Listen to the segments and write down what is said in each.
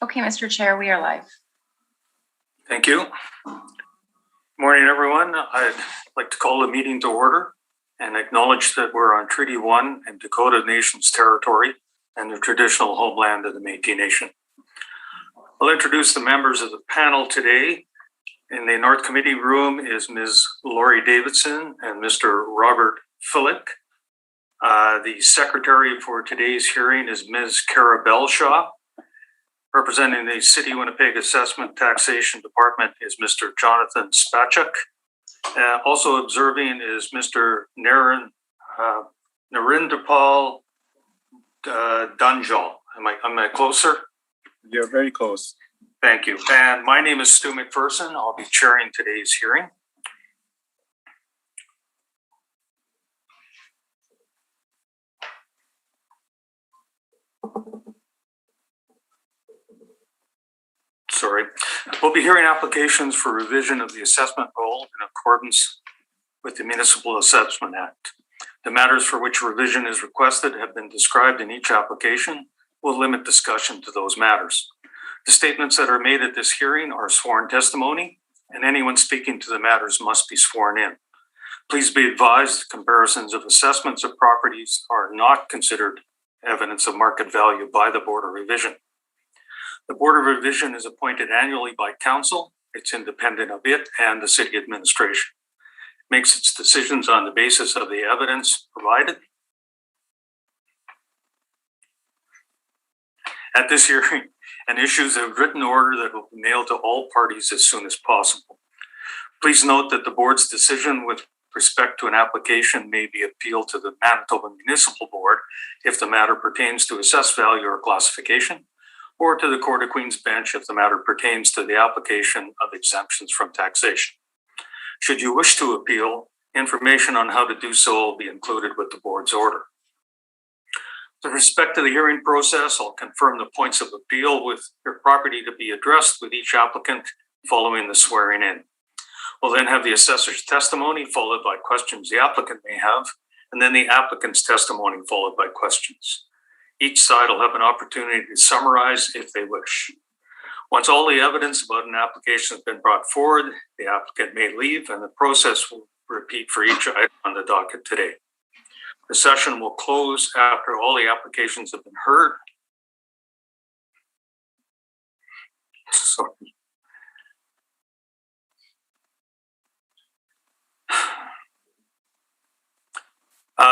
Okay, Mr. Chair, we are live. Thank you. Morning, everyone. I'd like to call the meeting to order and acknowledge that we're on Treaty 1 in Dakota Nation's territory and the traditional homeland of the Métis Nation. I'll introduce the members of the panel today. In the North Committee room is Ms. Lori Davidson and Mr. Robert Filick. The secretary for today's hearing is Ms. Cara Belshaw. Representing the City of Winnipeg Assessment Taxation Department is Mr. Jonathan Spacek. Also observing is Mr. Narendipal Dunjal. Am I closer? You're very close. Thank you. And my name is Stu McPherson. I'll be chairing today's hearing. Sorry. We'll be hearing applications for revision of the assessment roll in accordance with the Municipal Assessment Act. The matters for which revision is requested have been described in each application. We'll limit discussion to those matters. The statements that are made at this hearing are sworn testimony, and anyone speaking to the matters must be sworn in. Please be advised comparisons of assessments of properties are not considered evidence of market value by the Board of Revision. The Board of Revision is appointed annually by Council. It's independent of it and the City Administration. It makes its decisions on the basis of the evidence provided. At this hearing, and issues a written order that will be mailed to all parties as soon as possible. Please note that the Board's decision with respect to an application may be appealed to the Manitoba Municipal Board if the matter pertains to assessed value or classification, or to the Court of Queen's Bench if the matter pertains to the application of exemptions from taxation. Should you wish to appeal, information on how to do so will be included with the Board's order. With respect to the hearing process, I'll confirm the points of appeal with your property to be addressed with each applicant following the swearing in. We'll then have the assessor's testimony followed by questions the applicant may have, and then the applicant's testimony followed by questions. Each side will have an opportunity to summarize if they wish. Once all the evidence about an application has been brought forward, the applicant may leave and the process will repeat for each item on the docket today. The session will close after all the applications have been heard. Sorry.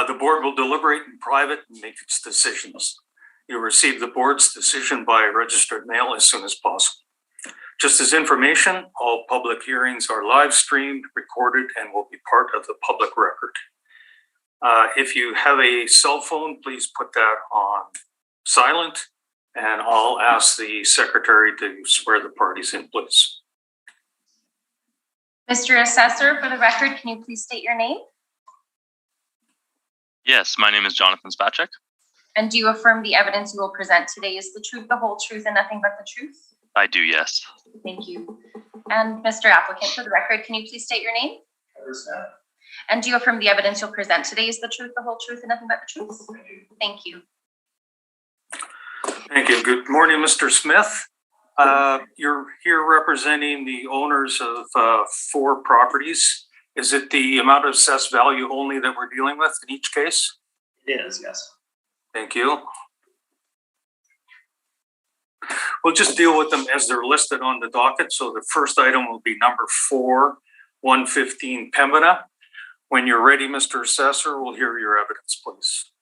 The Board will deliberate in private and make its decisions. You'll receive the Board's decision by registered mail as soon as possible. Just as information, all public hearings are live streamed, recorded, and will be part of the public record. If you have a cell phone, please put that on silent, and I'll ask the secretary to swear the parties in, please. Mr. Assessor, for the record, can you please state your name? Yes, my name is Jonathan Spacek. And do you affirm the evidence you will present today is the truth, the whole truth, and nothing but the truth? I do, yes. Thank you. And Mr. Applicant, for the record, can you please state your name? And do you affirm the evidence you'll present today is the truth, the whole truth, and nothing but the truth? Thank you. Thank you. Good morning, Mr. Smith. You're here representing the owners of 4 properties. Is it the amount of assessed value only that we're dealing with in each case? It is, yes. Thank you. We'll just deal with them as they're listed on the docket. So the first item will be number 4, 115 Pembina. When you're ready, Mr. Assessor, we'll hear your evidence, please.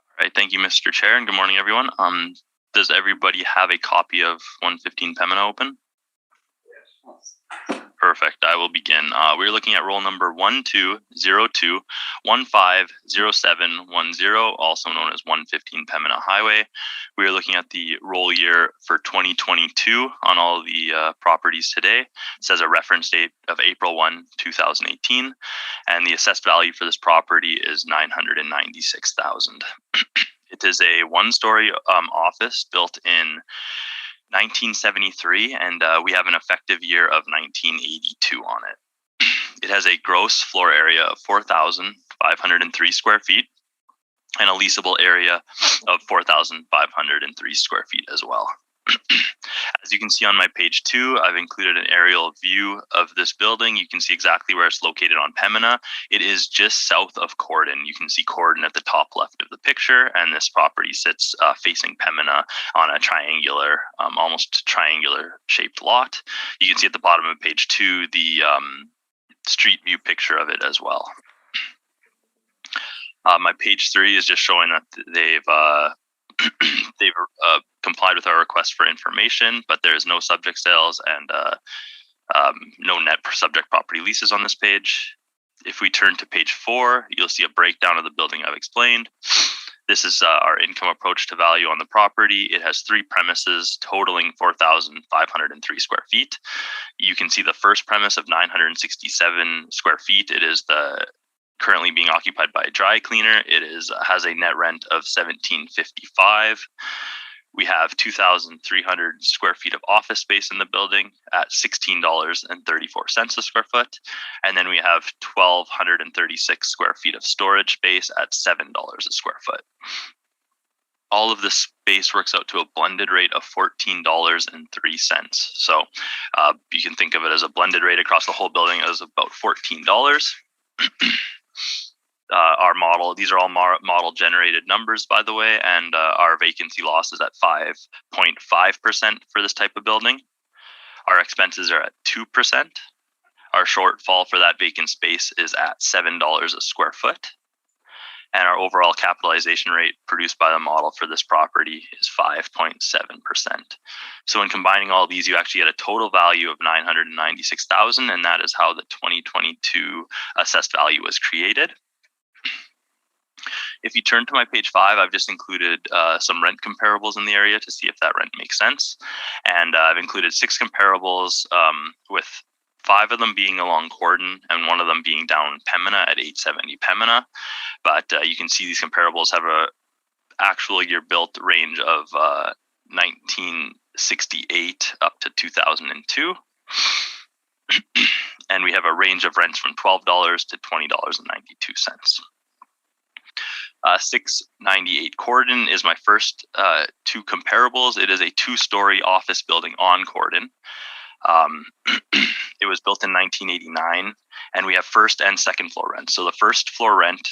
All right, thank you, Mr. Chair, and good morning, everyone. Does everybody have a copy of 115 Pembina open? Yes. Perfect. I will begin. We're looking at roll number 1202150710, also known as 115 Pembina Highway. We are looking at the roll year for 2022 on all of the properties today. It says a reference date of April 1, 2018, and the assessed value for this property is $996,000. It is a one-story office built in 1973, and we have an effective year of 1982 on it. It has a gross floor area of 4,503 square feet and a leasable area of 4,503 square feet as well. As you can see on my page 2, I've included an aerial view of this building. You can see exactly where it's located on Pembina. It is just south of Corden. You can see Corden at the top left of the picture, and this property sits facing Pembina on a triangular, almost triangular shaped lot. You can see at the bottom of page 2 the street view picture of it as well. My page 3 is just showing that they've complied with our request for information, but there is no subject sales and no net subject property leases on this page. If we turn to page 4, you'll see a breakdown of the building I've explained. This is our income approach to value on the property. It has 3 premises totaling 4,503 square feet. You can see the first premise of 967 square feet. It is currently being occupied by a dry cleaner. It has a net rent of $1,755. We have 2,300 square feet of office space in the building at $16.34 a square foot. And then we have 1,236 square feet of storage space at $7 a square foot. All of this space works out to a blended rate of $14.03. So you can think of it as a blended rate across the whole building as about $14. Our model, these are all model generated numbers, by the way, and our vacancy loss is at 5.5% for this type of building. Our expenses are at 2%. Our shortfall for that vacant space is at $7 a square foot. And our overall capitalization rate produced by the model for this property is 5.7%. So when combining all these, you actually get a total value of $996,000, and that is how the 2022 assessed value was created. If you turn to my page 5, I've just included some rent comparables in the area to see if that rent makes sense. And I've included 6 comparables with 5 of them being along Corden and 1 of them being down Pembina at 870 Pembina. But you can see these comparables have a actual year built range of 1968 up to 2002. And we have a range of rents from $12 to $20.92. 698 Corden is my first 2 comparables. It is a 2-story office building on Corden. It was built in 1989, and we have first and second floor rent. So the first floor rent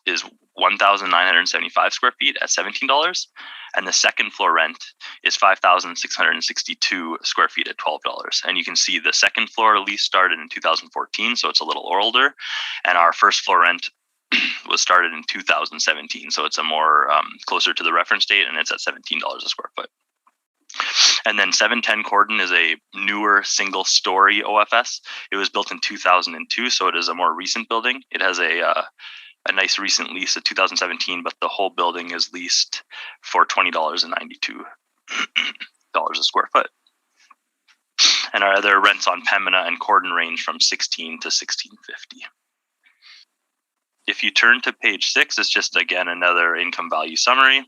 is 1,975 square feet at $17, and the second floor rent is 5,662 square feet at $12. And you can see the second floor lease started in 2014, so it's a little older, and our first floor rent was started in 2017, so it's a more closer to the reference date, and it's at $17 a square foot. And then 710 Corden is a newer single-story OFS. It was built in 2002, so it is a more recent building. It has a nice recent lease of 2017, but the whole building is leased for $20.92 a square foot. And our other rents on Pembina and Corden range from $16 to $16.50. If you turn to page 6, it's just, again, another income value summary.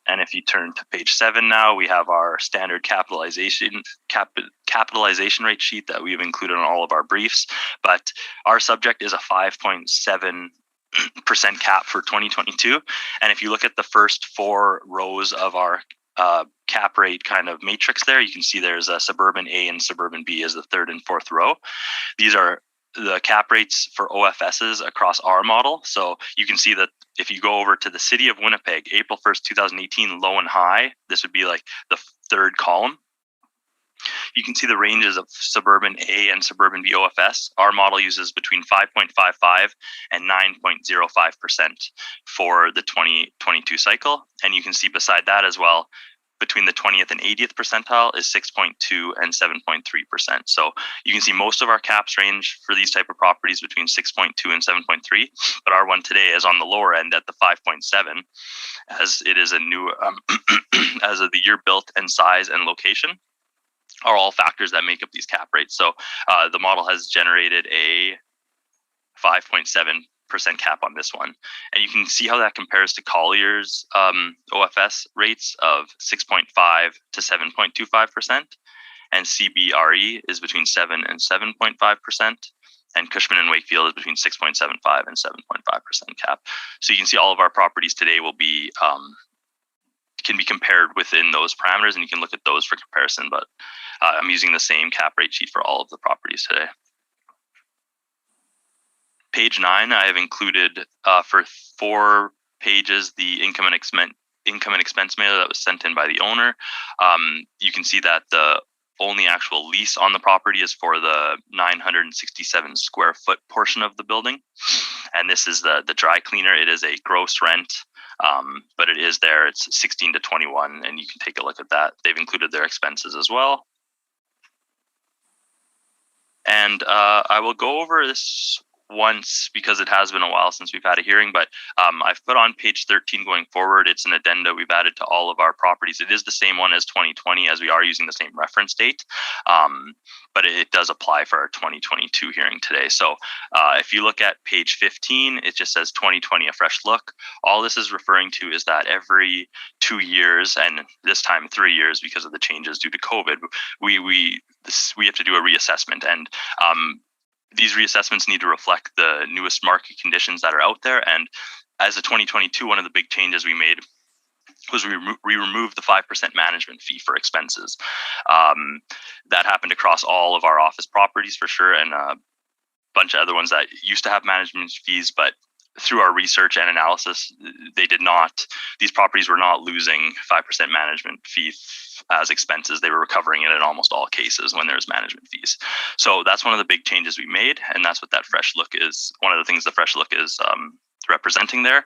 And if you turn to page 7 now, we have our standard capitalization rate sheet that we've included on all of our briefs. But our subject is a 5.7% cap for 2022. And if you look at the first 4 rows of our cap rate kind of matrix there, you can see there's a suburban A and suburban B as the 3rd and 4th row. These are the cap rates for OFSs across our model. So you can see that if you go over to the city of Winnipeg, April 1st, 2018, low and high, this would be like the 3rd column. You can see the ranges of suburban A and suburban B OFS. Our model uses between 5.55 and 9.05% for the 2022 cycle. And you can see beside that as well, between the 20th and 80th percentile is 6.2 and 7.3%. So you can see most of our caps range for these type of properties between 6.2 and 7.3, but our one today is on the lower end at the 5.7, as it is a new, as of the year built and size and location are all factors that make up these cap rates. So the model has generated a 5.7% cap on this one. And you can see how that compares to Collier's OFS rates of 6.5 to 7.25%. And CBRE is between 7 and 7.5%. And Cushman and Wakefield is between 6.75 and 7.5% cap. So you can see all of our properties today will be can be compared within those parameters, and you can look at those for comparison. But I'm using the same cap rate sheet for all of the properties today. Page 9, I have included for 4 pages the income and expense mailer that was sent in by the owner. You can see that the only actual lease on the property is for the 967 square foot portion of the building. And this is the dry cleaner. It is a gross rent, but it is there. It's 16 to 21, and you can take a look at that. They've included their expenses as well. And I will go over this once because it has been a while since we've had a hearing, but I've put on page 13 going forward. It's an addenda we've added to all of our properties. It is the same one as 2020 as we are using the same reference date, but it does apply for our 2022 hearing today. So if you look at page 15, it just says 2020, a fresh look. All this is referring to is that every 2 years, and this time 3 years because of the changes due to COVID, we have to do a reassessment. And these reassessments need to reflect the newest market conditions that are out there. And as of 2022, one of the big changes we made was we removed the 5% management fee for expenses. That happened across all of our office properties for sure, and a bunch of other ones that used to have management fees, but through our research and analysis, these properties were not losing 5% management fee as expenses. They were recovering it in almost all cases when there's management fees. So that's one of the big changes we made, and that's what that fresh look is. One of the things the fresh look is representing there.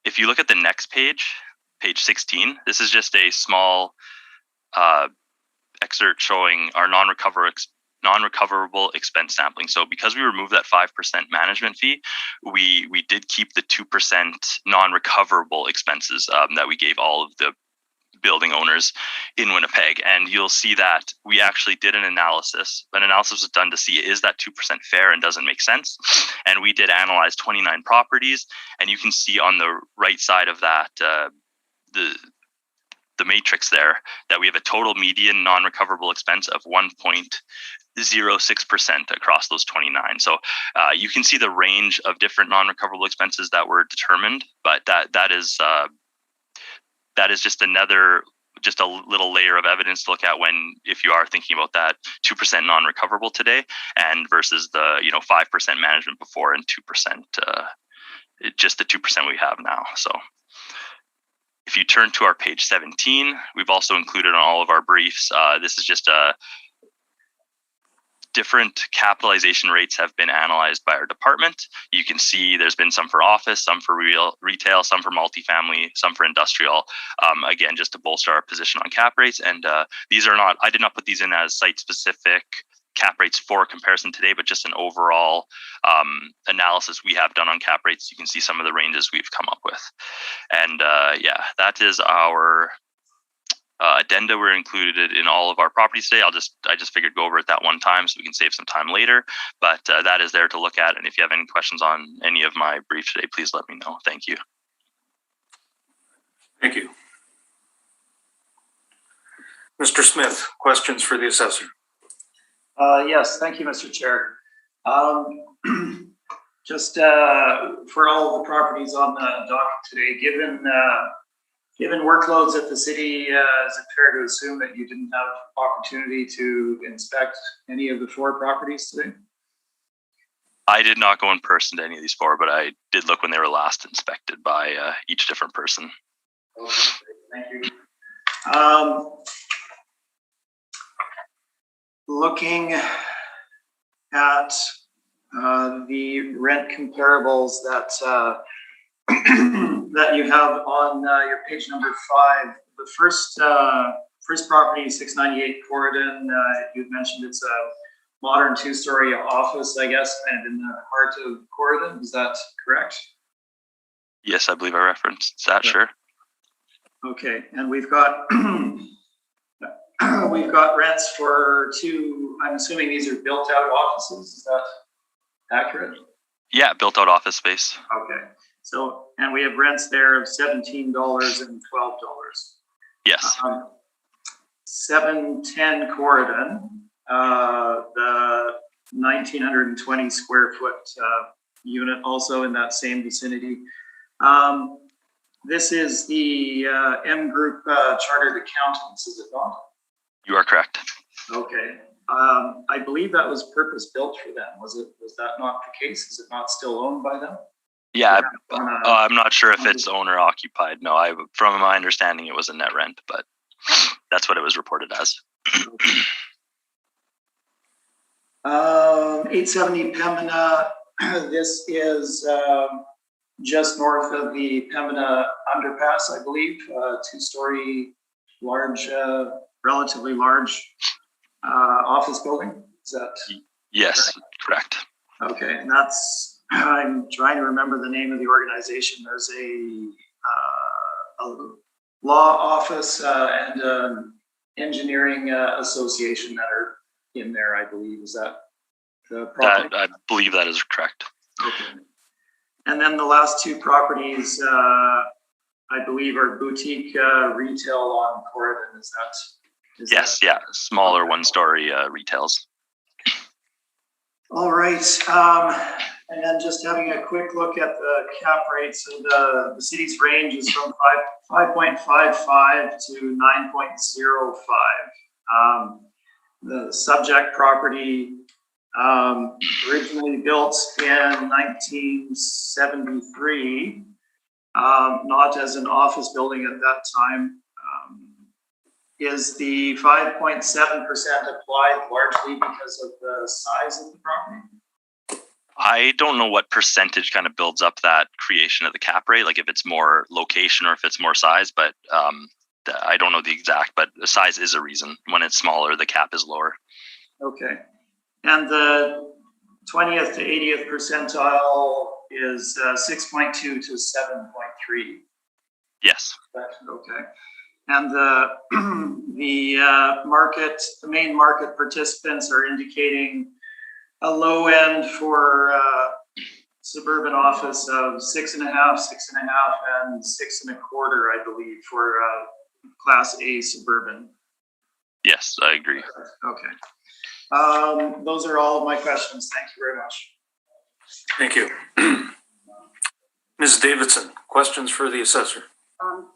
If you look at the next page, page 16, this is just a small excerpt showing our non-recoverable expense sampling. So because we removed that 5% management fee, we did keep the 2% non-recoverable expenses that we gave all of the building owners in Winnipeg. And you'll see that we actually did an analysis. An analysis was done to see, is that 2% fair and doesn't make sense? And we did analyze 29 properties. And you can see on the right side of that, the matrix there, that we have a total median non-recoverable expense of 1.06% across those 29. So you can see the range of different non-recoverable expenses that were determined, but that is just a little layer of evidence to look at if you are thinking about that 2% non-recoverable today and versus the 5% management before and 2%, just the 2% we have now. So if you turn to our page 17, we've also included on all of our briefs, this is just different capitalization rates have been analyzed by our department. You can see there's been some for office, some for retail, some for multifamily, some for industrial. Again, just to bolster our position on cap rates. And I did not put these in as site specific cap rates for comparison today, but just an overall analysis we have done on cap rates. You can see some of the ranges we've come up with. And that is our addenda. We're included in all of our properties today. I just figured go over it that one time so we can save some time later, but that is there to look at. And if you have any questions on any of my brief today, please let me know. Thank you. Thank you. Mr. Smith, questions for the assessor? Yes, thank you, Mr. Chair. Just for all of the properties on the docket today, given workloads at the city, is it fair to assume that you didn't have opportunity to inspect any of the 4 properties today? I did not go in person to any of these 4, but I did look when they were last inspected by each different person. Okay, thank you. Looking at the rent comparables that that you have on your page number 5, the first property, 698 Corridon, you've mentioned it's a modern 2-story office, I guess, kind of in the heart of Corridon. Is that correct? Yes, I believe I referenced that. Yeah. Sure. Okay, and we've got we've got rents for 2. I'm assuming these are built-out offices. Is that accurate? Yeah, built-out office space. Okay. So, and we have rents there of $17 and $12. Yes. 710 Corridon, the 1,920 square foot unit, also in that same vicinity. This is the M Group Chartered Accountants, is it not? You are correct. Okay. I believe that was purpose built for them. Was that not the case? Is it not still owned by them? Yeah, On a- I'm not sure if it's owner occupied. No, from my understanding, it was a net rent, but that's what it was reported as. 870 Pembina. This is just north of the Pembina underpass, I believe. Two-story, large, relatively large office building. Is that? Yes, correct. Okay, and that's, I'm trying to remember the name of the organization. There's a law office and an engineering association that are in there, I believe. Is that the property? I believe that is correct. Okay. And then the last two properties, I believe, are boutique retail on Corridon. Is that? Yes, yeah, smaller one-story retails. All right, and then just having a quick look at the cap rates, and the city's range is from 5.55 to 9.05. The subject property originally built in 1973, not as an office building at that time. Is the 5.7% applied largely because of the size of the property? I don't know what percentage kind of builds up that creation of the cap rate, like if it's more location or if it's more size, but I don't know the exact, but the size is a reason. When it's smaller, the cap is lower. Okay. And the 20th to 80th percentile is 6.2 to 7.3. Yes. Okay. And the main market participants are indicating a low end for suburban office of 6.5, and 6.25, I believe, for Class A suburban. Yes, I agree. Okay. Those are all of my questions. Thank you very much. Thank you. Ms. Davidson, questions for the assessor?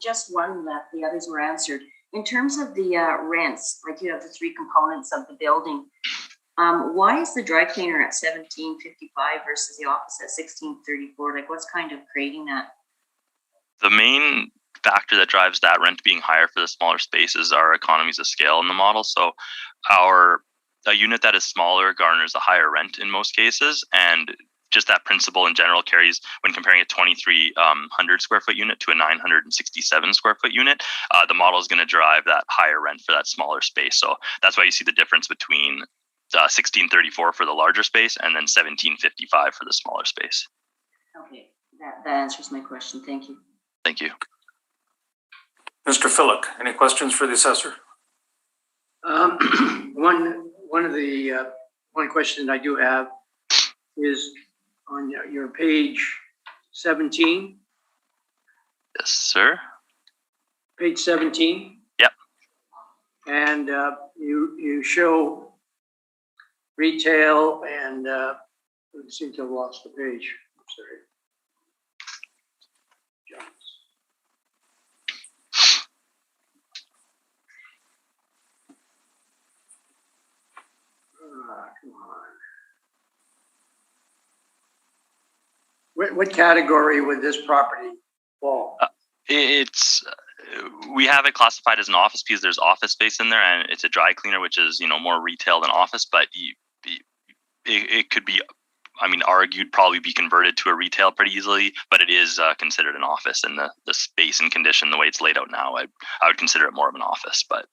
Just one that the others were answered. In terms of the rents, like you have the three components of the building, why is the dry cleaner at $17.55 versus the office at $16.34? Like, what's kind of creating that? The main factor that drives that rent being higher for the smaller spaces are economies of scale in the model. So a unit that is smaller garners a higher rent in most cases, and just that principle in general carries when comparing a 2,300 square foot unit to a 967 square foot unit. The model is going to drive that higher rent for that smaller space. So that's why you see the difference between 1634 for the larger space and then 1755 for the smaller space. Okay, that answers my question. Thank you. Thank you. Mr. Phillick, any questions for the assessor? One question I do have is on your page 17. Yes, sir. Page 17. Yep. And you show retail and I seem to have lost the page. I'm sorry. Come on. What category would this property fall? We have it classified as an office because there's office space in there, and it's a dry cleaner, which is more retail than office. But it could be, argued probably be converted to a retail pretty easily. But it is considered an office, and the space and condition, the way it's laid out now, I would consider it more of an office. But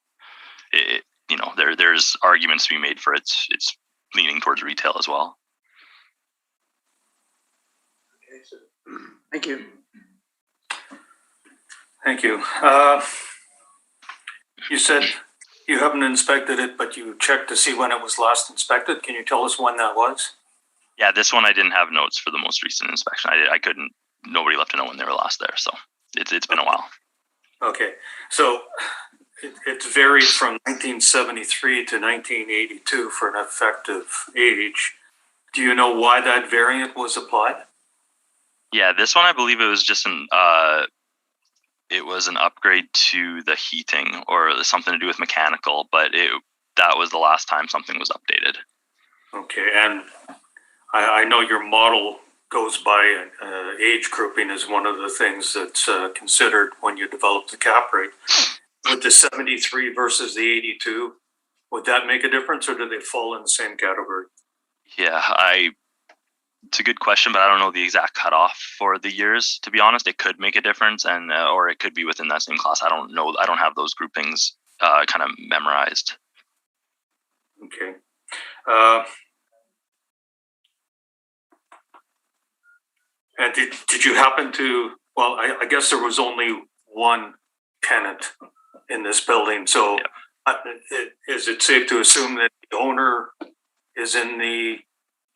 there's arguments to be made for it's leaning towards retail as well. Okay, so thank you. Thank you. You said you haven't inspected it, but you checked to see when it was last inspected. Can you tell us when that was? Yeah, this one I didn't have notes for the most recent inspection. I couldn't. Nobody left to know when they were last there, so it's been a while. Okay, so it's varied from 1973 to 1982 for an effective age. Do you know why that variant was applied? Yeah, this one I believe it was just it was an upgrade to the heating or something to do with mechanical, but that was the last time something was updated. Okay, and I know your model goes by age grouping as one of the things that's considered when you develop the cap rate. With the 73 versus the 82, would that make a difference, or do they fall in the same category? Yeah, it's a good question, but I don't know the exact cutoff for the years. To be honest, it could make a difference, and or it could be within that same class. I don't know. I don't have those groupings kind of memorized. Okay. And did you happen to? Well, I guess there was only one tenant in this building, so is it safe to assume that the owner is in the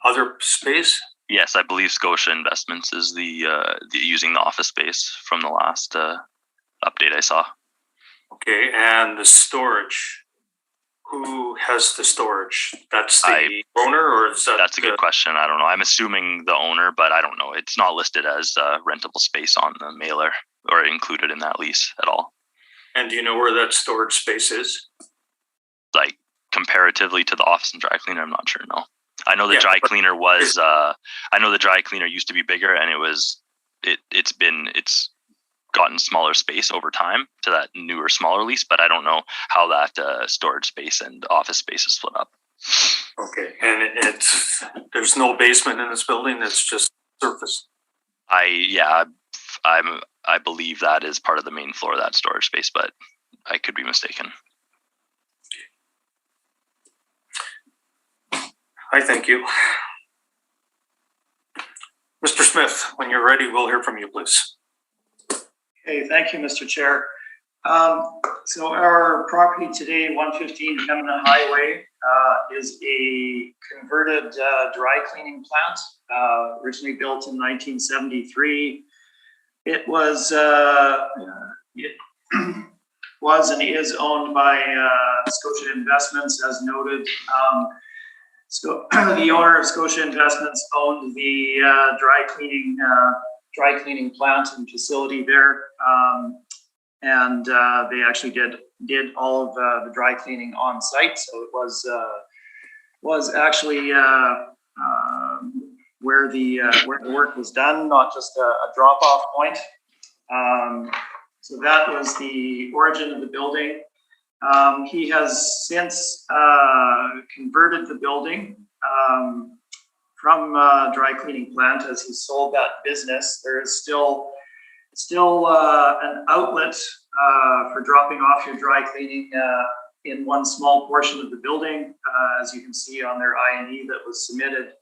other space? Yes, I believe Scotia Investments is the using the office space from the last update I saw. Okay, and the storage. Who has the storage? That's the owner, or is that? That's a good question. I don't know. I'm assuming the owner, but I don't know. It's not listed as rentable space on the mailer or included in that lease at all. And do you know where that storage space is? Like comparatively to the office and dry cleaner, I'm not sure. No, I know the dry cleaner was. I know the dry cleaner used to be bigger, and it's gotten smaller space over time to that newer, smaller lease, but I don't know how that storage space and office space is split up. Okay, and there's no basement in this building. It's just surface. I believe that is part of the main floor of that storage space, but I could be mistaken. I thank you. Mr. Smith, when you're ready, we'll hear from you, please. Okay, thank you, Mr. Chair. So our property today, 115 Pembina Highway, is a converted dry cleaning plant, originally built in 1973. It was and is owned by Scotia Investments, as noted. So the owner of Scotia Investments owned the dry cleaning plant and facility there, and they actually did all of the dry cleaning on site. So it was actually where the work was done, not just a drop off point. So that was the origin of the building. He has since converted the building from dry cleaning plant as he sold that business. There is still an outlet for dropping off your dry cleaning in one small portion of the building, as you can see on their I&E that was submitted.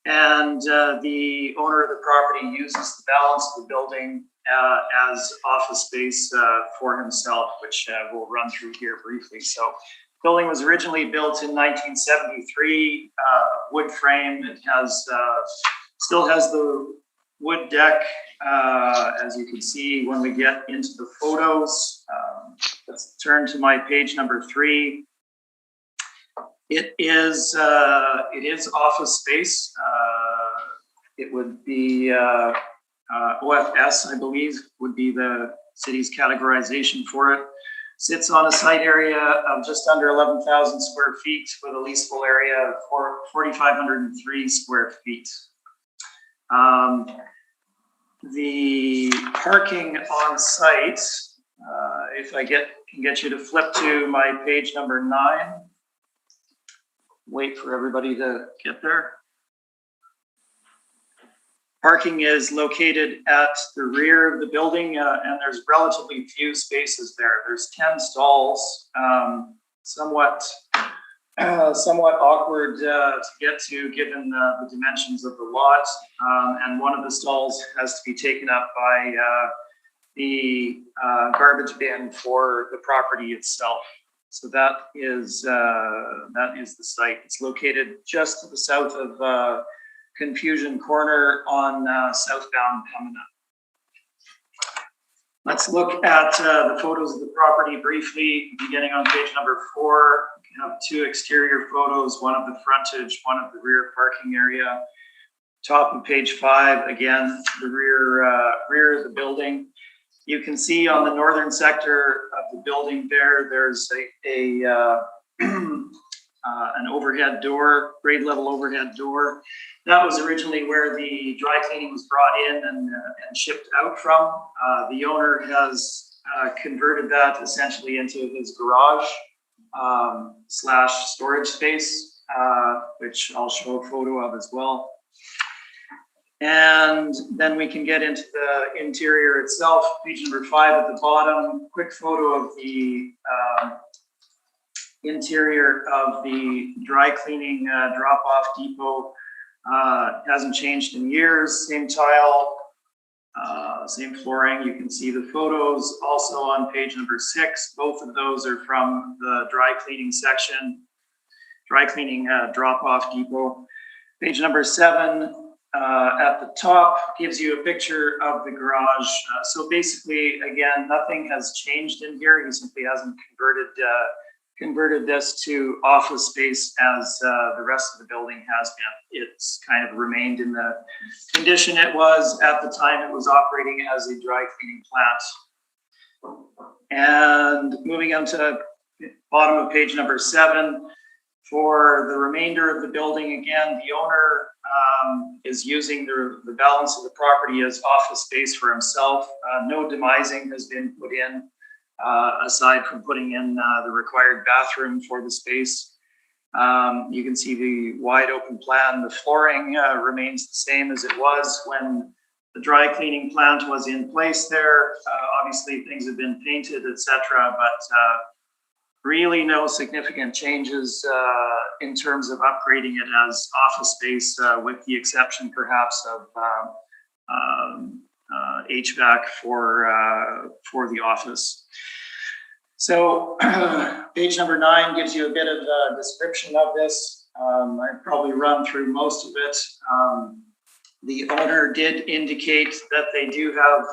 And the owner of the property uses the balance of the building as office space for himself, which we'll run through here briefly. So building was originally built in 1973, wood frame. It has still has the wood deck, as you can see when we get into the photos. Let's turn to my page number 3. It is office space. It would be OFS, I believe, would be the city's categorization for it. Sits on a site area of just under 11,000 square feet with a leasable area of 4,503 square feet. The parking on site, if I can get you to flip to my page number 9. Wait for everybody to get there. Parking is located at the rear of the building, and there's relatively few spaces there. There's 10 stalls, somewhat awkward to get to given the dimensions of the lot, and one of the stalls has to be taken up by the garbage bin for the property itself. So that is the site. It's located just to the south of Confusion Corner on southbound Pembina. Let's look at the photos of the property briefly, beginning on page number 4. We have 2 exterior photos, one of the frontage, one of the rear parking area. Top of page 5, again, the rear of the building. You can see on the northern sector of the building there's an overhead door, grade level overhead door. That was originally where the dry cleaning was brought in and shipped out from. The owner has converted that essentially into his garage / storage space, which I'll show a photo of as well. And then we can get into the interior itself. Page number 5 at the bottom, quick photo of the interior of the dry cleaning drop-off depot. Hasn't changed in years, same tile, same flooring. You can see the photos also on page number 6. Both of those are from the dry cleaning section, dry cleaning drop-off depot. Page number 7 at the top gives you a picture of the garage. So basically, again, nothing has changed in here. He simply hasn't converted this to office space as the rest of the building has been. It's kind of remained in the condition it was at the time it was operating as a dry cleaning plant. And moving on to the bottom of page number 7, for the remainder of the building, again, the owner is using the balance of the property as office space for himself. No demising has been put in, aside from putting in the required bathroom for the space. You can see the wide open plan. The flooring remains the same as it was when the dry cleaning plant was in place there. Obviously things have been painted, etc., but really no significant changes in terms of upgrading it as office space, with the exception perhaps of HVAC for the office. So page number 9 gives you a bit of a description of this. I've probably run through most of it. The owner did indicate that they do have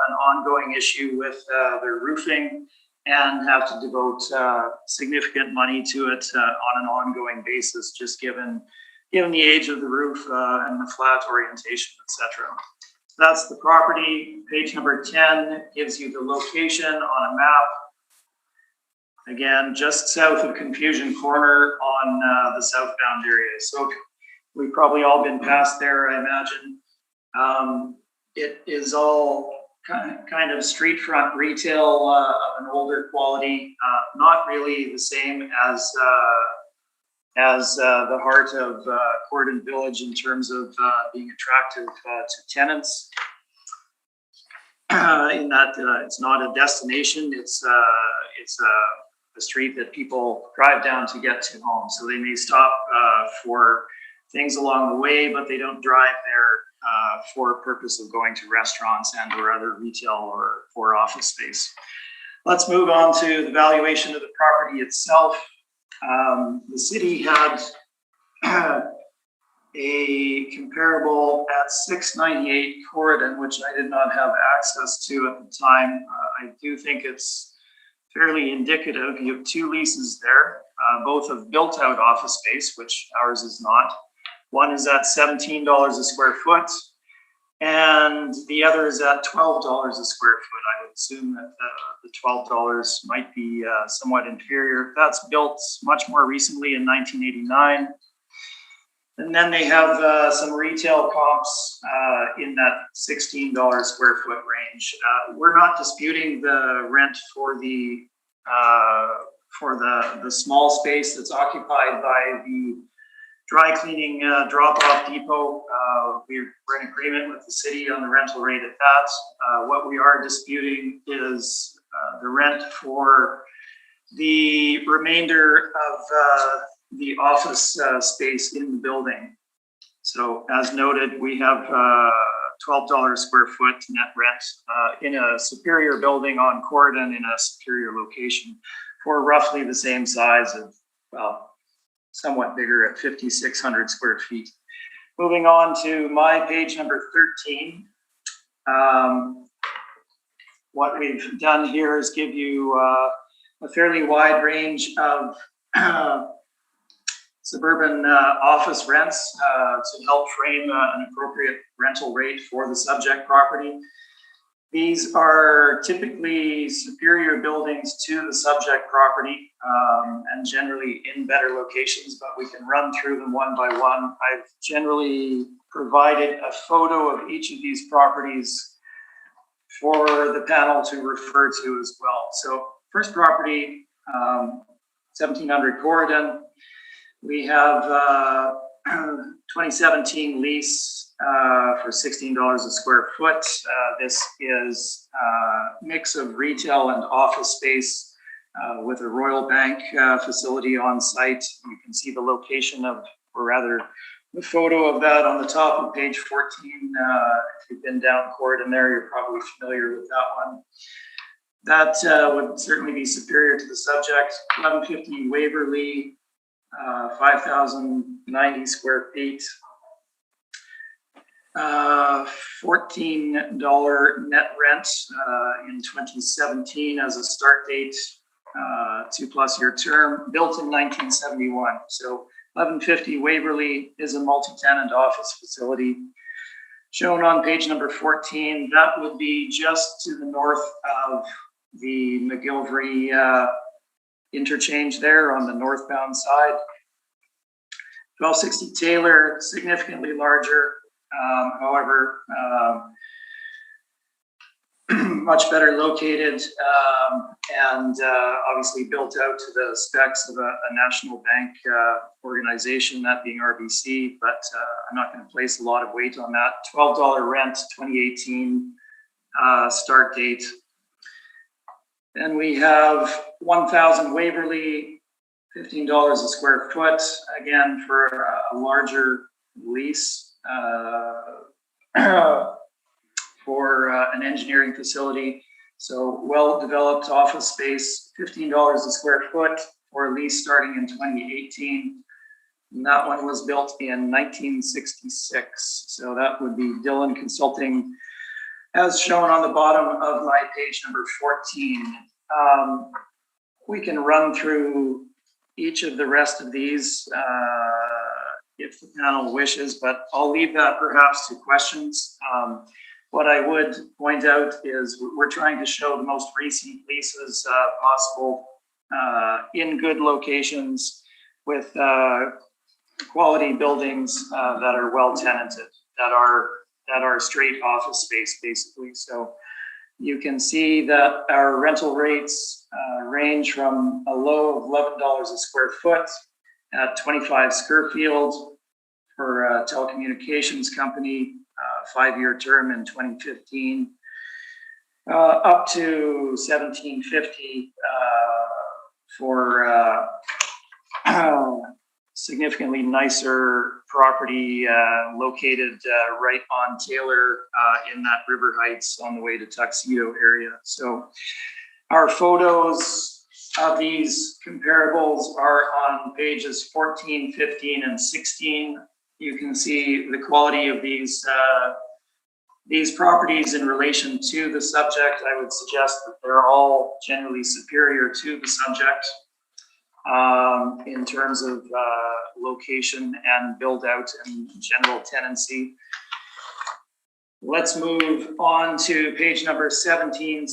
an ongoing issue with their roofing and have to devote significant money to it on an ongoing basis, just given the age of the roof and the flat orientation, etc. That's the property. Page number 10 gives you the location on a map. Again, just south of Confusion Corner on the southbound area. So we've probably all been past there, I imagine. It is all kind of street front retail of an older quality, not really the same as the heart of Corydon Village in terms of being attractive to tenants. In that it's not a destination, it's a street that people drive down to get to home. So they may stop for things along the way, but they don't drive there for purpose of going to restaurants and or other retail or office space. Let's move on to the valuation of the property itself. The city had a comparable at 698 Corydon, which I did not have access to at the time. I do think it's fairly indicative. You have 2 leases there, both of built out office space, which ours is not. One is at $17 a square foot, and the other is at $12 a square foot. I would assume that the $12 might be somewhat inferior. That's built much more recently in 1989. And then they have some retail comps in that $16 square foot range. We're not disputing the rent for the small space that's occupied by the dry cleaning drop-off depot. We're in agreement with the city on the rental rate at that. What we are disputing is the rent for the remainder of the office space in the building. So as noted, we have $12 square foot net rent in a superior building on Corydon in a superior location for roughly the same size of, well, somewhat bigger at 5,600 square feet. Moving on to my page number 13. What we've done here is give you a fairly wide range of suburban office rents to help frame an appropriate rental rate for the subject property. These are typically superior buildings to the subject property, and generally in better locations, but we can run through them one by one. I've generally provided a photo of each of these properties for the panel to refer to as well. So first property, 1700 Corridon. We have 2017 lease for $16 a square foot. This is a mix of retail and office space with a Royal Bank facility on site. You can see the location of, or rather, the photo of that on the top of page 14. If you've been down Corridon there, you're probably familiar with that one. That would certainly be superior to the subject. 1150 Waverly, 5,090 square feet. $14 net rent in 2017 as a start date, 2+ year term, built in 1971. So 1150 Waverly is a multi-tenant office facility. Shown on page number 14, that would be just to the north of the McGilvery interchange there on the northbound side. 1260 Taylor, significantly larger, however, much better located, and obviously built out to the specs of a national bank organization, that being RBC, but I'm not going to place a lot of weight on that. $12 rent, 2018 start date. Then we have 1000 Waverly, $15 a square foot, again for a larger lease for an engineering facility. So well-developed office space, $15 a square foot for a lease starting in 2018. And that one was built in 1966. So that would be Dillon Consulting, as shown on the bottom of my page number 14. We can run through each of the rest of these if the panel wishes, but I'll leave that perhaps to questions. What I would point out is we're trying to show the most recent leases possible in good locations with quality buildings that are well tenanted, that are straight office space basically. So you can see that our rental rates range from a low of $11 a square foot at 25 Scurfield for a telecommunications company, 5-year term in 2015, up to $17.50 for significantly nicer property located right on Taylor in that River Heights on the way to Tuxedo area. So our photos of these comparables are on pages 14, 15, and 16. You can see the quality of these properties in relation to the subject. I would suggest that they're all generally superior to the subject in terms of location and build out and general tenancy. Let's move on to page number 17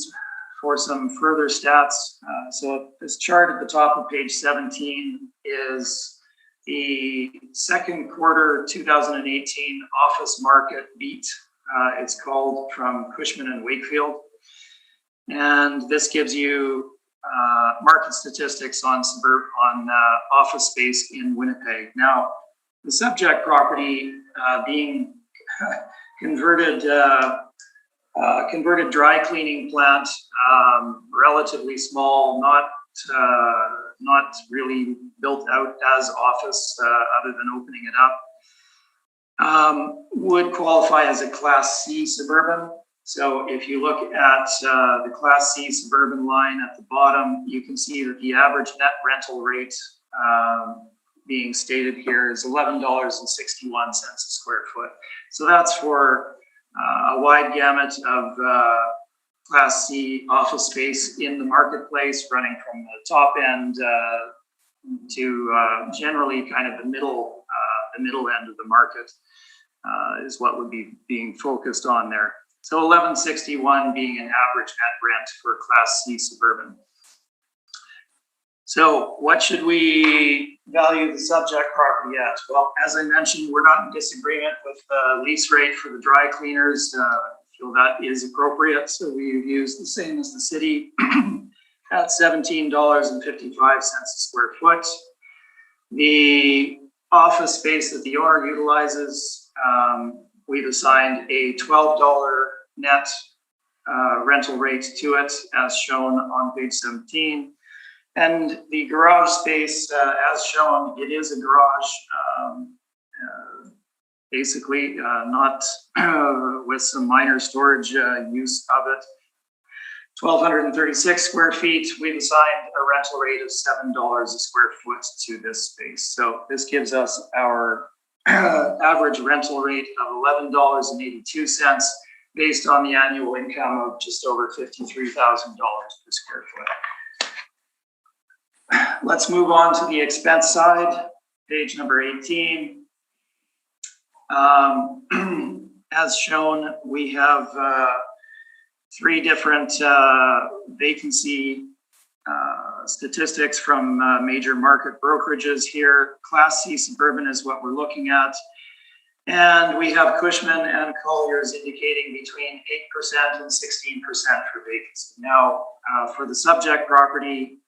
for some further stats. So this chart at the top of page 17 is the second quarter 2018 office market beat. It's called, from Cushman and Wakefield. And this gives you market statistics on office space in Winnipeg. Now, the subject property being converted dry cleaning plant, relatively small, not really built out as office other than opening it up, would qualify as a Class C suburban. So if you look at the Class C suburban line at the bottom, you can see that the average net rental rate being stated here is $11.61 a square foot. So that's for a wide gamut of Class C office space in the marketplace, running from the top end to generally kind of the middle end of the market is what would be being focused on there. So $11.61 being an average net rent for Class C suburban. So what should we value the subject property at? Well, as I mentioned, we're not in disagreement with the lease rate for the dry cleaners. Feel that is appropriate. So we've used the same as the city at $17.55 a square foot. The office space that the owner utilizes, we've assigned a $12 net rental rate to it as shown on page 17. And the garage space, as shown, it is a garage, basically not with some minor storage use of it. 1,236 square feet, we've assigned a rental rate of $7 a square foot to this space. So this gives us our average rental rate of $11.82 based on the annual income of just over $53,000 per square foot. Let's move on to the expense side, page number 18. As shown, we have three different vacancy statistics from major market brokerages here. Class C suburban is what we're looking at. And we have Cushman and Colliers indicating between 8% and 16% for vacancy. Now, for the subject property,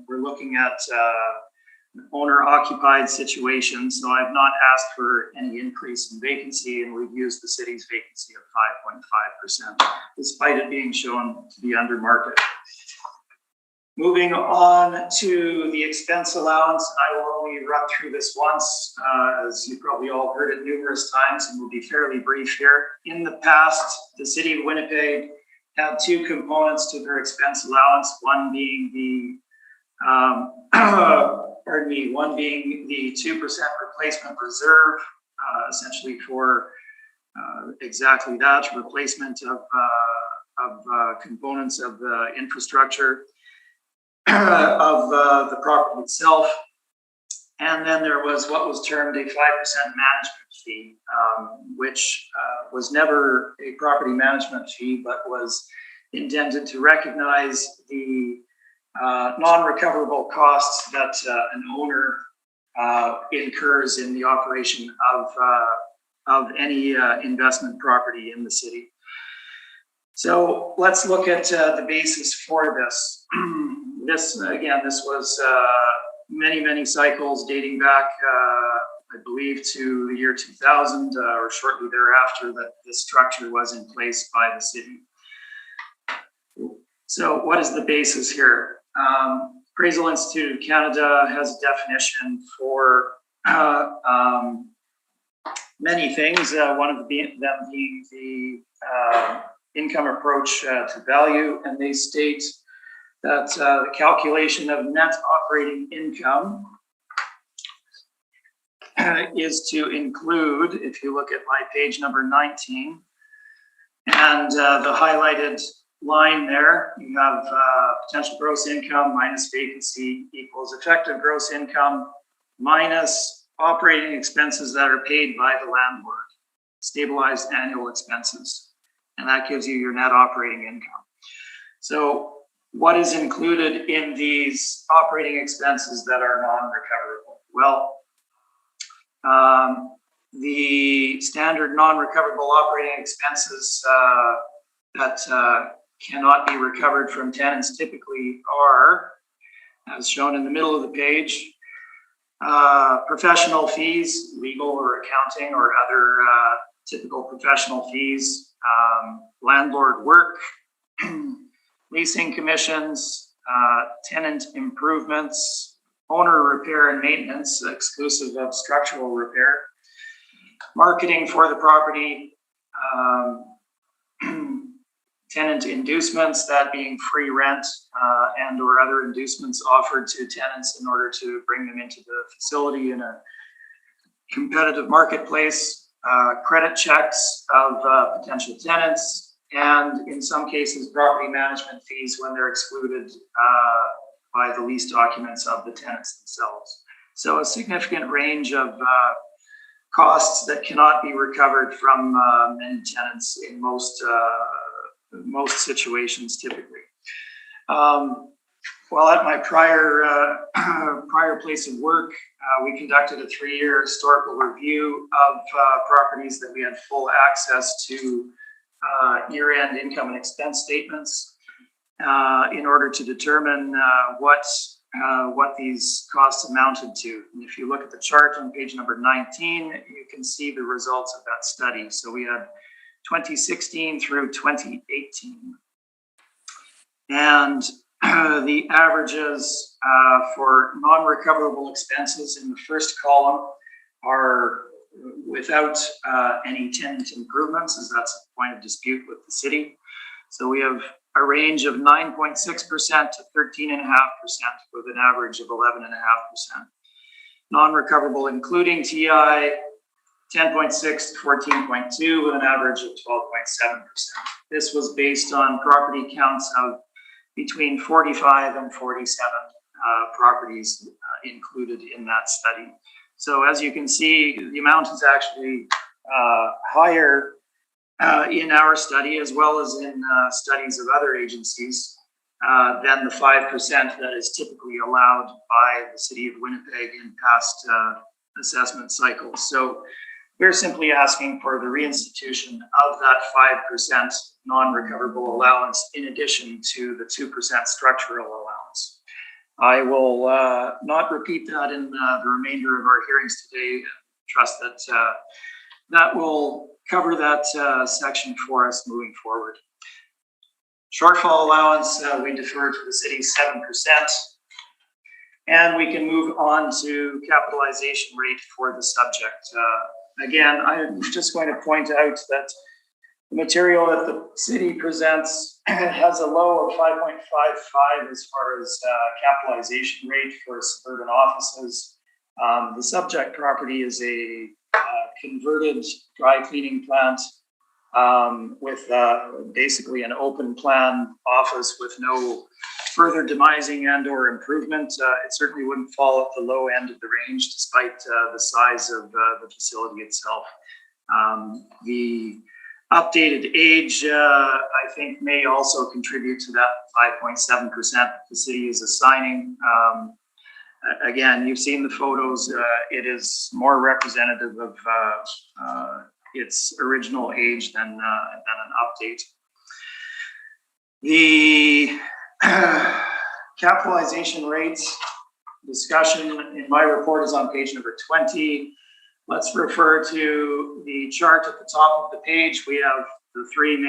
we're looking at an owner-occupied situation. So I've not asked for any increase in vacancy, and we've used the city's vacancy of 5.5%, despite it being shown to be under market. Moving on to the expense allowance, I will only run through this once, as you probably all heard it numerous times, and will be fairly brief here. In the past, the city of Winnipeg had two components to their expense allowance, one being the 2% replacement reserve, essentially for exactly that, replacement of components of the infrastructure of the property itself. And then there was what was termed a 5% management fee, which was never a property management fee, but was intended to recognize the non-recoverable costs that an owner incurs in the operation of any investment property in the city. So let's look at the basis for this. This was many cycles dating back, I believe, to the year 2000 or shortly thereafter that this structure was in place by the city. So what is the basis here? Appraisal Institute of Canada has a definition for many things, one of them being the income approach to value, and they state that the calculation of net operating income is to include, if you look at my page number 19, and the highlighted line there, you have potential gross income minus vacancy equals effective gross income minus operating expenses that are paid by the landlord, stabilized annual expenses. And that gives you your net operating income. So what is included in these operating expenses that are non-recoverable? Well, the standard non-recoverable operating expenses that cannot be recovered from tenants typically are, as shown in the middle of the page, professional fees, legal or accounting or other typical professional fees, landlord work, leasing commissions, tenant improvements, owner repair and maintenance, exclusive of structural repair, marketing for the property, tenant inducements, that being free rent and or other inducements offered to tenants in order to bring them into the facility in a competitive marketplace, credit checks of potential tenants, and in some cases, property management fees when they're excluded by the lease documents of the tenants themselves. So a significant range of costs that cannot be recovered from many tenants in most situations typically. While at my prior place of work, we conducted a 3-year historical review of properties that we had full access to year-end income and expense statements in order to determine what these costs amounted to. And if you look at the chart on page number 19, you can see the results of that study. So we had 2016 through 2018. And the averages for non-recoverable expenses in the first column are without any tenant improvements, as that's a point of dispute with the city. So we have a range of 9.6% to 13.5% with an average of 11.5%. Non-recoverable including TI, 10.6 to 14.2 with an average of 12.7%. This was based on property counts of between 45 and 47 properties included in that study. So as you can see, the amount is actually higher in our study, as well as in studies of other agencies, than the 5% that is typically allowed by the city of Winnipeg in past assessment cycles. So we're simply asking for the reinstitution of that 5% non-recoverable allowance in addition to the 2% structural allowance. I will not repeat that in the remainder of our hearings today. Trust that that will cover that section for us moving forward. Shortfall allowance, we defer to the city's 7%. And we can move on to capitalization rate for the subject. Again, I'm just going to point out that the material that the city presents has a low of 5.55 as far as capitalization rate for suburban offices. The subject property is a converted dry cleaning plant with basically an open plan office with no further demising and or improvement. It certainly wouldn't fall at the low end of the range despite the size of the facility itself. The updated age, I think, may also contribute to that 5.7% the city is assigning. Again, you've seen the photos. It is more representative of its original age than an update. The capitalization rates discussion in my report is on page number 20. Let's refer to the chart at the top of the page. We have the three of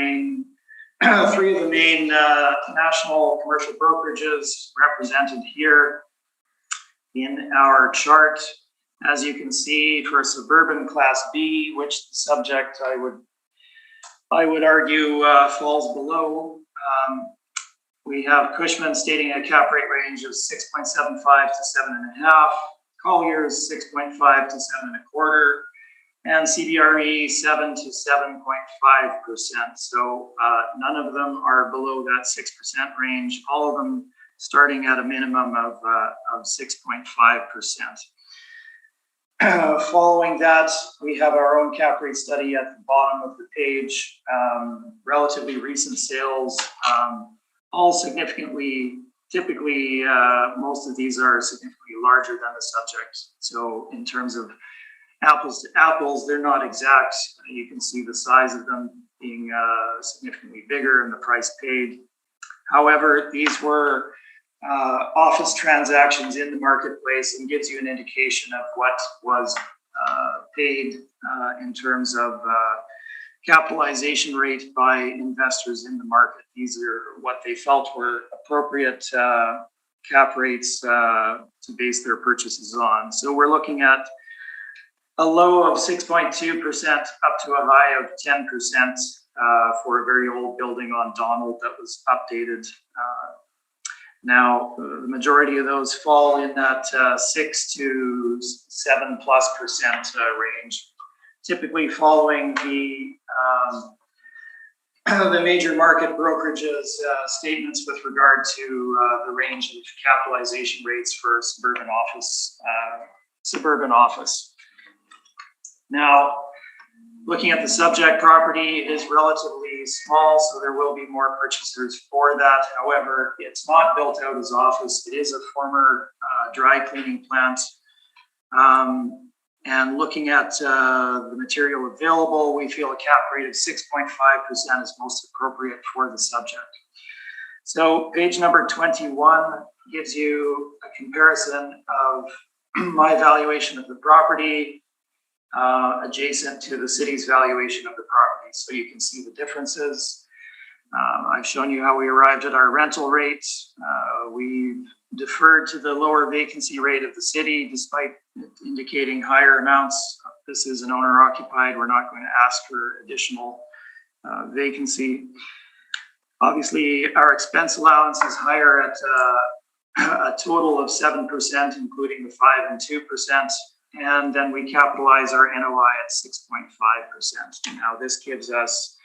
the main national commercial brokerages represented here in our chart. As you can see, for suburban class B, which the subject I would argue falls below, we have Cushman stating a cap rate range of 6.75 to 7.5, Collier's 6.5 to 7.25, and CBRE 7 to 7.5%. So none of them are below that 6% range. All of them starting at a minimum of 6.5%. Following that, we have our own cap rate study at the bottom of the page. Relatively recent sales, all significantly, typically, most of these are significantly larger than the subject. So in terms of apples to apples, they're not exact. You can see the size of them being significantly bigger and the price paid. However, these were office transactions in the marketplace and gives you an indication of what was paid in terms of capitalization rate by investors in the market. These are what they felt were appropriate cap rates to base their purchases on. So we're looking at a low of 6.2% up to a high of 10% for a very old building on Donald that was updated. Now, the majority of those fall in that 6 to 7+% range, typically following the major market brokerages statements with regard to the range of capitalization rates for suburban office. Now, looking at the subject property, it is relatively small, so there will be more purchasers for that. However, it's not built out as office. It is a former dry cleaning plant. And looking at the material available, we feel a cap rate of 6.5% is most appropriate for the subject. So page number 21 gives you a comparison of my valuation of the property adjacent to the city's valuation of the property. So you can see the differences. I've shown you how we arrived at our rental rates. We've deferred to the lower vacancy rate of the city despite indicating higher amounts. This is an owner occupied. We're not going to ask for additional vacancy. Obviously, our expense allowance is higher at a total of 7%, including the 5 and 2%. And then we capitalize our NOI at 6.5%. Now this gives us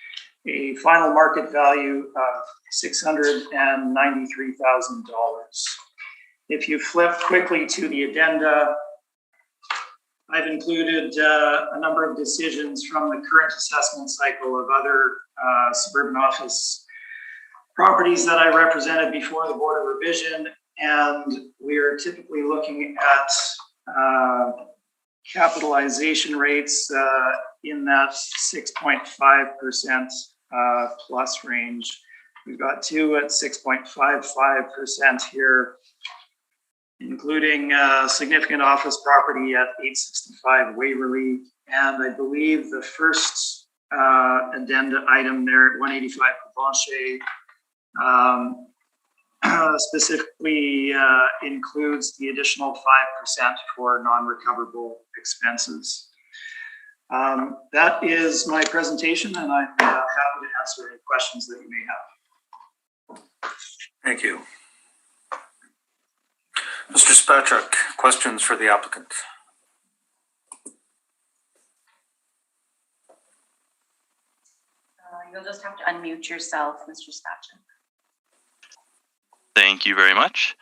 a final market value of $693,000. If you flip quickly to the addenda, I've included a number of decisions from the current assessment cycle of other suburban office properties that I represented before the Board of Revision, and we are typically looking at capitalization rates in that 6.5% plus range. We've got two at 6.55% here, including significant office property at 865 Waverly, and I believe the first addenda item there at 185 Provencher specifically includes the additional 5% for non-recoverable expenses. That is my presentation, and I'm happy to answer any questions that you may have. Thank you. Mr. Spachuk, questions for the applicant? You'll just have to unmute yourself, Mr. Spachuk. Thank you very much.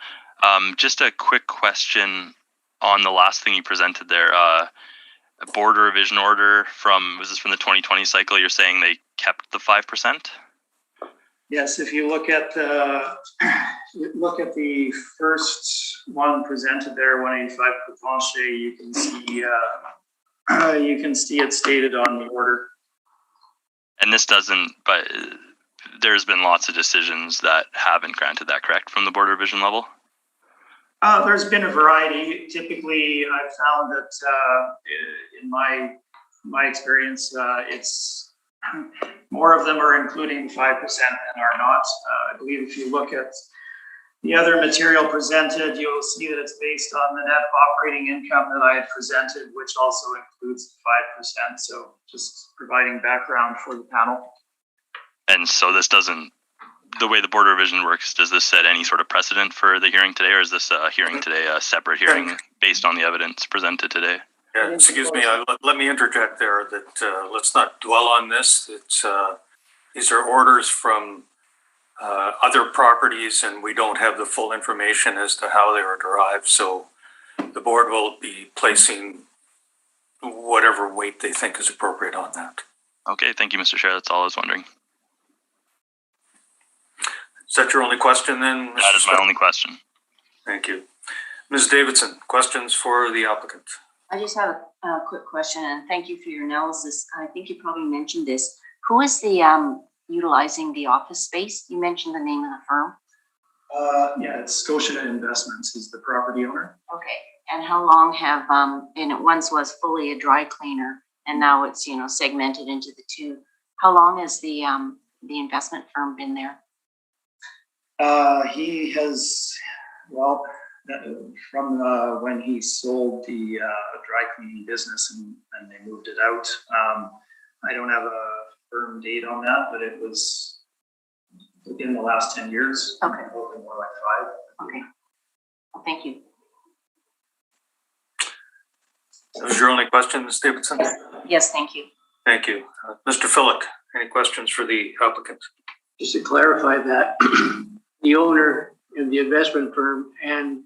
Just a quick question on the last thing you presented there. A board revision order was this from the 2020 cycle? You're saying they kept the 5%? Yes, if you look at the first one presented there, 185 Provencher, you can see it stated on the order. And this doesn't, but there's been lots of decisions that haven't granted that, correct, from the board revision level? There's been a variety. Typically, I've found that in my experience, it's more of them are including 5% and are not. I believe if you look at the other material presented, you'll see that it's based on the net operating income that I had presented, which also includes 5%. So just providing background for the panel. And so this doesn't, the way the board revision works, does this set any sort of precedent for the hearing today, or is this hearing today a separate hearing based on the evidence presented today? Yeah, excuse me, let me interject there that let's not dwell on this. These are orders from other properties, and we don't have the full information as to how they were derived. So the board will be placing whatever weight they think is appropriate on that. Okay, thank you, Mr. Chair. That's all I was wondering. Is that your only question then, Mr. That is my only question. Thank you. Ms. Davidson, questions for the applicant? I just have a quick question, and thank you for your analysis. I think you probably mentioned this. Who is the utilizing the office space? You mentioned the name of the firm. Yeah, it's Scotia Investments is the property owner. Okay, and how long have and it once was fully a dry cleaner, and now it's segmented into the two. How long has the investment firm been there? He has, well, from when he sold the dry cleaning business and they moved it out. I don't have a firm date on that, but it was within the last 10 years. Okay. Probably more like 5. Okay. Well, thank you. That was your only question, Ms. Davidson? Yes, thank you. Thank you. Mr. Phillick, any questions for the applicant? Just to clarify that, the owner of the investment firm and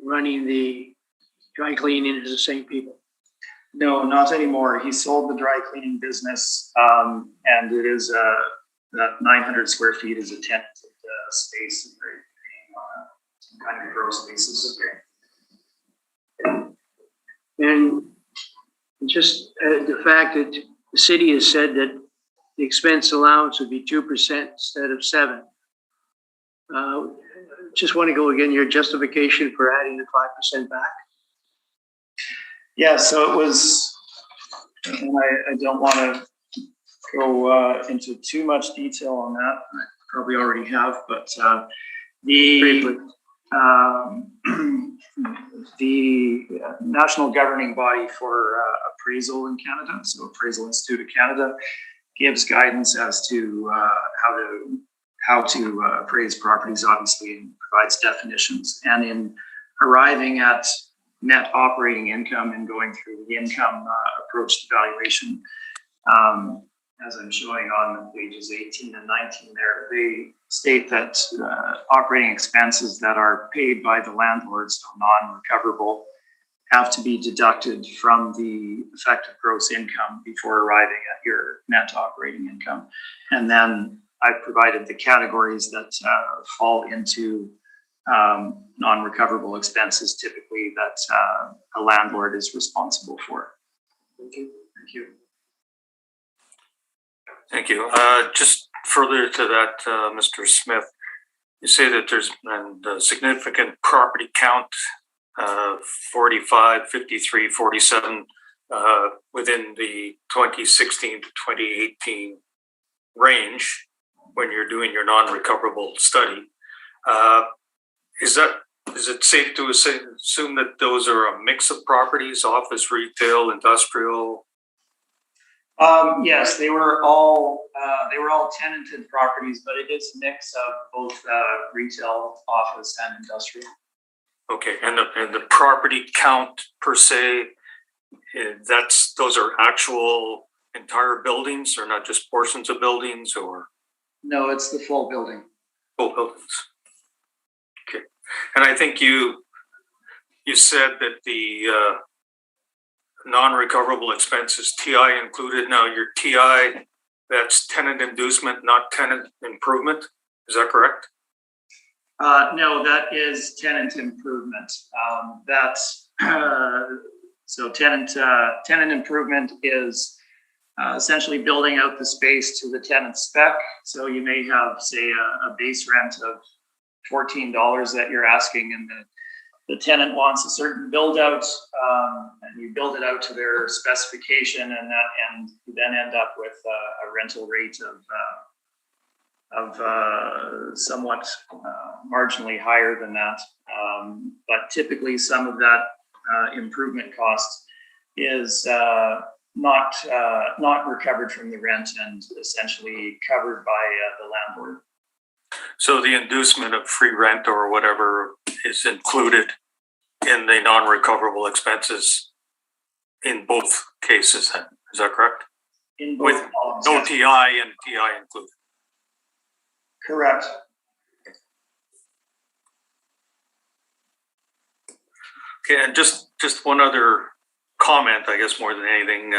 running the dry cleaning is the same people. No, not anymore. He sold the dry cleaning business, and it is that 900 square feet is a tenant space, and they're paying on some kind of gross basis. And just the fact that the city has said that the expense allowance would be 2% instead of 7%. Just want to go again, your justification for adding the 5% back. Yeah, so it was, and I don't want to go into too much detail on that. I probably already have, but the national governing body for appraisal in Canada, so Appraisal Institute of Canada, gives guidance as to how to appraise properties, obviously, and provides definitions. And in arriving at net operating income and going through the income approach to valuation, as I'm showing on pages 18 and 19 there, they state that operating expenses that are paid by the landlord, so non-recoverable, have to be deducted from the effective gross income before arriving at your net operating income. And then I've provided the categories that fall into non-recoverable expenses, typically that a landlord is responsible for. Thank you. Thank you. Thank you. Just further to that, Mr. Smith, you say that there's been a significant property count, 45, 53, 47, within the 2016 to 2018 range when you're doing your non-recoverable study. Is it safe to assume that those are a mix of properties, office, retail, industrial? Yes, they were all tenanted properties, but it is a mix of both retail, office, and industrial. Okay, and the property count per se, those are actual entire buildings, or not just portions of buildings, or? No, it's the full building. Full buildings. Okay, and I think you said that the non-recoverable expenses, TI included. Now your TI, that's tenant inducement, not tenant improvement. Is that correct? No, that is tenant improvement. So tenant improvement is essentially building out the space to the tenant spec. So you may have, say, a base rent of $14 that you're asking, and the tenant wants a certain build out, and you build it out to their specification, and you then end up with a rental rate of somewhat marginally higher than that. But typically some of that improvement cost is not recovered from the rent and essentially covered by the landlord. So the inducement of free rent or whatever is included in the non-recoverable expenses in both cases then, is that correct? In both with columns, no yes. TI and TI included. Correct. Okay, and just one other comment, I guess more than anything.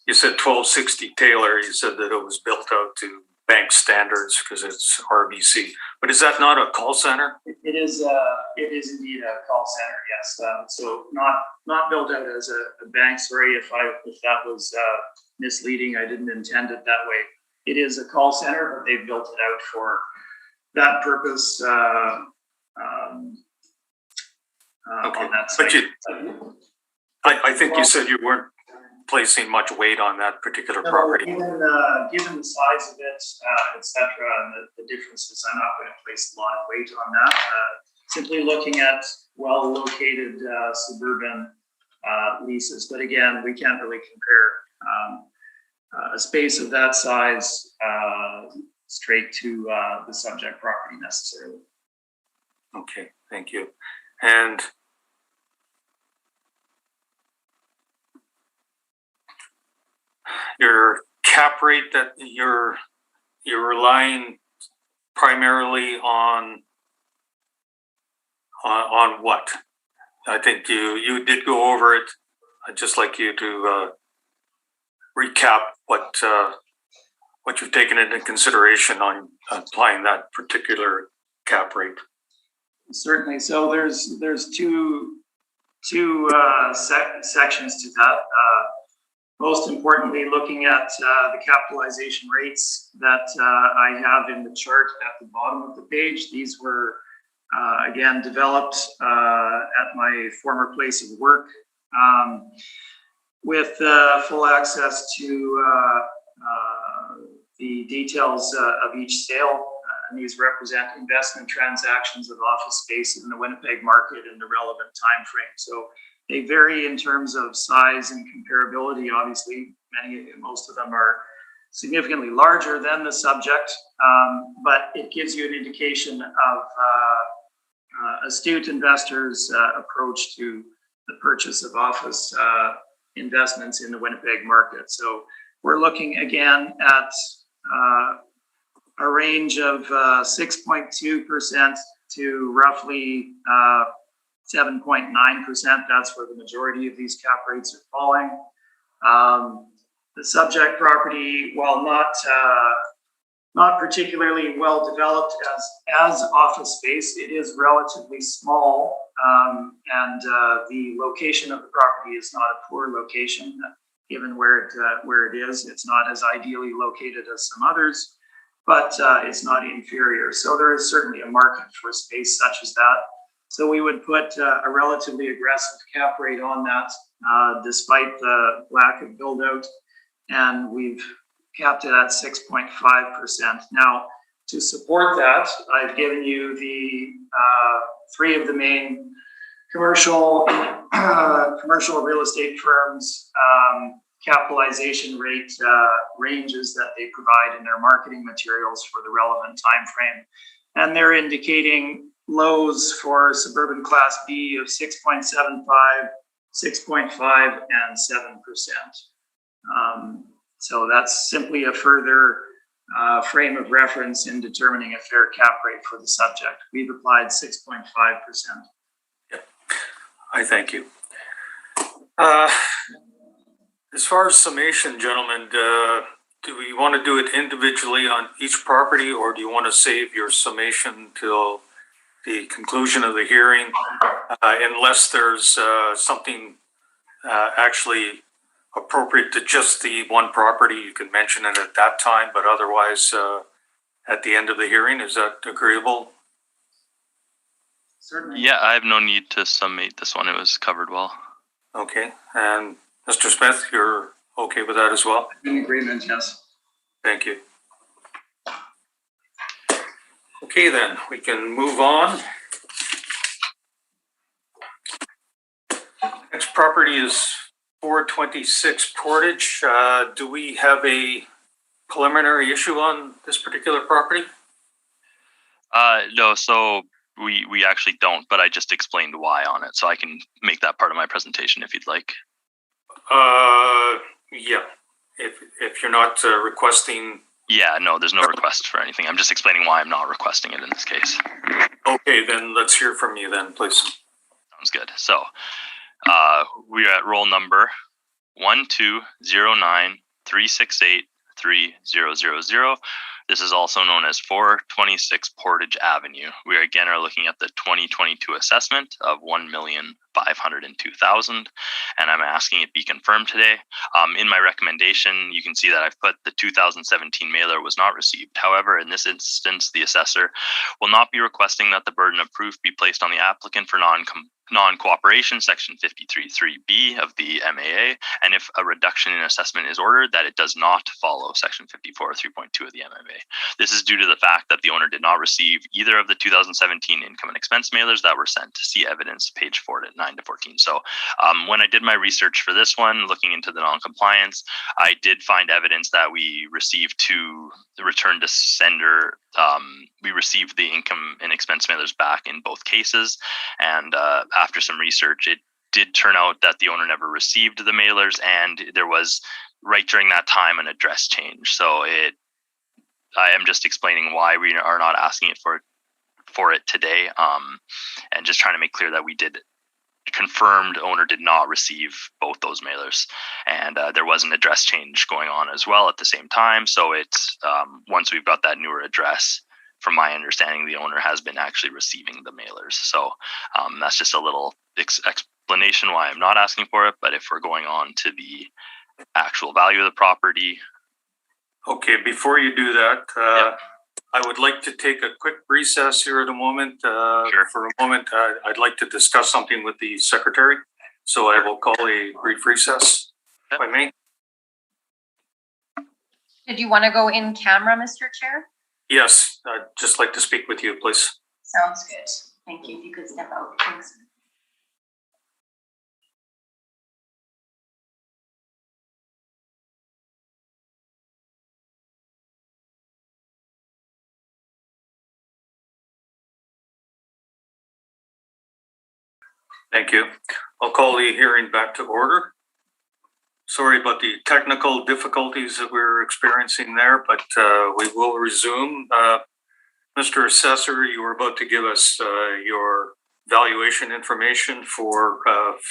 You said 1260 Taylor, you said that it was built out to bank standards because it's RBC. But is that not a call center? It is indeed a call center, yes. So not built out as a bank. Sorry if that was misleading. I didn't intend it that way. It is a call center, but they've built it out for that purpose. Okay. On that site. But I think you said you weren't placing much weight on that particular property. Given the size of it, etc., and the differences, I'm not going to place a lot of weight on that. Simply looking at well-located suburban leases, but again, we can't really compare a space of that size straight to the subject property necessarily. Okay, thank you. And your cap rate that you're relying primarily on what? I think you did go over it I'd just like you to recap what you've taken into consideration on applying that particular cap rate. Certainly. So there's two sections to that. Most importantly, looking at the capitalization rates that I have in the chart at the bottom of the page. These were again developed at my former place of work with full access to the details of each sale. And these represent investment transactions of office space in the Winnipeg market in the relevant time frame. So they vary in terms of size and comparability. Obviously, most of them are significantly larger than the subject, but it gives you an indication of astute investors' approach to the purchase of office investments in the Winnipeg market. So we're looking again at a range of 6.2% to roughly 7.9%. That's where the majority of these cap rates are falling. The subject property, while not particularly well developed as office space, it is relatively small, and the location of the property is not a poor location given where it is. It's not as ideally located as some others, but it's not inferior. So there is certainly a market for space such as that. So we would put a relatively aggressive cap rate on that, despite the lack of build out, and we've capped it at 6.5%. Now, to support that, I've given you the three of the main commercial real estate firms capitalization rate ranges that they provide in their marketing materials for the relevant time frame, and they're indicating lows for suburban Class B of 6.75, 6.5, and 7%. So that's simply a further frame of reference in determining a fair cap rate for the subject. We've applied 6.5%. Yeah, I thank you. As far as summation, gentlemen, do we want to do it individually on each property, or do you want to save your summation till the conclusion of the hearing, unless there's something actually appropriate to just the one property? You can mention it at that time, but otherwise at the end of the hearing. Is that agreeable? Certainly. Yeah, I have no need to summate this one. It was covered well. Okay, and Mr. Smith, you're okay with that as well? In agreement, yes. Thank you. Okay, then we can move on. Next property is 426 Portage. Do we have a preliminary issue on this particular property? No, so we actually don't, but I just explained why on it, so I can make that part of my presentation if you'd like. Yeah. If you're not requesting. Yeah, no, there's no request for anything. I'm just explaining why I'm not requesting it in this case. Okay, then let's hear from you then, please. Sounds good. So we are at roll number 12093683000. This is also known as 426 Portage Avenue. We again are looking at the 2022 assessment of $1,502,000, and I'm asking it be confirmed today. In my recommendation, you can see that I've put the 2017 mailer was not received. However, in this instance, the assessor will not be requesting that the burden of proof be placed on the applicant for non-cooperation, section 53(3)B of the MAA, and if a reduction in assessment is ordered, that it does not follow section 54(3.2) of the MAA. This is due to the fact that the owner did not receive either of the 2017 income and expense mailers that were sent. See evidence page 9 to 14. So when I did my research for this one, looking into the non-compliance, I did find evidence that we received to the return to sender. We received the income and expense mailers back in both cases, and after some research, it did turn out that the owner never received the mailers, and there was right during that time an address change. So I am just explaining why we are not asking it for it today, and just trying to make clear that we did confirmed owner did not receive both those mailers, and there was an address change going on as well at the same time. So it's once we've got that newer address, from my understanding, the owner has been actually receiving the mailers. So that's just a little explanation why I'm not asking for it. But if we're going on to the actual value of the property. Okay, before you do that, Yeah. I would like to take a quick recess here at a moment. Sure. For a moment, I'd like to discuss something with the secretary. So I will call a brief recess, if I may. Did you want to go in camera, Mr. Chair? Yes, I'd just like to speak with you, please. Sounds good. Thank you. If you could step out. Thanks. Thank you. I'll call the hearing back to order. Sorry about the technical difficulties that we're experiencing there, but we will resume. Mr. Assessor, you were about to give us your valuation information for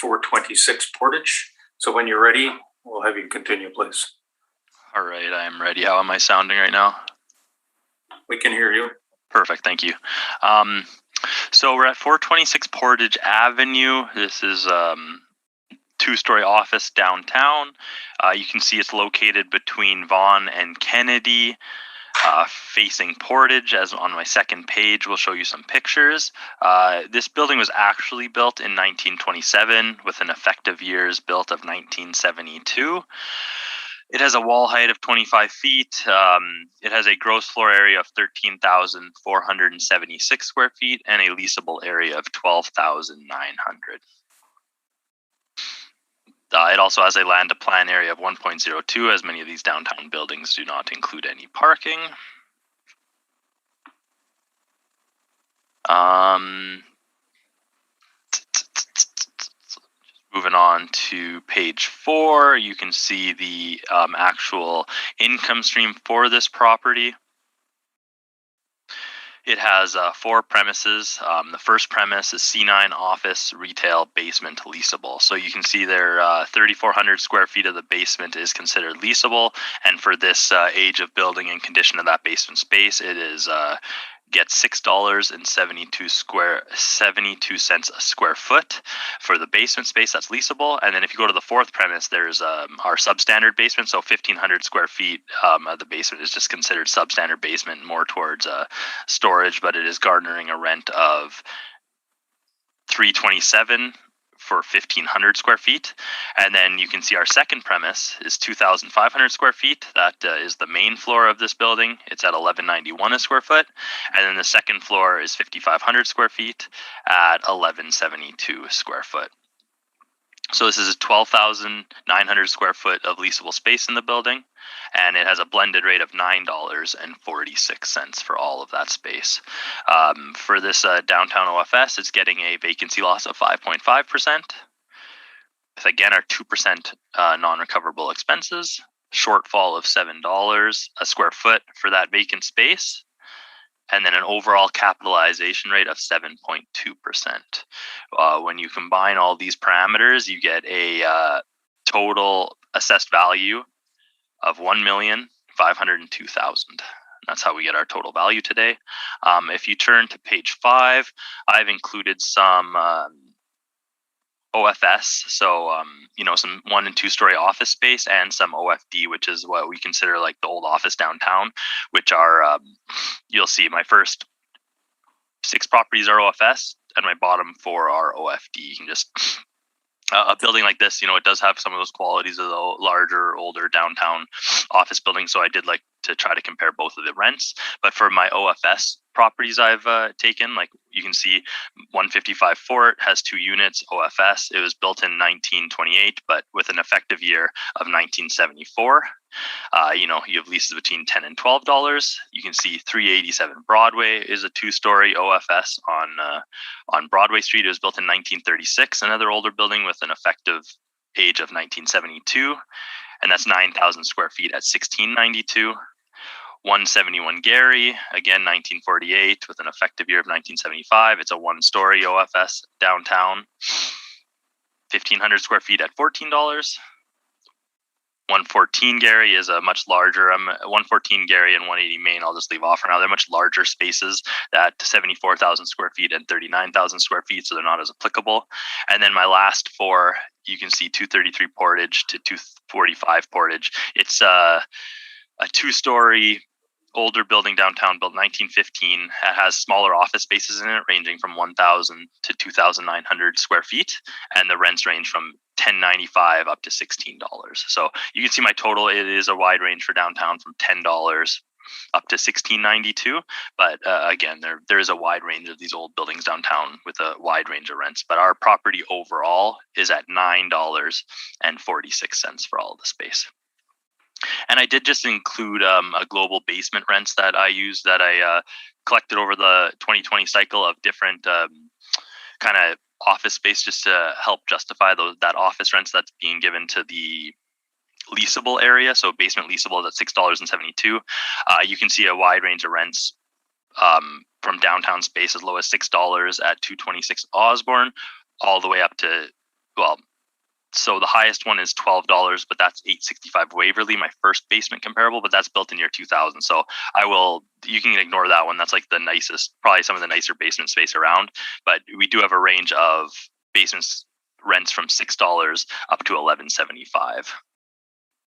426 Portage. So when you're ready, we'll have you continue, please. All right, I am ready. How am I sounding right now? We can hear you. Perfect, thank you. So we're at 426 Portage Avenue. This is two-story office downtown. You can see it's located between Vaughan and Kennedy, facing Portage. As on my second page, we'll show you some pictures. This building was actually built in 1927 with an effective years built of 1972. It has a wall height of 25 feet. It has a gross floor area of 13,476 square feet and a leasable area of 12,900. It also has a land to plan area of 1.02, as many of these downtown buildings do not include any parking. Moving on to page 4, you can see the actual income stream for this property. It has 4 premises. The first premise is C9 office, retail, basement, leasable. So you can see there 3,400 square feet of the basement is considered leasable. And for this age of building and condition of that basement space, it is gets $6.72 a square foot for the basement space that's leasable. And then if you go to the 4th premise, there's our substandard basement. So 1,500 square feet of the basement is just considered substandard basement, more towards storage, but it is garnering a rent of $327 for 1,500 square feet. And then you can see our second premise is 2,500 square feet. That is the main floor of this building. It's at $1,191 a square foot. And then the second floor is 5,500 square feet at $1,172 a square foot. So this is a 12,900 square foot of leasable space in the building, and it has a blended rate of $9.46 for all of that space. For this downtown OFS, it's getting a vacancy loss of 5.5%, with again our 2% non-recoverable expenses, shortfall of $7 a square foot for that vacant space, and then an overall capitalization rate of 7.2%. When you combine all these parameters, you get a total assessed value of $1,502,000. That's how we get our total value today. If you turn to page 5, I've included some OFS, so some 1 and 2 story office space, and some OFD, which is what we consider like the old office downtown, which are you'll see my first 6 properties are OFS and my bottom 4 are OFD. You can just a building like this, it does have some of those qualities of the larger, older downtown office building. So I did like to try to compare both of the rents. But for my OFS properties I've taken, like you can see 155 Fort has 2 units, OFS. It was built in 1928, but with an effective year of 1974. You have leases between $10 and $12. You can see 387 Broadway is a 2-story OFS on Broadway Street. It was built in 1936, another older building with an effective age of 1972, and that's 9,000 square feet at 1692. 171 Gary, again 1948 with an effective year of 1975. It's a 1-story OFS downtown. 1,500 square feet at $14. 114 Gary is a much larger, 114 Gary and 180 Main, I'll just leave off for now. They're much larger spaces at 74,000 square feet and 39,000 square feet, so they're not as applicable. And then my last four, you can see 233 Portage to 245 Portage. It's a two-story older building downtown, built 1915. It has smaller office spaces in it, ranging from 1,000 to 2,900 square feet, and the rents range from $10.95 up to $16. So you can see my total. It is a wide range for downtown, from $10 up to $16.92. But again, there is a wide range of these old buildings downtown with a wide range of rents. But our property overall is at $9.46 for all of the space. And I did just include a global basement rents that I used, that I collected over the 2020 cycle of different kind of office space, just to help justify that office rents that's being given to the leasable area. So basement leasable is at $6.72. You can see a wide range of rents from downtown space as low as $6 at 226 Osborne, all the way up to, well, so the highest one is $12, but that's 865 Waverly, my first basement comparable, but that's built in year 2000. So you can ignore that one. That's like the nicest, probably some of the nicer basement space around. But we do have a range of basements rents from $6 up to $11.75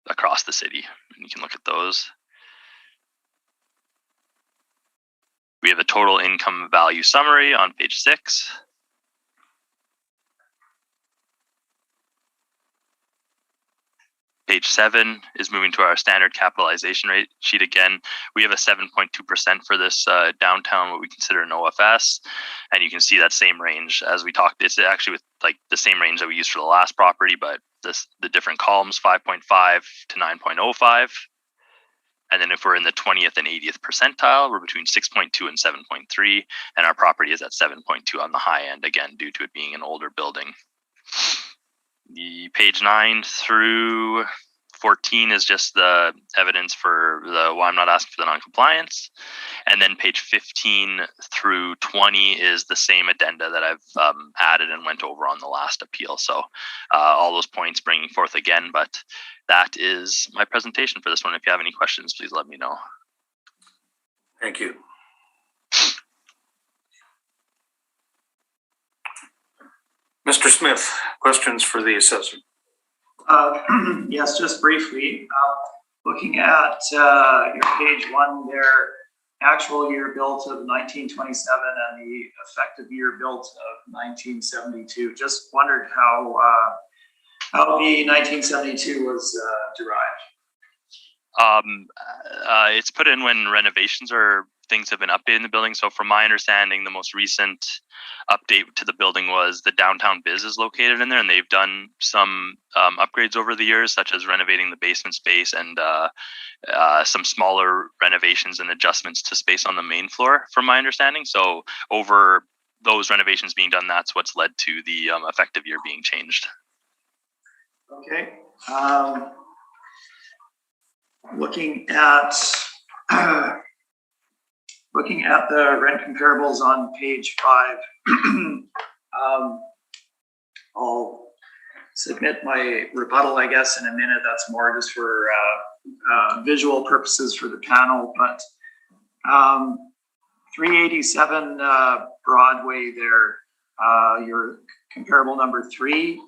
across the city. And you can look at those. We have a total income value summary on page 6. Page 7 is moving to our standard capitalization rate sheet again. We have a 7.2% for this downtown, what we consider an OFS. And you can see that same range as we talked. It's actually with like the same range that we used for the last property, but the different columns, 5.5 to 9.05. And then if we're in the 20th and 80th percentile, we're between 6.2 and 7.3. And our property is at 7.2 on the high end, again, due to it being an older building. The page 9 through 14 is just the evidence for why I'm not asking for the non-compliance. And then page 15 through 20 is the same addenda that I've added and went over on the last appeal. So all those points bringing forth again, but that is my presentation for this one. If you have any questions, please let me know. Thank you. Mr. Smith, questions for the assessor? Yes, just briefly. Looking at your page 1 there, actual year built of 1927 and the effective year built of 1972. Just wondered how the 1972 was derived. It's put in when renovations or things have been updated in the building. So from my understanding, the most recent update to the building was the downtown biz is located in there, and they've done some upgrades over the years, such as renovating the basement space and some smaller renovations and adjustments to space on the main floor, from my understanding. So over those renovations being done, that's what's led to the effective year being changed. Okay. Looking at the rent comparables on page 5, I'll submit my rebuttal, I guess, in a minute. That's more just for visual purposes for the panel. But 387 Broadway there, your comparable number 3,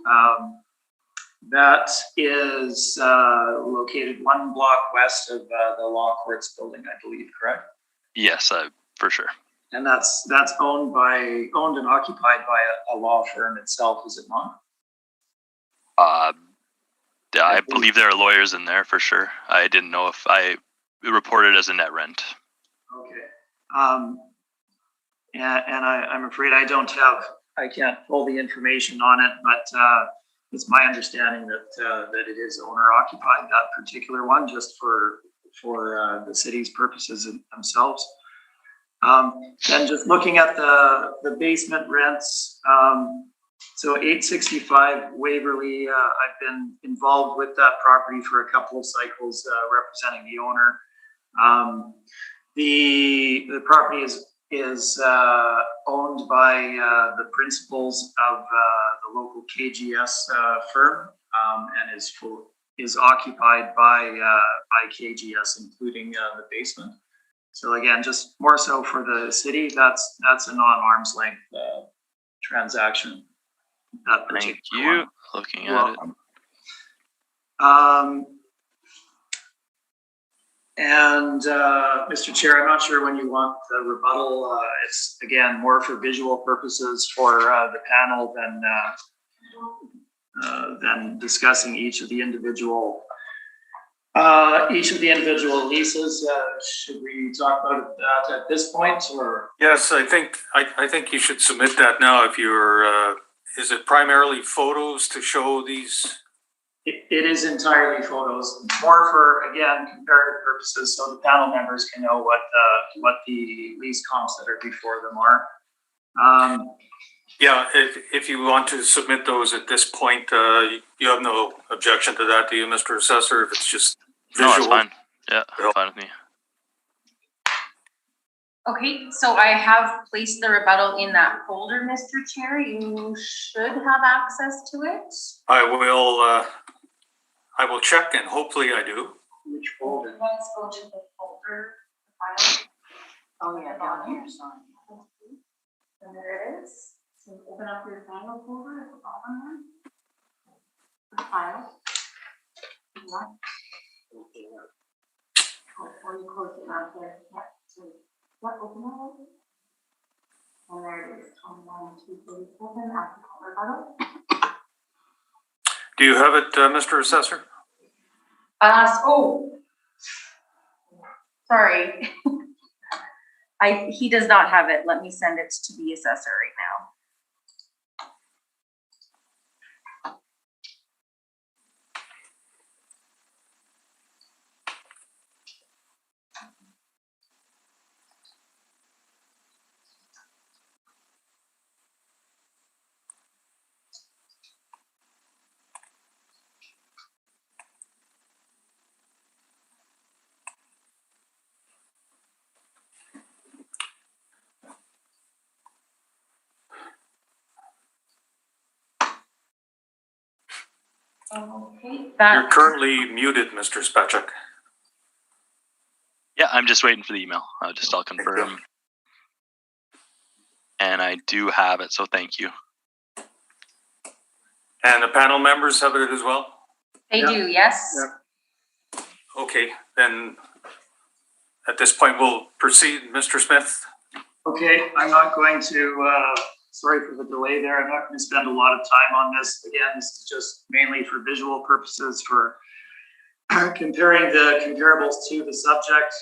that is located 1 block west of the Law Courts building, I believe, correct? Yes, for sure. And that's owned and occupied by a law firm itself, is it not? I believe there are lawyers in there for sure. I didn't know if I reported as a net rent. Okay. And I'm afraid I can't pull the information on it, but it's my understanding that it is owner occupied, that particular one, just for the city's purposes themselves. Then just looking at the basement rents, so 865 Waverly, I've been involved with that property for a couple of cycles, representing the owner. The property is is owned by the principals of the local KGS firm, and is occupied by KGS, including the basement. So again, just more so for the city, that's a non-arm's length transaction. That Thank particular you. one. Looking You're at it. welcome. And Mr. Chair, I'm not sure when you want the rebuttal. It's again more for visual purposes for the panel than discussing each of the individual leases. Should we talk about that at this point, or? Yes, I think you should submit that now. If you're, is it primarily photos to show these? It is entirely photos, more for, again, comparative purposes, so the panel members can know what the lease comps that are before them are. Yeah, if you want to submit those at this point, you have no objection to that, do you, Mr. Assessor? If it's just visual? No, that's fine. Yeah, fine with me. Okay, so I have placed the rebuttal in that folder, Mr. Chair. You should have access to it. I will check, and hopefully I do. Which folder? Let's go to the folder, the file. Oh, yeah, down here, sorry. And there it is. So open up your file folder at the bottom one. The file. Or you close it out there. Yeah. So what, open it? And there it is. 21,237 applicant rebuttal. Do you have it, Mr. Assessor? Sorry. He does not have it. Let me send it to the assessor right now. Okay. You're currently muted, Mr. Spacek. Yeah, I'm just waiting for the email. I'll confirm. And I do have it, so thank you. And the panel members have it as well? They do, yes. Yeah. Okay, then at this point, we'll proceed, Mr. Smith. Okay, I'm not going to, sorry for the delay there. I'm not going to spend a lot of time on this. Again, this is just mainly for visual purposes, for comparing the comparables to the subject.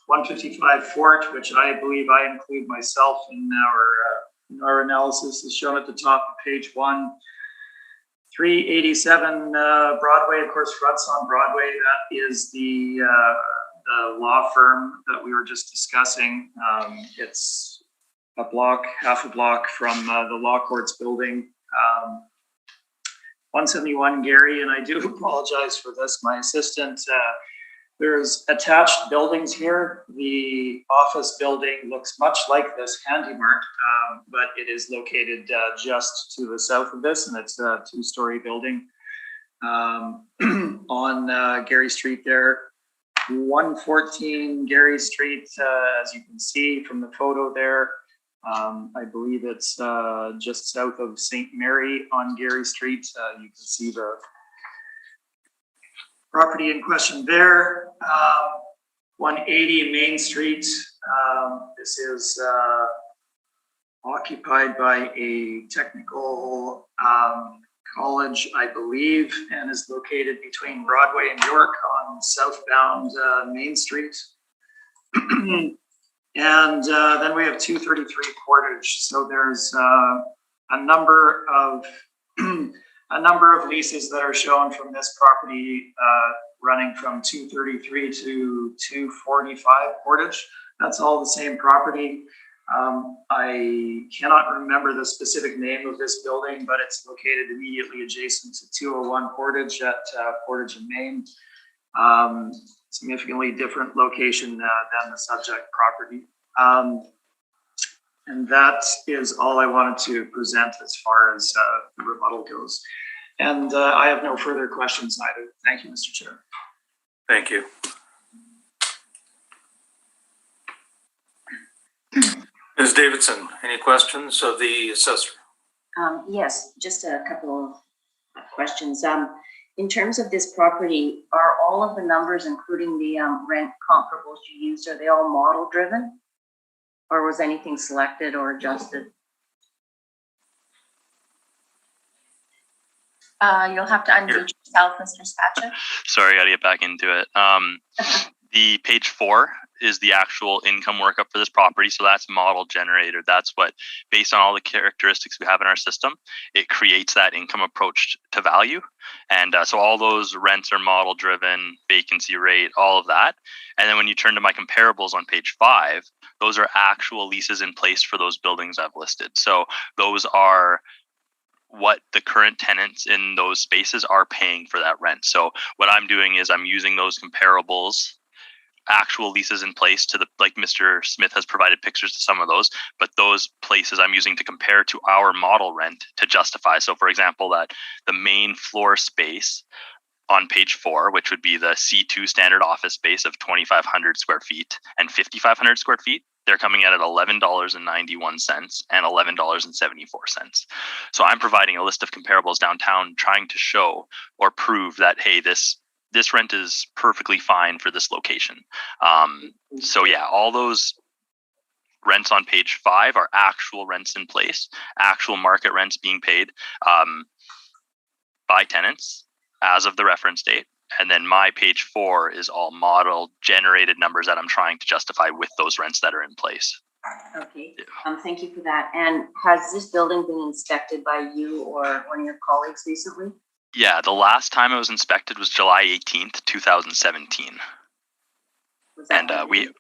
155 Fort, which I believe I include myself in our analysis, is shown at the top of page 1. 387 Broadway, of course, fronts on Broadway. That is the law firm that we were just discussing. It's half a block from the law courts building. 171 Gary, and I do apologize for this, my assistant. There's attached buildings here. The office building looks much like this Handy Mart, but it is located just to the south of this, and it's a two-story building on Gary Street there. 114 Gary Street, as you can see from the photo there. I believe it's just south of St. Mary on Gary Street. You can see the property in question there. 180 Main Street. This is occupied by a technical college, I believe, and is located between Broadway and York on southbound Main Street. And then we have 233 Portage. So there's a number of leases that are shown from this property running from 233 to 245 Portage. That's all the same property. I cannot remember the specific name of this building, but it's located immediately adjacent to 201 Portage at Portage and Main. Significantly different location than the subject property. And that is all I wanted to present as far as the rebuttal goes. And I have no further questions either. Thank you, Mr. Chair. Thank you. Ms. Davidson, any questions of the assessor? Yes, just a couple of questions. In terms of this property, are all of the numbers, including the rent comparables you used, are they all model driven? Or was anything selected or adjusted? You'll have to unmute yourself, Mr. Spatcha. Sorry, I gotta get back into it. The page 4 is the actual income workup for this property. So that's model generator. That's what, based on all the characteristics we have in our system, it creates that income approach to value. And so all those rents are model driven, vacancy rate, all of that. And then when you turn to my comparables on page 5, those are actual leases in place for those buildings I've listed. So those are what the current tenants in those spaces are paying for that rent. So what I'm doing is I'm using those comparables, actual leases in place to the, like Mr. Smith has provided pictures to some of those, but those places I'm using to compare to our model rent to justify. So for example, that the main floor space on page 4, which would be the C2 standard office space of 2,500 square feet and 5,500 square feet, they're coming in at $11.91 and $11.74. So I'm providing a list of comparables downtown, trying to show or prove that, hey, this rent is perfectly fine for this location. So yeah, all those rents on page 5 are actual rents in place, actual market rents being paid by tenants as of the reference date. And then my page 4 is all model generated numbers that I'm trying to justify with those rents that are in place. Okay, thank you for that. And has this building been inspected by you or one of your colleagues recently? Yeah, the last time it was inspected was July 18th, 2017. And we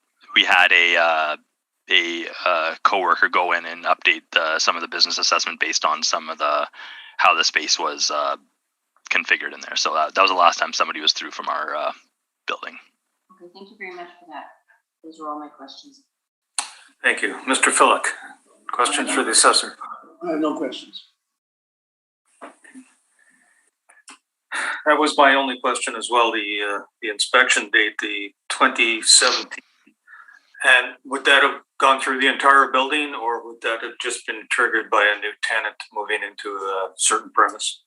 had a coworker go in and update some of the business assessment based on some of the how the space was configured in there. So that was the last time somebody was through from our building. Okay, thank you very much for that. Those are all my questions. Thank you. Mr. Phillick, questions for the assessor? I have no questions. That was my only question as well, the inspection date, the 2017. And would that have gone through the entire building, or would that have just been triggered by a new tenant moving into a certain premise?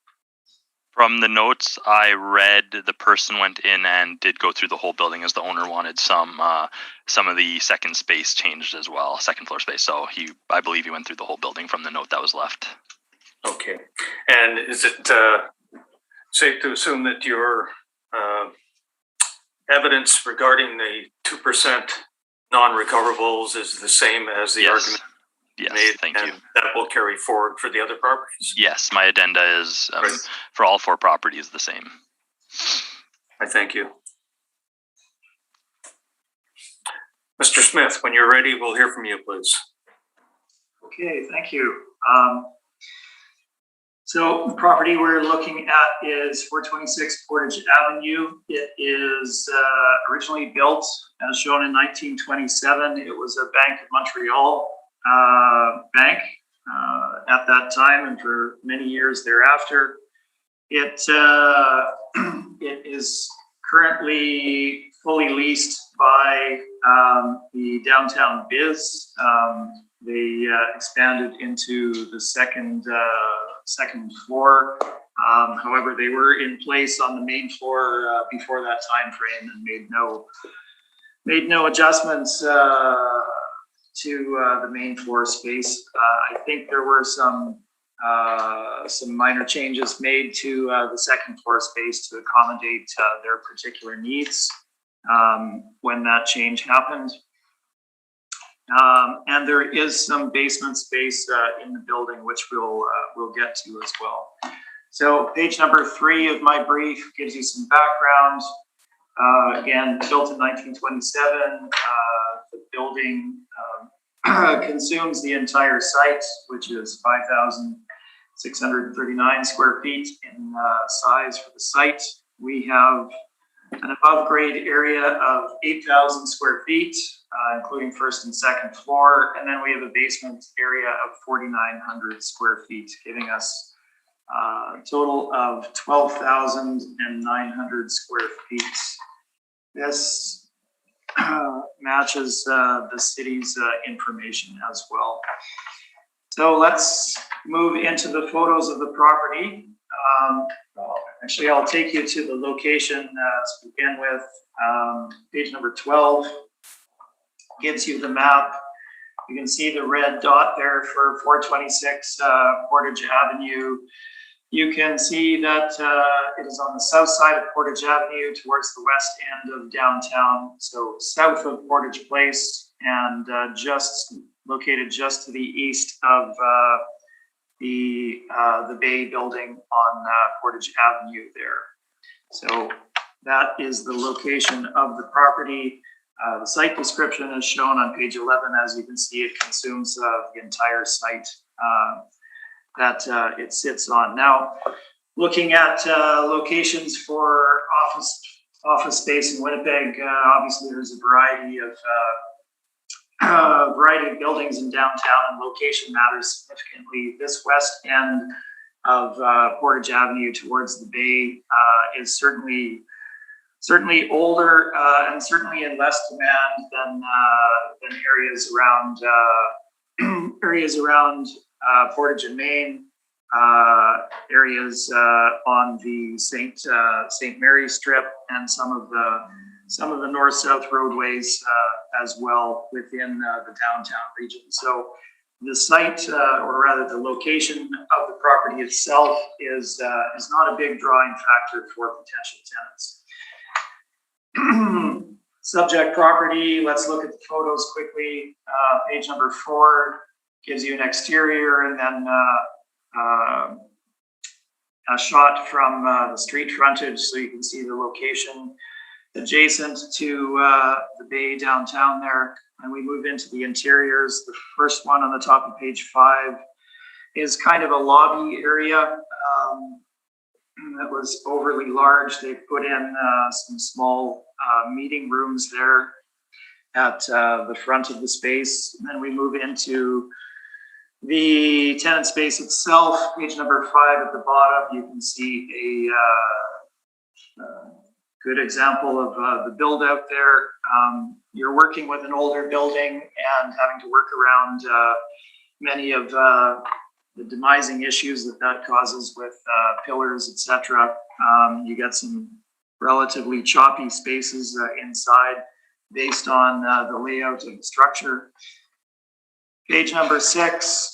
From the notes I read, the person went in and did go through the whole building as the owner wanted some of the second space changed as well, second floor space. So I believe he went through the whole building from the note that was left. Okay. And is it safe to assume that your evidence regarding the 2% non-recoverables is the same as the argument yes, made? Thank you. That will carry forward for the other properties? Yes, my addenda is Right. for all 4 properties the same. I thank you. Mr. Smith, when you're ready, we'll hear from you, please. Okay, thank you. So the property we're looking at is 426 Portage Avenue. It is originally built, as shown in 1927. It was a Bank of Montreal bank at that time and for many years thereafter. It is currently fully leased by the Downtown Biz. They expanded into the second floor. However, they were in place on the main floor before that time frame and made no adjustments to the main floor space. I think there were some minor changes made to the second floor space to accommodate their particular needs when that change happened. And there is some basement space in the building, which we'll get to as well. So page number 3 of my brief gives you some background. Again, built in 1927, the building consumes the entire site, which is 5,639 square feet in size for the site. We have an above grade area of 8,000 square feet, including first and second floor. And then we have a basement area of 4,900 square feet, giving us a total of 12,900 square feet. This matches the city's information as well. So let's move into the photos of the property. Actually, I'll take you to the location to begin with. Page number 12 gives you the map. You can see the red dot there for 426 Portage Avenue. You can see that it is on the south side of Portage Avenue towards the west end of downtown. So south of Portage Place and located just to the east of the Bay building on Portage Avenue there. So that is the location of the property. The site description is shown on page 11. As you can see, it consumes the entire site that it sits on. Now, looking at locations for office space in Winnipeg, obviously there's a variety of buildings in downtown, and location matters significantly. This west end of Portage Avenue towards the Bay is certainly older and certainly in less demand than areas around Portage and Main, areas on the St. Mary Strip, and some of the north-south roadways as well within the downtown region. So the site, or rather the location of the property itself, is not a big drawing factor for potential tenants. Subject property, let's look at the photos quickly. Page number 4 gives you an exterior, and then a shot from the street frontage, so you can see the location adjacent to the Bay downtown there. And we move into the interiors. The first one on the top of page 5 is kind of a lobby area that was overly large. They put in some small meeting rooms there at the front of the space. And then we move into the tenant space itself. Page number 5 at the bottom, you can see a good example of the build out there. You're working with an older building and having to work around many of the demising issues that causes with pillars, etc. You get some relatively choppy spaces inside based on the layout of the structure. Page number 6.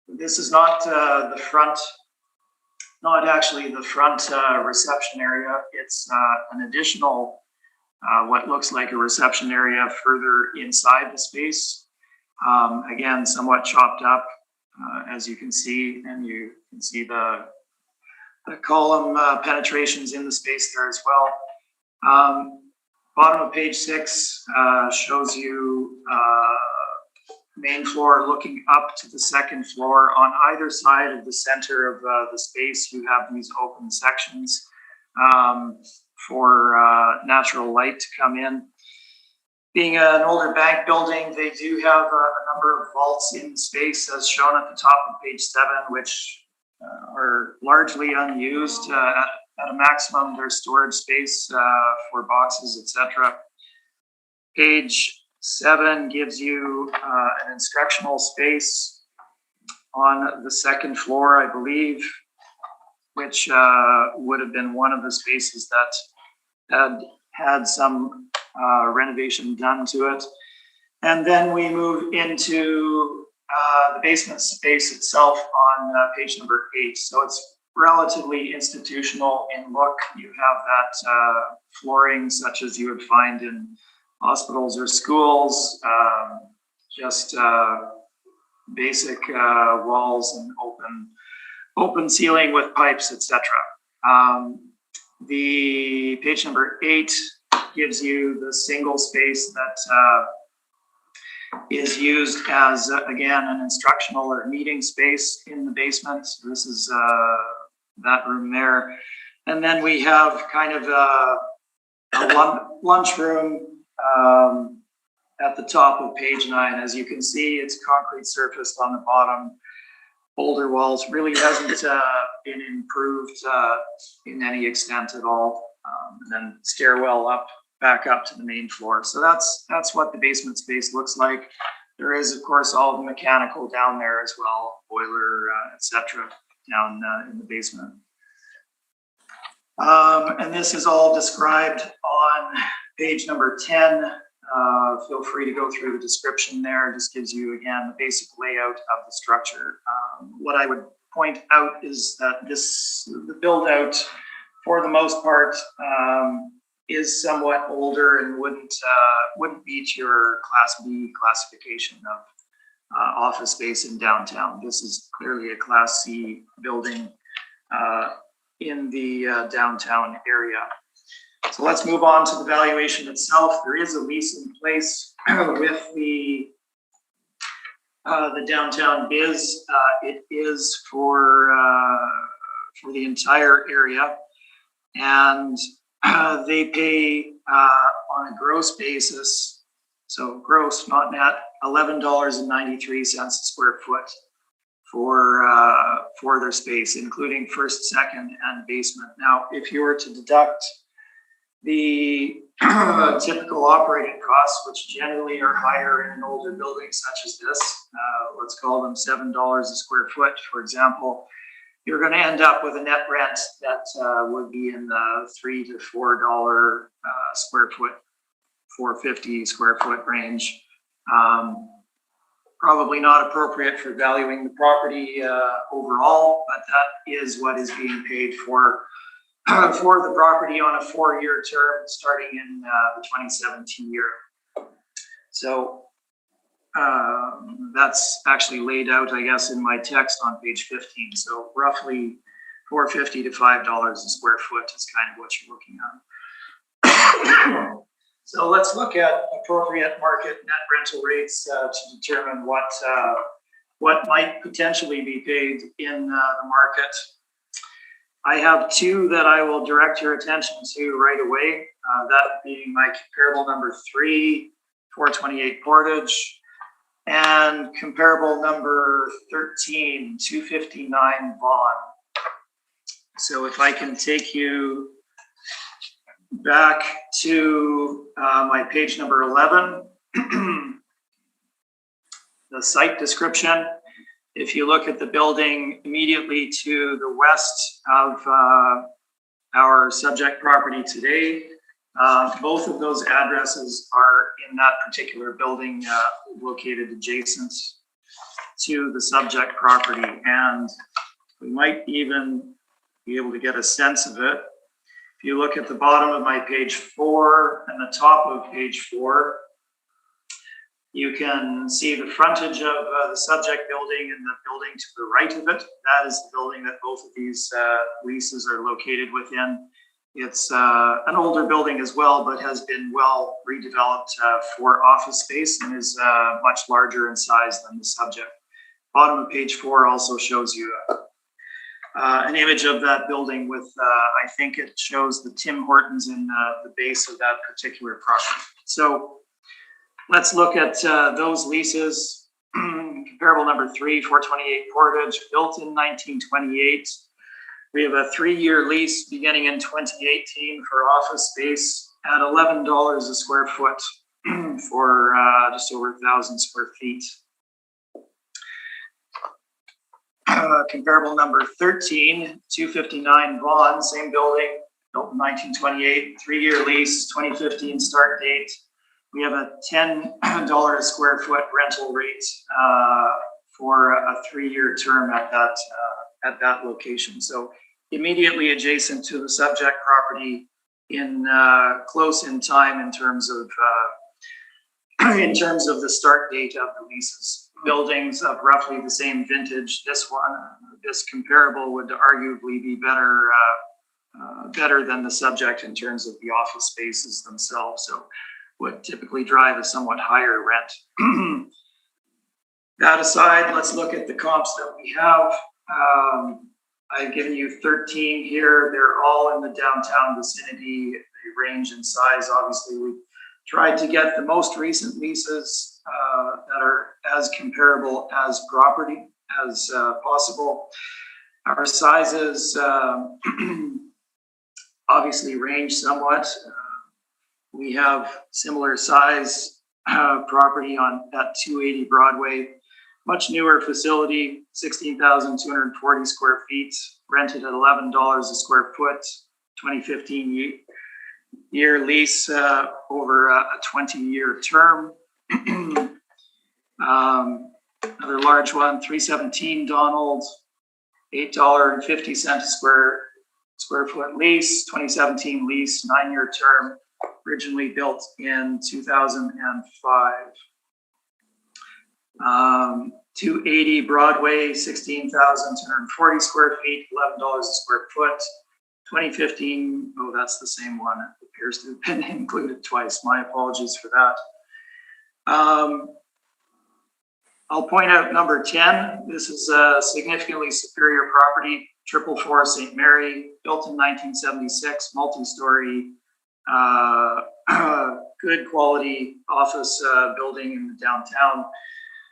This is not the front, not actually the front reception area. It's an additional, what looks like a reception area further inside the space. Again, somewhat chopped up, as you can see, and you can see the column penetrations in the space there as well. Bottom of page 6 shows you main floor looking up to the second floor. On either side of the center of the space, you have these open sections for natural light to come in. Being an older bank building, they do have a number of vaults in space, as shown at the top of page 7, which are largely unused. At a maximum, there's storage space for boxes, etc. Page 7 gives you an instructional space on the second floor, I believe, which would have been one of the spaces that had some renovation done to it. And then we move into the basement space itself on page number 8. So it's relatively institutional in look. You have that flooring such as you would find in hospitals or schools, just basic walls and open ceiling with pipes, etc. The page number 8 gives you the single space that is used as, again, an instructional or meeting space in the basement. This is that room there. And then we have kind of a lunchroom at the top of page 9. As you can see, it's concrete surfaced on the bottom. Boulder walls really hasn't been improved in any extent at all. And then stairwell back up to the main floor. So that's what the basement space looks like. There is, of course, all the mechanical down there as well, boiler, etc., down in the basement. And this is all described on page number 10. Feel free to go through the description there. It just gives you, again, the basic layout of the structure. What I would point out is that the build out, for the most part, is somewhat older and wouldn't meet your Class B classification of office space in downtown. This is clearly a Class C building in the downtown area. So let's move on to the valuation itself. There is a lease in place with the downtown biz. It is for the entire area, and they pay on a gross basis, so gross, not net, $11.93 a square foot for their space, including first, second, and basement. Now, if you were to deduct the typical operating costs, which generally are higher in an older building such as this, let's call them $7 a square foot, for example, you're going to end up with a net rent that would be in the $3 to $4 square foot, $4.50 square foot range. Probably not appropriate for valuing the property overall, but that is what is being paid for the property on a 4-year term starting in the 2017 year. So that's actually laid out, I guess, in my text on page 15. So roughly $4.50 to $5 a square foot is kind of what you're looking at. So let's look at appropriate market net rental rates to determine what might potentially be paid in the market. I have two that I will direct your attention to right away. That being my comparable number 3, 428 Portage, and comparable number 13, 259 Vaughan. So if I can take you back to my page number 11, the site description. If you look at the building immediately to the west of our subject property today, both of those addresses are in that particular building located adjacent to the subject property. And we might even be able to get a sense of it. If you look at the bottom of my page 4 and the top of page 4, you can see the frontage of the subject building and the building to the right of it. That is the building that both of these leases are located within. It's an older building as well, but has been well redeveloped for office space and is much larger in size than the subject. Bottom of page 4 also shows you an image of that building with, I think it shows the Tim Hortons in the base of that particular property. So let's look at those leases. Comparable number 3, 428 Portage, built in 1928. We have a 3-year lease beginning in 2018 for office space at $11 a square foot for just over 1,000 square feet. Comparable number 13, 259 Vaughan, same building, built in 1928, 3-year lease, 2015 start date. We have a $10 a square foot rental rate for a 3-year term at that location. So immediately adjacent to the subject property, in close in time in terms of the start date of the leases. Buildings of roughly the same vintage. This comparable would arguably be better than the subject in terms of the office spaces themselves. So would typically drive a somewhat higher rent. That aside, let's look at the comps that we have. I've given you 13 here. They're all in the downtown vicinity. They range in size. Obviously, we tried to get the most recent leases that are as comparable as property as possible. Our sizes obviously range somewhat. We have similar size property at 280 Broadway. Much newer facility, 16,240 square feet, rented at $11 a square foot, 2015 year lease over a 20-year term. Another large one, 317 Donald, $8.50 square foot lease, 2017 lease, 9-year term, originally built in 2005. 280 Broadway, 16,240 square feet, $11 a square foot. 2015, oh, that's the same one. It appears to have been included twice. My apologies for that. I'll point out number 10. This is a significantly superior property, 444 St. Mary, built in 1976, multi-story, good quality office building in the downtown.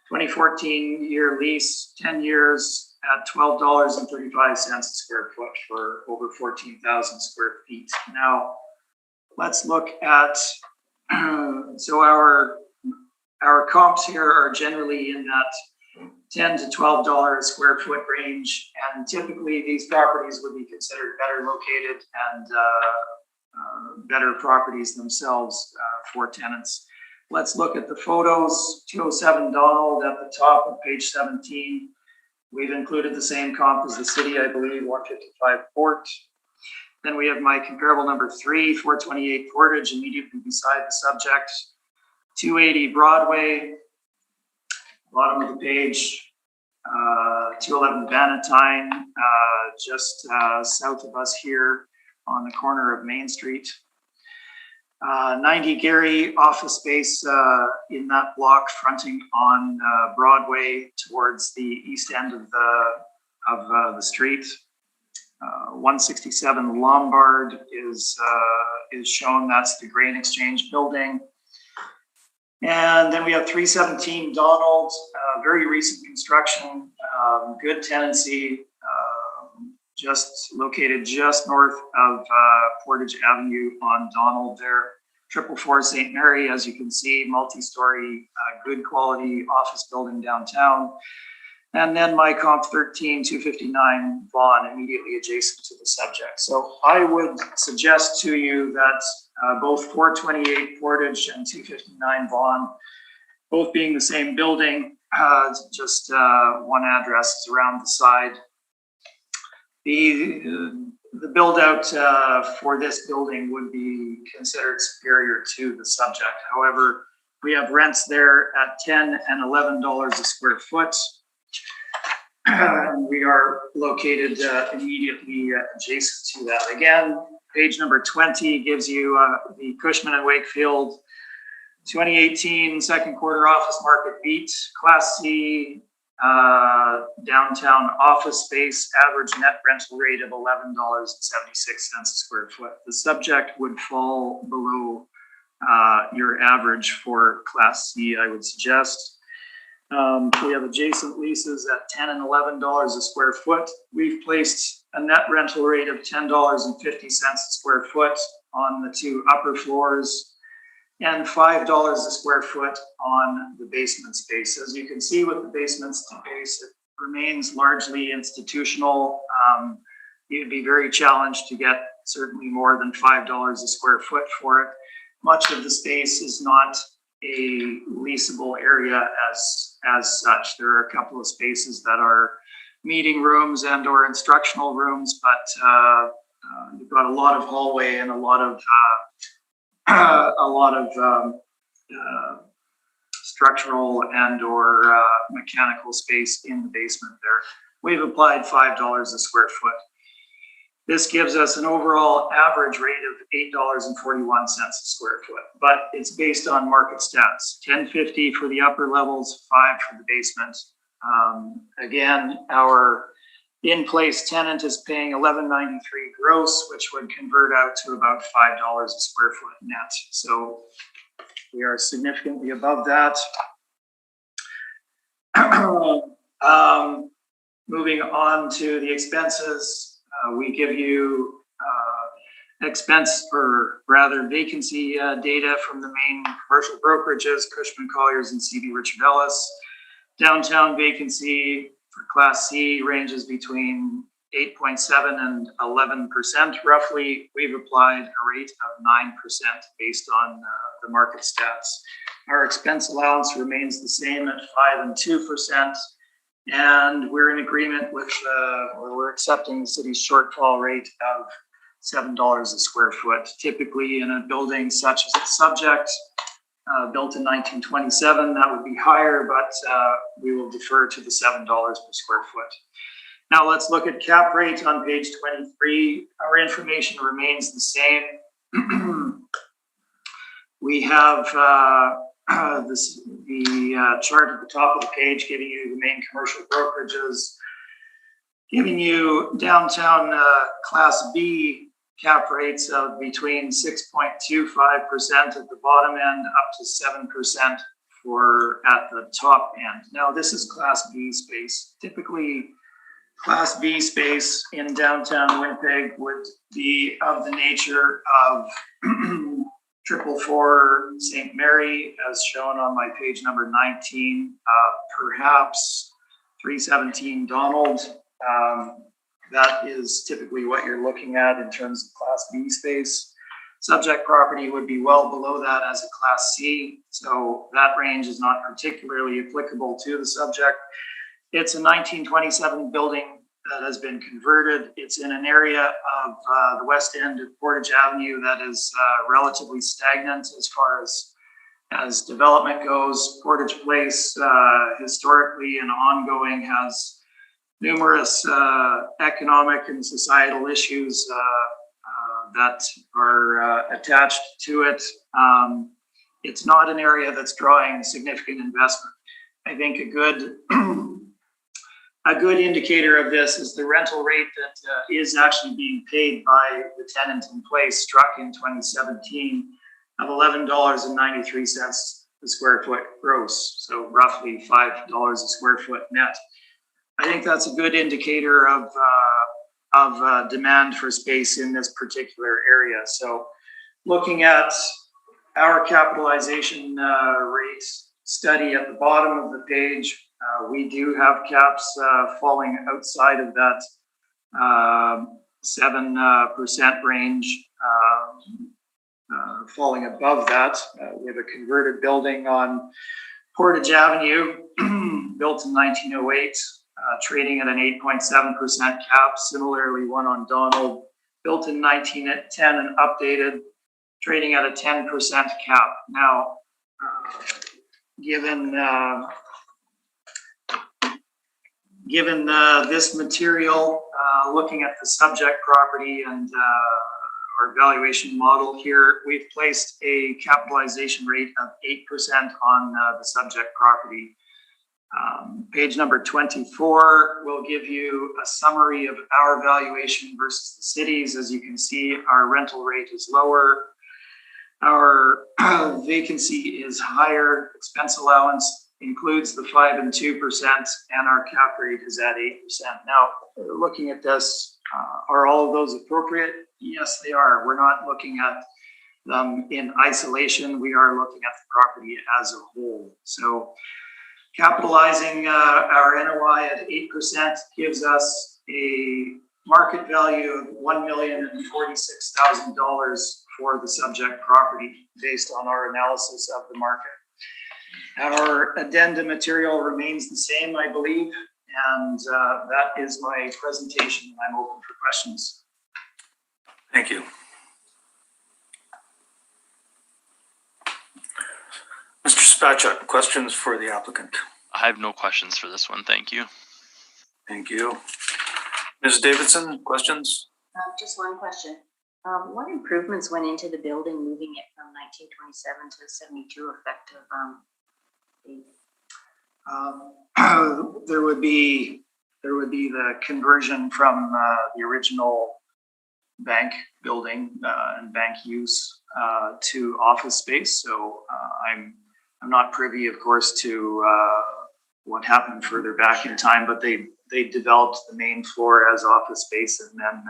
2014 year lease, 10 years at $12.35 a square foot for over 14,000 square feet. Now, let's look at, so our comps here are generally in that $10 to $12 a square foot range, and typically these properties would be considered better located and better properties themselves for tenants. Let's look at the photos. 207 Donald at the top of page 17. We've included the same comp as the city, I believe, 155 Port. Then we have my comparable number 3, 428 Portage, immediately beside the subject. 280 Broadway, bottom of the page. 211 Bannatyne, just south of us here on the corner of Main Street. 90 Gary office space in that block fronting on Broadway towards the east end of the street. 167 Lombard is shown. That's the grain exchange building. And then we have 317 Donald, very recent construction, good tenancy, just located just north of Portage Avenue on Donald there. 444 St. Mary, as you can see, multi-story, good quality office building downtown. And then my comp 13, 259 Vaughan, immediately adjacent to the subject. So I would suggest to you that both 428 Portage and 259 Vaughan, both being the same building, just one address is around the side. The build out for this building would be considered superior to the subject. However, we have rents there at $10 and $11 a square foot. We are located immediately adjacent to that. Again, page number 20 gives you the Cushman and Wakefield 2018 second quarter office market beat, Class C, downtown office space, average net rental rate of $11.76 a square foot. The subject would fall below your average for Class C, I would suggest. We have adjacent leases at $10 and $11 a square foot. We've placed a net rental rate of $10.50 a square foot on the two upper floors and $5 a square foot on the basement space. As you can see with the basement space, it remains largely institutional. You'd be very challenged to get certainly more than $5 a square foot for it. Much of the space is not a leasable area as such. There are a couple of spaces that are meeting rooms and or instructional rooms, but you've got a lot of hallway and a lot of structural and or mechanical space in the basement there. We've applied $5 a square foot. This gives us an overall average rate of $8.41 a square foot, but it's based on market stats. $10.50 for the upper levels, $5 for the basement. Again, our in-place tenant is paying $11.93 gross, which would convert out to about $5 a square foot net. So we are significantly above that. Moving on to the expenses, we give you expense, or rather vacancy data from the main commercial brokerages, Cushman Colliers and CB Richard Ellis. Downtown vacancy for Class C ranges between 8.7 and 11% roughly. We've applied a rate of 9% based on the market stats. Our expense allowance remains the same at 5 and 2%. And we're in agreement with, or we're accepting the city's shortfall rate of $7 a square foot. Typically in a building such as the subject, built in 1927, that would be higher, but we will defer to the $7 per square foot. Now let's look at cap rate on page 23. Our information remains the same. We have the chart at the top of the page giving you the main commercial brokerages, giving you downtown Class B cap rates of between 6.25% at the bottom end up to 7% for at the top end. Now this is Class B space. Typically Class B space in downtown Winnipeg would be of the nature of 444 St. Mary, as shown on my page number 19, perhaps 317 Donald. That is typically what you're looking at in terms of Class B space. Subject property would be well below that as a Class C, so that range is not particularly applicable to the subject. It's a 1927 building that has been converted. It's in an area of the west end of Portage Avenue that is relatively stagnant as far as development goes. Portage Place historically and ongoing has numerous economic and societal issues that are attached to it. It's not an area that's drawing significant investment. I think a good indicator of this is the rental rate that is actually being paid by the tenant in place, struck in 2017, of $11.93 a square foot gross, so roughly $5 a square foot net. I think that's a good indicator of demand for space in this particular area. So looking at our capitalization rate study at the bottom of the page, we do have caps falling outside of that 7% range, falling above that. We have a converted building on Portage Avenue, built in 1908. Trading at an 8.7% cap. Similarly, one on Donald, built in 1910 and updated, trading at a 10% cap. Now, given this material, looking at the subject property and our valuation model here, we've placed a capitalization rate of 8% on the subject property. Page number 24 will give you a summary of our valuation versus the cities. As you can see, our rental rate is lower. Our vacancy is higher. Expense allowance includes the 5 and 2%, and our cap rate is at 8%. Now, looking at this, are all of those appropriate? Yes, they are. We're not looking at them in isolation. We are looking at the property as a whole. So capitalizing our NOI at 8% gives us a market value of $1,046,000 for the subject property based on our analysis of the market. Our addenda material remains the same, I believe, and that is my presentation. I'm open for questions. Thank you. Mr. Spacek, questions for the applicant? I have no questions for this one. Thank you. Thank you. Ms. Davidson, questions? Just one question. What improvements went into the building, moving it from 1927 to 72 effective? There would be there would be the conversion from the original bank building and bank use to office space. So I'm not privy, of course, to what happened further back in time, but they developed the main floor as office space and then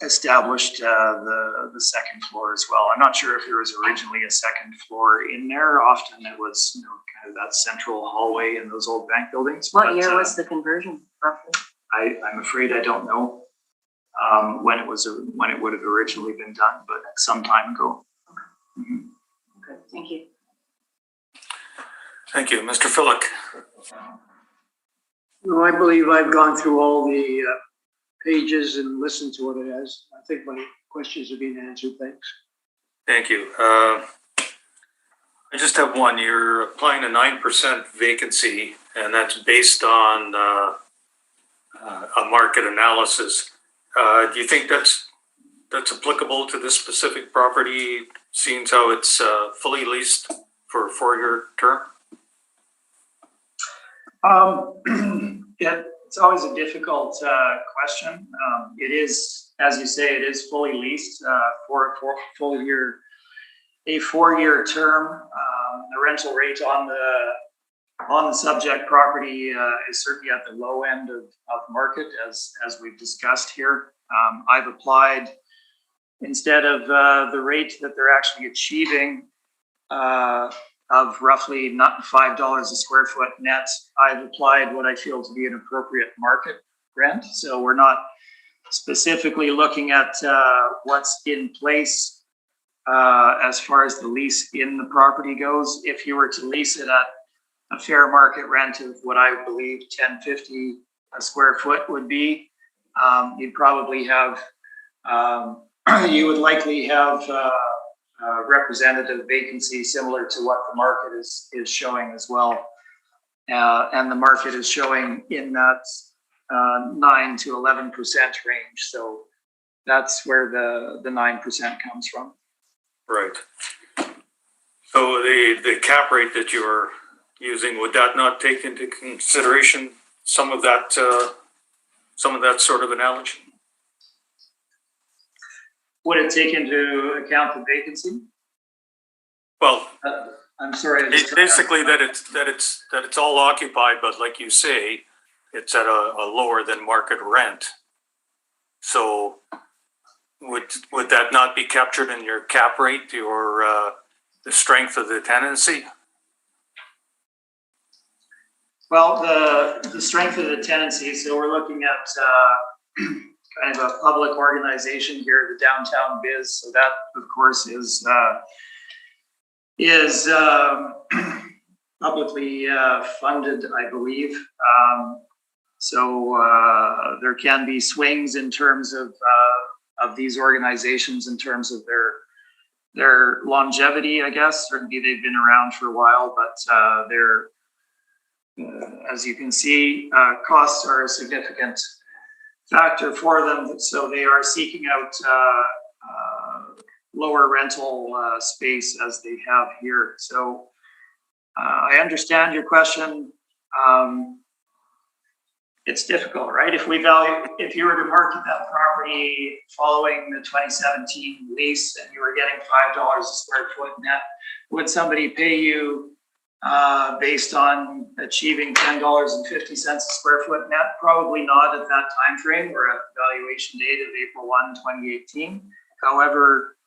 established the second floor as well. I'm not sure if there was originally a second floor in there. Often it was, you know, kind of that central hallway in those old bank buildings. What year was the conversion roughly? I'm afraid I don't know when it would have originally been done, but some time ago. Mhm. Okay, thank you. Thank you. Mr. Philick. No, I believe I've gone through all the pages and listened to what it has. I think my questions have been answered. Thanks. Thank you. I just have one. You're applying a 9% vacancy, and that's based on a market analysis. Do you think that's applicable to this specific property, seeing how it's fully leased for a 4-year term? It's always a difficult question. It is, as you say, it is fully leased for a 4-year term. The rental rate on the subject property is certainly at the low end of market, as we've discussed here. I've applied, instead of the rate that they're actually achieving of roughly not $5 a square foot net, I've applied what I feel to be an appropriate market rent. So we're not specifically looking at what's in place as far as the lease in the property goes. If you were to lease it at a fair market rent of what I believe $10.50 a square foot would be, you'd probably have, you would likely have representative vacancy similar to what the market is showing as well. And the market is showing in that 9 to 11% range. So that's where the 9% comes from. Right. So the cap rate that you're using, would that not take into consideration some of that sort of analogy? Would it take into account the vacancy? Well, I'm sorry. Basically, that it's all occupied, but like you say, it's at a lower than market rent. So would that not be captured in your cap rate or the strength of the tenancy? Well, the strength of the tenancy. So we're looking at kind of a public organization here, the Downtown Biz. So that, of course, is publicly funded, I believe. So there can be swings in terms of these organizations in terms of their longevity, I guess. Certainly they've been around for a while, but they're, as you can see, costs are a significant factor for them. So they are seeking out lower rental space as they have here. So I understand your question. It's difficult, right? If you were to market that property following the 2017 lease and you were getting $5 a square foot net, would somebody pay you based on achieving $10.50 a square foot net? Probably not at that time frame. We're at the valuation date of April 1, 2018. However,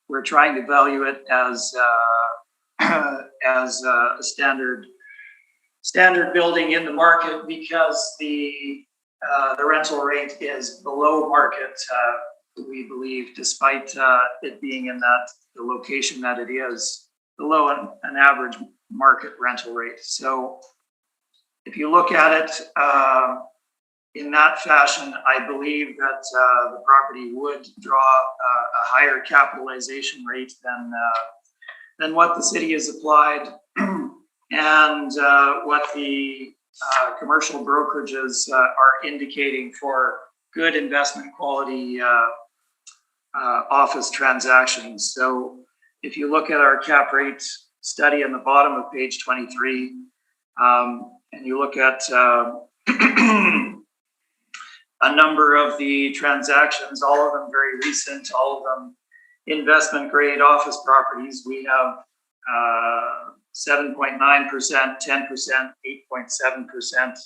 we're trying to value it as a standard building in the market because the rental rate is below market, we believe, despite it being in the location that it is, below an average market rental rate. So if you look at it in that fashion, I believe that the property would draw a higher capitalization rate than what the city has applied and what the commercial brokerages are indicating for good investment quality office transactions. So if you look at our cap rate study on the bottom of page 23, and you look at a number of the transactions, all of them very recent, all of them investment grade office properties, we have 7.9%, 10%, 8.7%.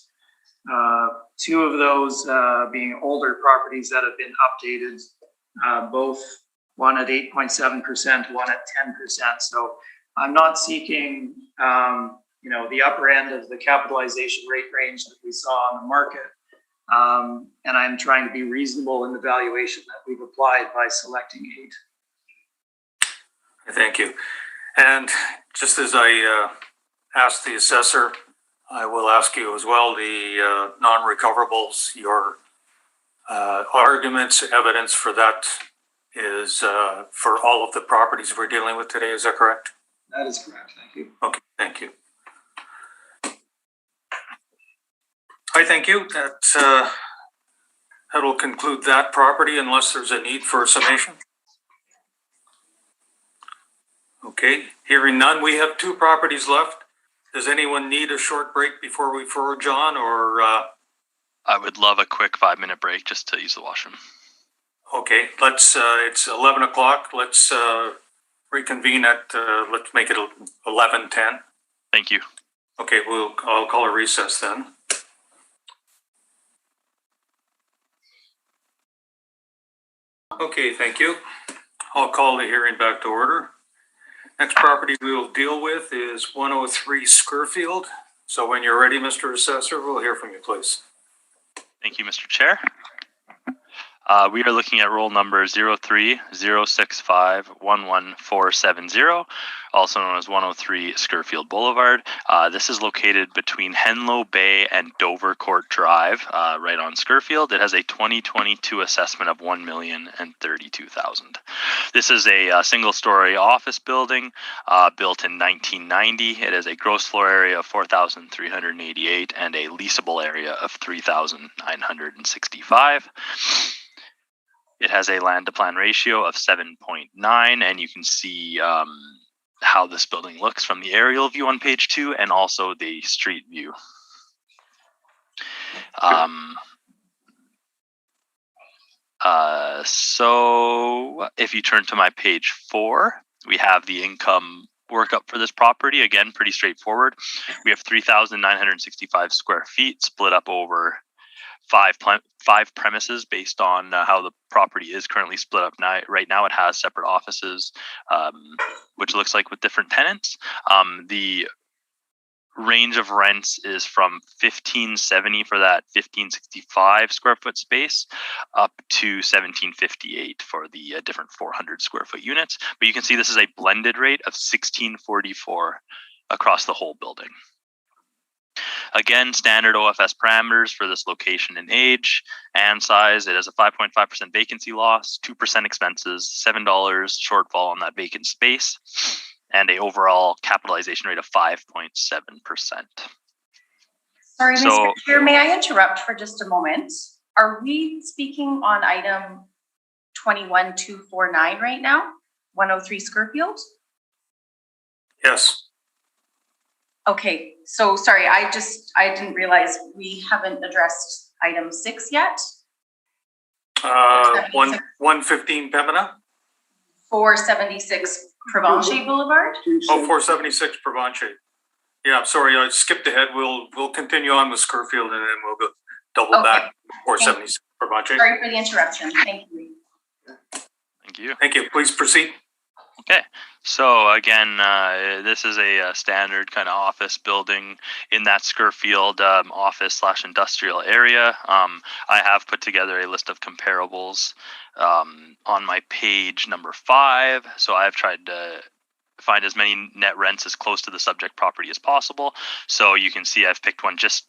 Two of those being older properties that have been updated, both one at 8.7%, one at 10%. So I'm not seeking, the upper end of the capitalization rate range that we saw on the market. And I'm trying to be reasonable in the valuation that we've applied by selecting 8. Thank you. And just as I asked the assessor, I will ask you as well, the non-recoverables, your arguments, evidence for that is for all of the properties we're dealing with today. Is that correct? That is correct. Thank you. Okay, thank you. I thank you. That'll conclude that property unless there's a need for a summation. Okay, hearing none, we have 2 properties left. Does anyone need a short break before we forge on, or? I would love a quick 5-minute break just to use the washroom. Okay, let's, it's 11 o'clock. Let's reconvene at, let's make it 11:10. Thank you. Okay, I'll call a recess then. Okay, thank you. I'll call the hearing back to order. Next property we will deal with is 103 Scurfield. So when you're ready, Mr. Assessor, we'll hear from you, please. Thank you, Mr. Chair. We are looking at roll number 03-065-11470, also known as 103 Scurfield Boulevard. This is located between Henlow Bay and Dovercourt Drive, right on Scurfield. It has a 2022 assessment of $1,032,000. This is a single-story office building built in 1990. It has a gross floor area of 4,388 and a leasable area of 3,965. It has a land to plan ratio of 7.9, and you can see how this building looks from the aerial view on page 2 and also the street view. So if you turn to my page 4, we have the income workup for this property. Again, pretty straightforward. We have 3,965 square feet split up over five premises based on how the property is currently split up now. Right now it has separate offices, which looks like with different tenants. The range of rents is from $1,570 for that 1,565 square foot space up to $1,758 for the different 400 square foot units. But you can see this is a blended rate of $1,644 across the whole building. Again, standard OFS parameters for this location and age and size. It has a 5.5% vacancy loss, 2% expenses, $7 shortfall on that vacant space, and a overall capitalization rate of 5.7%. Sorry, So- Mr. Chair, may I interrupt for just a moment? Are we speaking on item 21249 right now? 103 Scurfield? Yes. Okay, so sorry, I didn't realize we haven't addressed item 6 yet. 115 Pembina? 476 Provence Boulevard? Oh, 476 Provence. Yeah, sorry, I skipped ahead. We'll continue on with Scurfield and then we'll go double back 476 Provence. Sorry for the interruption. Thank you. Thank you. Thank you. Please proceed. Okay, so again, this is a standard kind of office building in that Scurfield office/industrial area. I have put together a list of comparables on my page number 5. So I've tried to find as many net rents as close to the subject property as possible. So you can see I've picked one just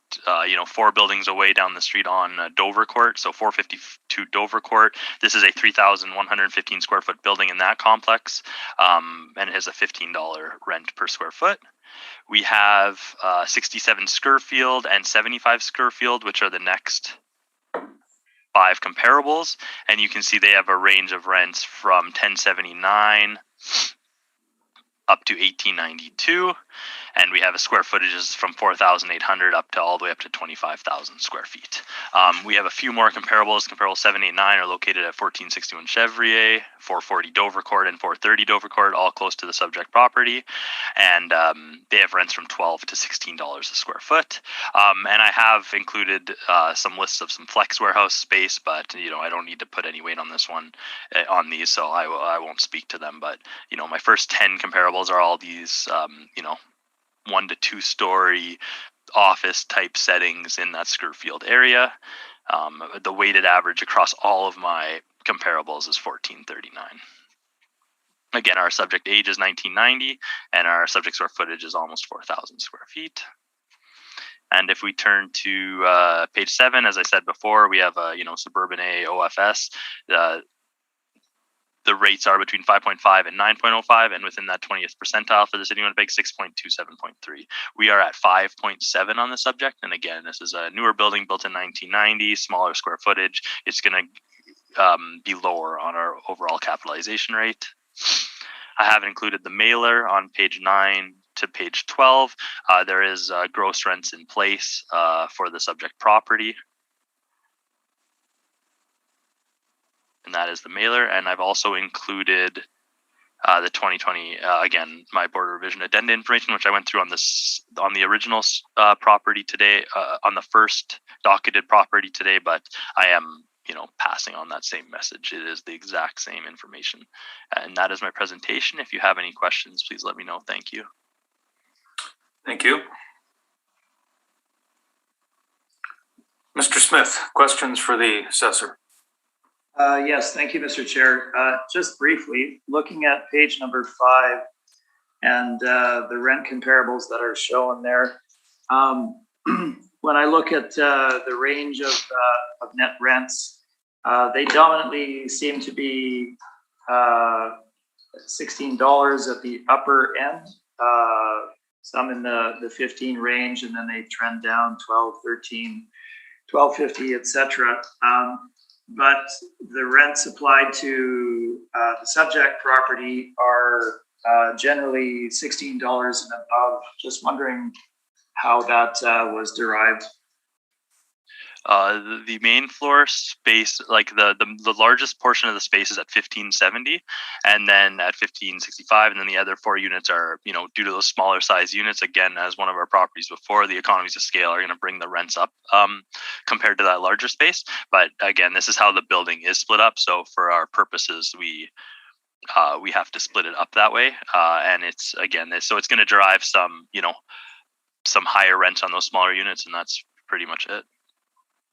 4 buildings away down the street on Dovercourt, so 452 Dovercourt. This is a 3,115 square foot building in that complex, and it has a $15 rent per square foot. We have 67 Scurfield and 75 Scurfield, which are the next 5 comparables, and you can see they have a range of rents from $1,079 up to $1,892. and we have a square footages from 4,800 up to all the way up to 25,000 square feet. We have a few more comparables. Comparable 789 are located at 1461 Chevrier, 440 Dovercourt, and 430 Dovercourt, all close to the subject property, and they have rents from $12 to $16 a square foot. And I have included some lists of some flex warehouse space, but I don't need to put any weight on this one on these, so I won't speak to them. But my first 10 comparables are all these 1 to 2 story office type settings in that Scurfield area. The weighted average across all of my comparables is 1439. Again, our subject age is 1990, and our subject square footage is almost 4,000 square feet. And if we turn to page 7, as I said before, we have suburban A OFS. The rates are between 5.5 and 9.05, and within that 20th percentile for the city of Winnipeg, 6.2, 7.3. We are at 5.7 on the subject, and again, this is a newer building built in 1990, smaller square footage. It's going to be lower on our overall capitalization rate. I have included the mailer on page 9 to page 12. There is gross rents in place for the subject property. And that is the mailer. And I've also included the 2020, again, my board revision addenda information, which I went through on the original property today, on the first docketed property today, but I am passing on that same message. It is the exact same information. And that is my presentation. If you have any questions, please let me know. Thank you. Thank you. Mr. Smith, questions for the assessor? Yes, thank you, Mr. Chair. Just briefly, looking at page number 5 and the rent comparables that are shown there. When I look at the range of net rents, they dominantly seem to be $16 at the upper end, some in the 15 range, and then they trend down 12, 13, 12.50, etc. But the rents applied to the subject property are generally $16 and above. Just wondering how that was derived. The main floor space, like the largest portion of the space is at 1570, and then at 1565, and then the other 4 units are, due to those smaller size units, again, as one of our properties before, the economies of scale are going to bring the rents up compared to that larger space. But again, this is how the building is split up. So for our purposes, we have to split it up that way. And it's, again, so it's going to drive some, some higher rents on those smaller units, and that's pretty much it.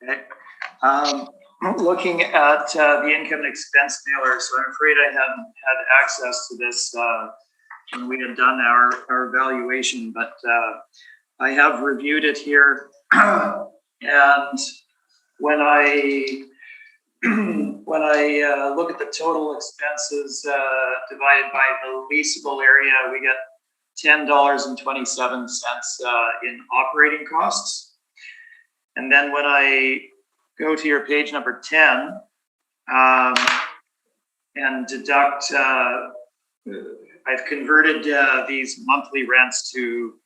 Okay. Looking at the income and expense mailer, so I'm afraid I hadn't had access to this when we had done our valuation, but I have reviewed it here, and when I look at the total expenses divided by the leasable area, we get $10.27 in operating costs. And then when I go to your page number 10 and deduct, I've converted these monthly rents to,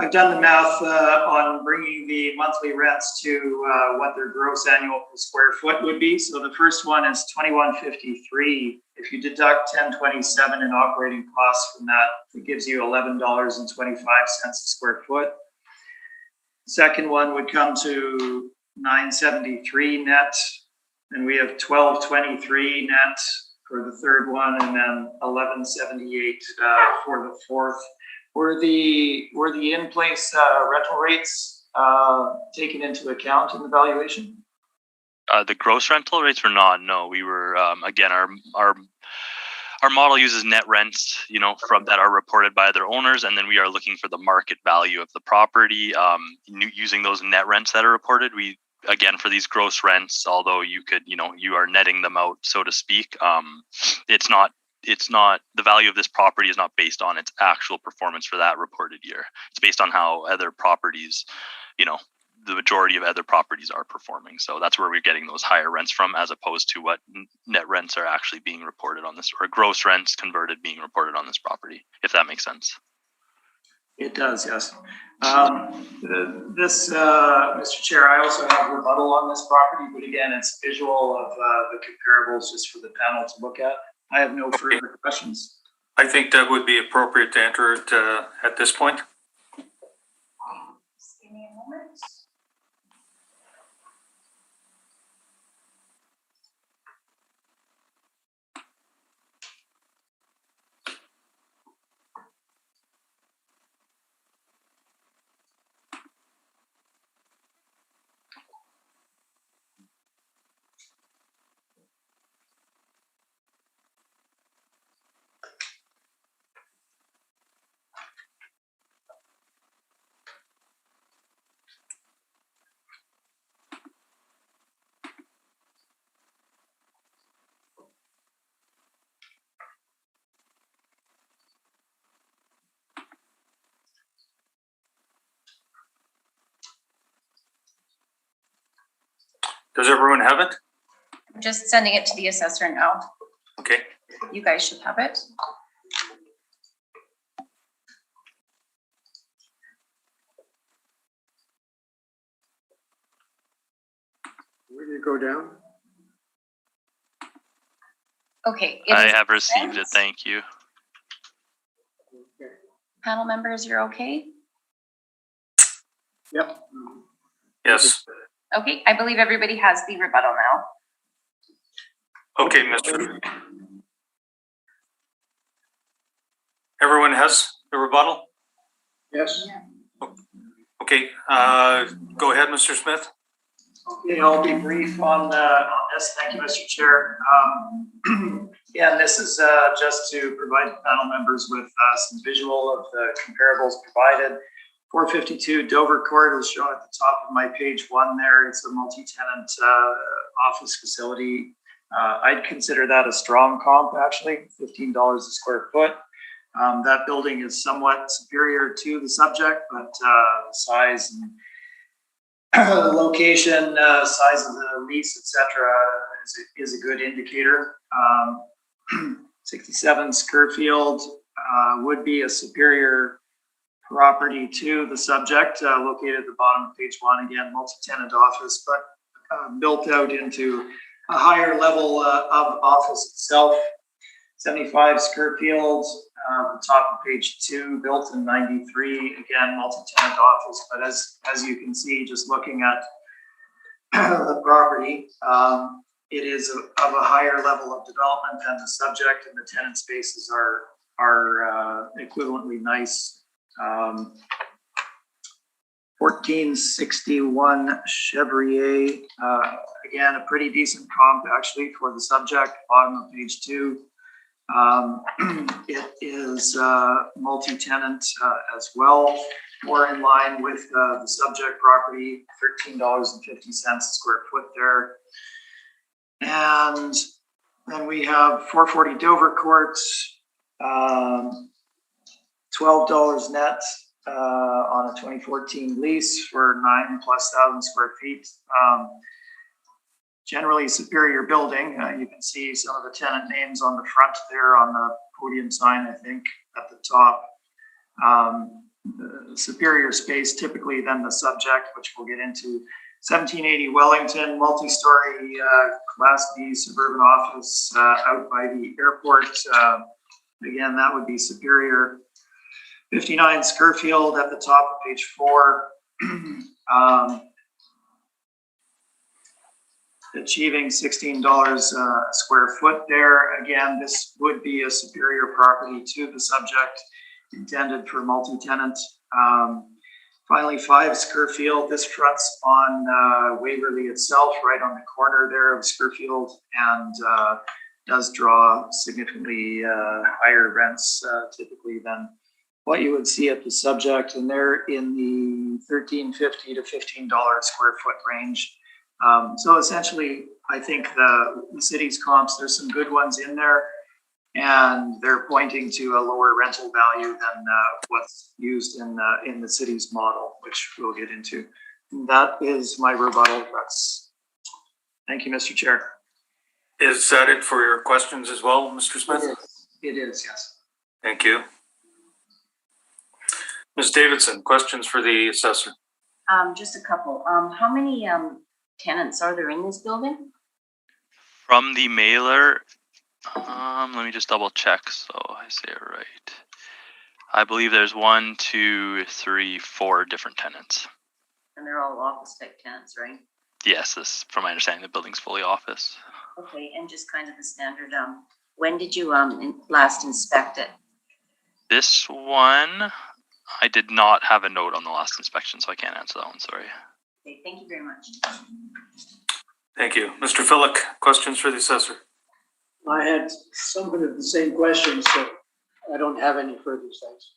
I've done the math on bringing the monthly rents to what their gross annual per square foot would be. So the first one is $21.53. If you deduct $10.27 in operating costs from that, it gives you $11.25 a square foot. Second one would come to $9.73 net, and we have $12.23 net for the third one, and then $11.78 for the fourth. Were the in-place rental rates taken into account in the valuation? The gross rental rates were not. No, we were again our model uses net rents, from that are reported by other owners, and then we are looking for the market value of the property. Using those net rents that are reported, we again for these gross rents, although you could, you are netting them out, so to speak. It's not the value of this property is not based on its actual performance for that reported year. It's based on how other properties, the majority of other properties are performing. So that's where we're getting those higher rents from, as opposed to what net rents are actually being reported on this, or gross rents converted being reported on this property, if that makes sense. It does, yes. Mr. Chair, I also have rebuttal on this property, but again, it's visual of the comparables just for the panel to look at. I have no further questions. I think that would be appropriate to enter it at this point. Just give me a moment. Does everyone have it? I'm just sending it to the assessor now. Okay. You guys should have it. Where did it go down? Okay. I have received it. Thank you. Okay. Panel members, you're okay? Yep. Yes. Okay, I believe everybody has the rebuttal now. Okay, Mr. Everyone has the rebuttal? Yes. Okay, go ahead, Mr. Smith. Okay, I'll be brief on this. Thank you, Mr. Chair. Yeah, this is just to provide panel members with some visual of the comparables provided. 452 Dover Court is shown at the top of my page 1 there. It's a multi-tenant office facility. I'd consider that a strong comp, actually, $15 a square foot. That building is somewhat superior to the subject, but size and location, size of the lease, etc., is a good indicator. 67 Scurfield would be a superior property to the subject, located at the bottom of page 1, again, multi-tenant office, but built out into a higher level of office itself. 75 Scurfield, the top of page 2, built in 93, again, multi-tenant office, but as you can see, just looking at the property, it is of a higher level of development than the subject, and the tenant spaces are equivalently nice. 1461 Chevrier, again, a pretty decent comp actually for the subject, bottom of page 2. It is multi-tenant as well, more in line with the subject property, $13.50 a square foot there. And then we have 440 Dover Court, $12 net on a 2014 lease for 9,000+ square feet. Generally superior building. You can see some of the tenant names on the front there on the podium sign, I think, at the top. Superior space typically than the subject, which we'll get into. 1780 Wellington, multi-story Class B suburban office out by the airport. Again, that would be superior. 59 Scurfield at the top of page 4. Achieving $16 a square foot there. Again, this would be a superior property to the subject, intended for multi-tenant. Finally, 5 Scurfield. This fronts on Waverly itself, right on the corner there of Scurfield, and does draw significantly higher rents typically than what you would see at the subject, and they're in the $13.50 to $15 square foot range. So essentially, I think the city's comps, there's some good ones in there, and they're pointing to a lower rental value than what's used in the city's model, which we'll get into. That is my rebuttal. Thank you, Mr. Chair. Is that it for your questions as well, Mr. Smith? It is, yes. Thank you. Ms. Davidson, questions for the assessor? Just a couple. How many tenants are there in this building? From the mailer, let me just double check so I say it right. I believe there's 1, 2, 3, 4 different tenants. And they're all office type tenants, right? Yes, this, from my understanding, the building's fully office. Okay, and just kind of the standard, when did you last inspect it? This one, I did not have a note on the last inspection, so I can't answer that one, sorry. Okay, thank you very much. Thank you. Mr. Philick, questions for the assessor? I had somewhat of the same question, so I don't have any further things.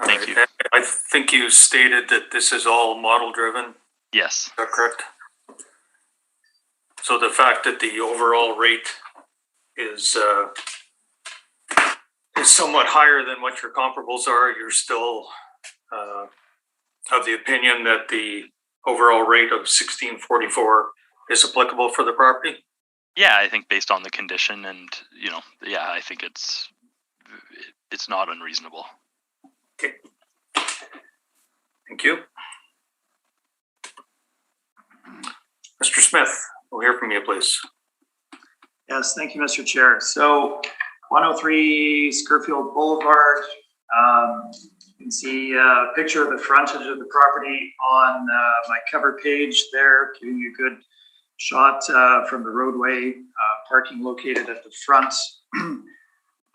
Thank you. I think you stated that this is all model driven. Yes. Is that correct? So the fact that the overall rate is somewhat higher than what your comparables are, you're still of the opinion that the overall rate of 1644 is applicable for the property? Yeah, I think based on the condition and, you know, yeah, I think it's not unreasonable. Okay. Thank you. Mr. Smith, we'll hear from you, please. Yes, thank you, Mr. Chair. So 103 Scurfield Boulevard. You can see a picture of the frontage of the property on my cover page there, giving you a good shot from the roadway, parking located at the front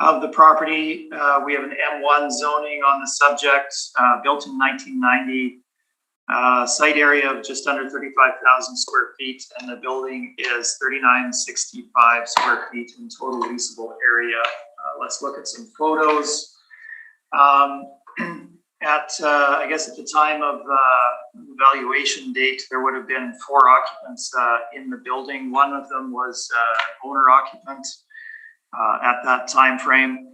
of the property. We have an M1 zoning on the subject, built in 1990. Site area of just under 35,000 square feet, and the building is 3,965 square feet in total leasable area. Let's look at some photos. I guess at the time of the valuation date, there would have been 4 occupants in the building. One of them was owner occupant at that time frame.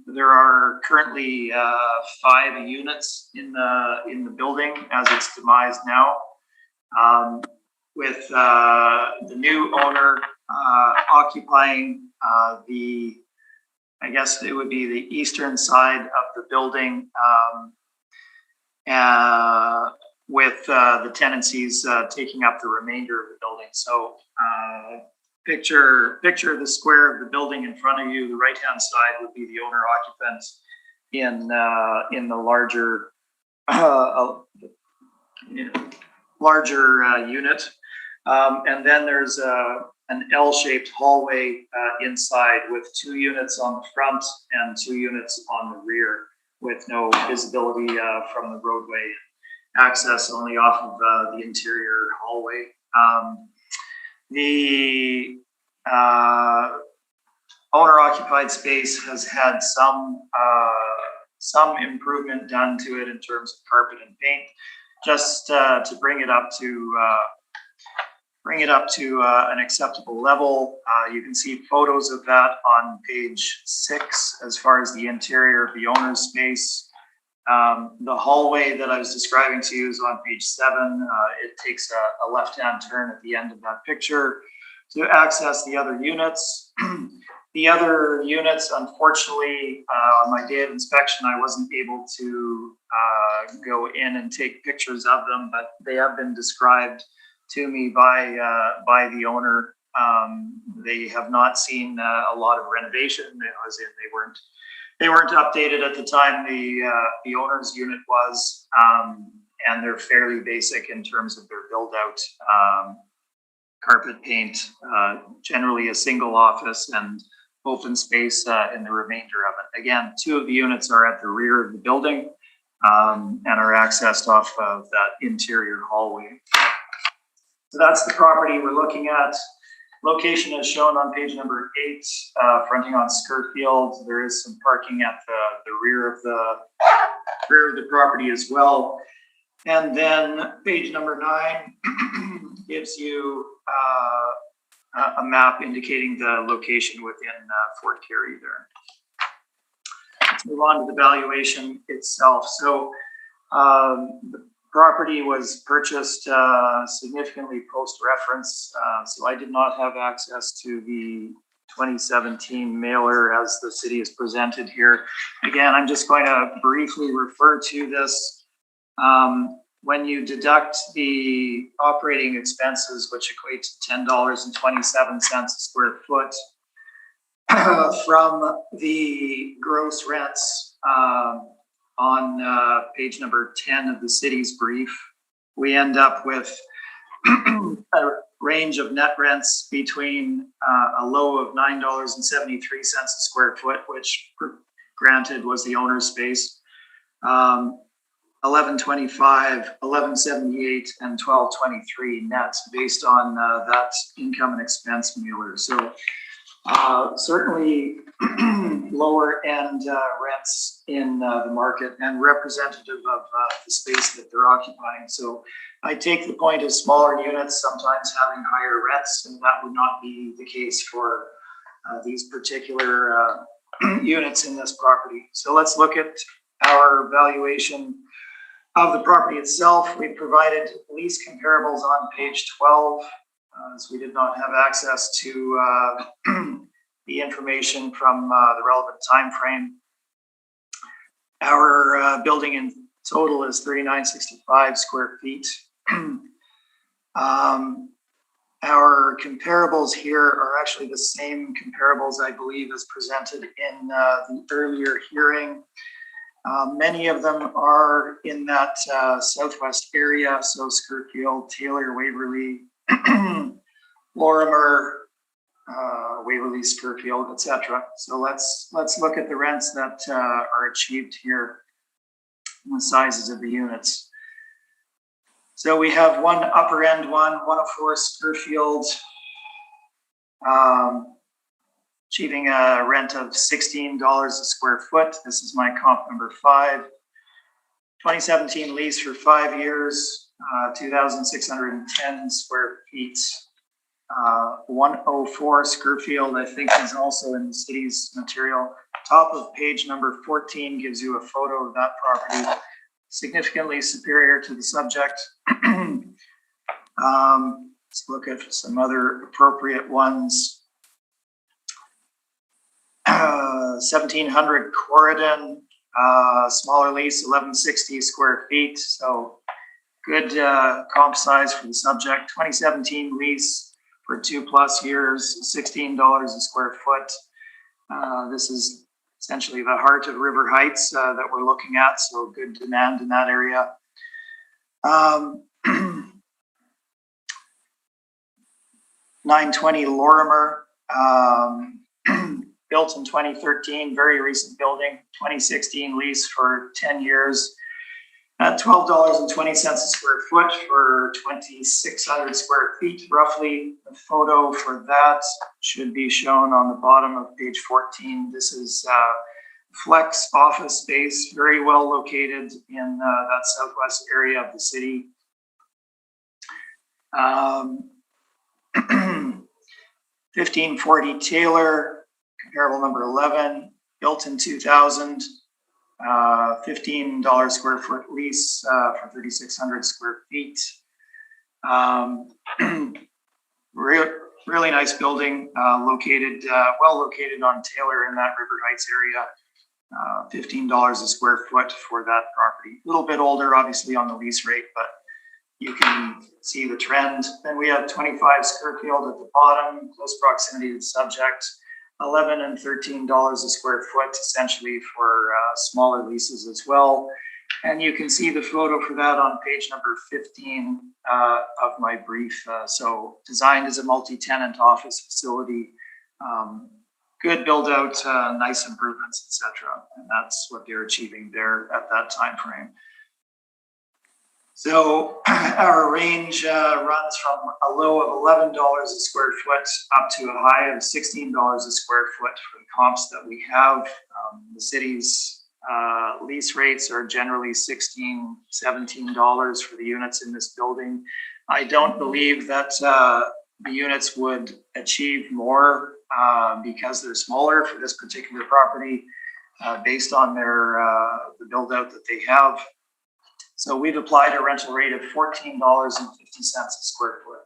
There are currently 5 units in the building as it's demised now, with the new owner occupying I guess it would be the eastern side of the building, with the tenancies taking up the remainder of the building. So picture the square of the building in front of you. The right-hand side would be the owner occupant in the larger unit, and then there's an L-shaped hallway inside with 2 units on the front and 2 units on the rear, with no visibility from the roadway, access only off of the interior hallway. The owner-occupied space has had some improvement done to it in terms of carpet and paint, just to bring it up to an acceptable level. You can see photos of that on page 6 as far as the interior of the owner's space. The hallway that I was describing to you is on page 7. It takes a left-hand turn at the end of that picture to access the other units. The other units, unfortunately, on my day of inspection, I wasn't able to go in and take pictures of them, but they have been described to me by the owner. They have not seen a lot of renovation, as in they weren't updated at the time the owner's unit was, and they're fairly basic in terms of their build out. Carpet paint, generally a single office, and open space in the remainder of it. Again, 2 of the units are at the rear of the building and are accessed off of that interior hallway. So that's the property we're looking at. Location is shown on page number 8, fronting on Scurfield. There is some parking at the rear of the property as well. And then page number 9 gives you a map indicating the location within Fort Garry there. Let's move on to the valuation itself. So The property was purchased significantly post-reference, so I did not have access to the 2017 mailer as the city is presented here. Again, I'm just going to briefly refer to this. When you deduct the operating expenses, which equate to $10.27 a square foot, from the gross rents on page number 10 of the city's brief, we end up with a range of net rents between a low of $9.73 a square foot, which granted was the owner's space, $11.25, $11.78, and $12.23 net based on that income and expense mailer. So certainly lower end rents in the market and representative of the space that they're occupying. So I take the point of smaller units sometimes having higher rents, and that would not be the case for these particular units in this property. So let's look at our valuation of the property itself. We provided lease comparables on page 12, as we did not have access to the information from the relevant time frame. Our building in total is 3965 square feet. Our comparables here are actually the same comparables, I believe, as presented in the earlier hearing. Many of them are in that southwest area, so Skirfield, Taylor, Waverly, Lorimer, Waverly, Skirfield, etc. So let's look at the rents that are achieved here and the sizes of the units. So we have one upper end one, 104 Skirfield, achieving a rent of $16 a square foot. This is my comp number 5. 2017 lease for 5 years, 2,610 square feet. 104 Skirfield, I think, is also in the city's material. Top of page number 14 gives you a photo of that property, significantly superior to the subject. Let's look at some other appropriate ones. 1700 Corridon, smaller lease, 1160 square feet. So good comp size for the subject. 2017 lease for 2+ years, $16 a square foot. This is essentially the heart of River Heights that we're looking at, so good demand in that area. 920 Lorimer, built in 2013, very recent building. 2016 lease for 10 years at $12.20 a square foot for 2,600 square feet, roughly. The photo for that should be shown on the bottom of page 14. This is flex office space, very well located in that southwest area of the city. 1540 Taylor, comparable number 11, built in 2000. $15 square foot lease for 3,600 square feet. Really nice building, located, well located on Taylor in that River Heights area. $15 a square foot for that property. A little bit older, obviously, on the lease rate, but you can see the trend. Then we have 25 Skirfield at the bottom, close proximity to the subject. $11 and $13 a square foot, essentially for smaller leases as well. And you can see the photo for that on page number 15 of my brief. So designed as a multi-tenant office facility, good build out, nice improvements, etc. And that's what they're achieving there at that time frame. So our range runs from a low of $11 a square foot up to a high of $16 a square foot for the comps that we have. The city's lease rates are generally $16, $17 for the units in this building. I don't believe that the units would achieve more because they're smaller for this particular property based on their the build out that they have. So we've applied a rental rate of $14.50 a square foot.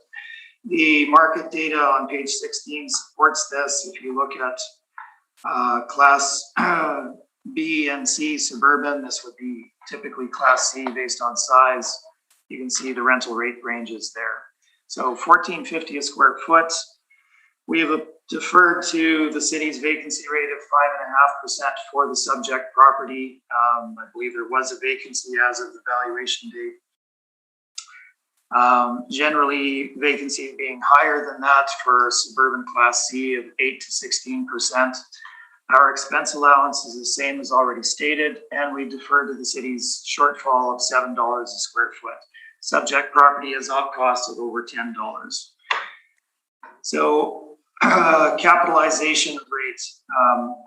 The market data on page 16 supports this. If you look at class B and C suburban, this would be typically class C based on size. You can see the rental rate ranges there. So $14.50 a square foot. We have deferred to the city's vacancy rate of 5.5% for the subject property. I believe there was a vacancy as of the valuation date. Generally, vacancy being higher than that for suburban class C of 8 to 16%. Our expense allowance is the same as already stated, and we defer to the city's shortfall of $7 a square foot. Subject property is op cost of over $10. So capitalization rate,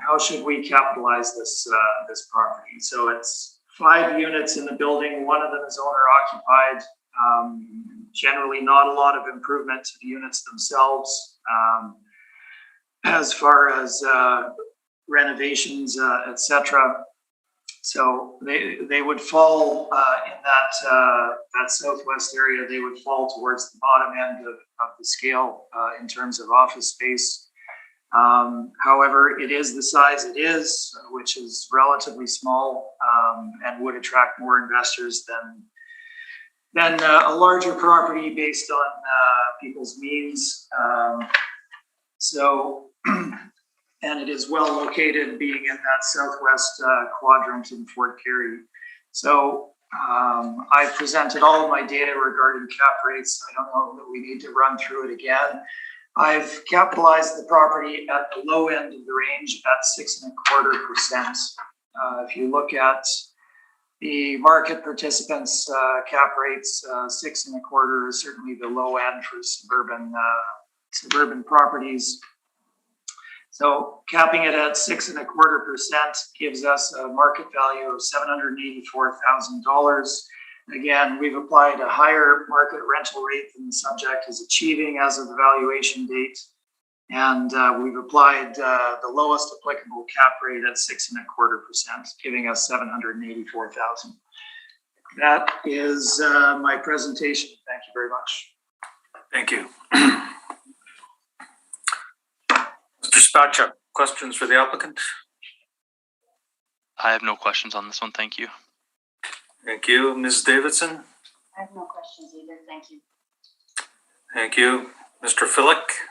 how should we capitalize this property? So it's 5 units in the building, one of them is owner occupied. Generally not a lot of improvement to the units themselves. As far as renovations, etc. So they would fall in that southwest area. They would fall towards the bottom end of the scale in terms of office space. However, it is the size it is, which is relatively small, and would attract more investors than a larger property based on people's means. And it is well located, being in that southwest quadrant in Fort Garry. So I've presented all of my data regarding cap rates. I don't know that we need to run through it again. I've capitalized the property at the low end of the range at 6.25%. If you look at the market participants' cap rates, 6.25 is certainly the low end for suburban properties. So capping it at 6.25% gives us a market value of $784,000. Again, we've applied a higher market rental rate than the subject is achieving as of the valuation date. And we've applied the lowest applicable cap rate at 6.25%, giving us $784,000. That is my presentation. Thank you very much. Thank you. Mr. Spacek, questions for the applicant? I have no questions on this one. Thank you. Thank you. Ms. Davidson? I have no questions either. Thank you. Thank you. Mr. Philick?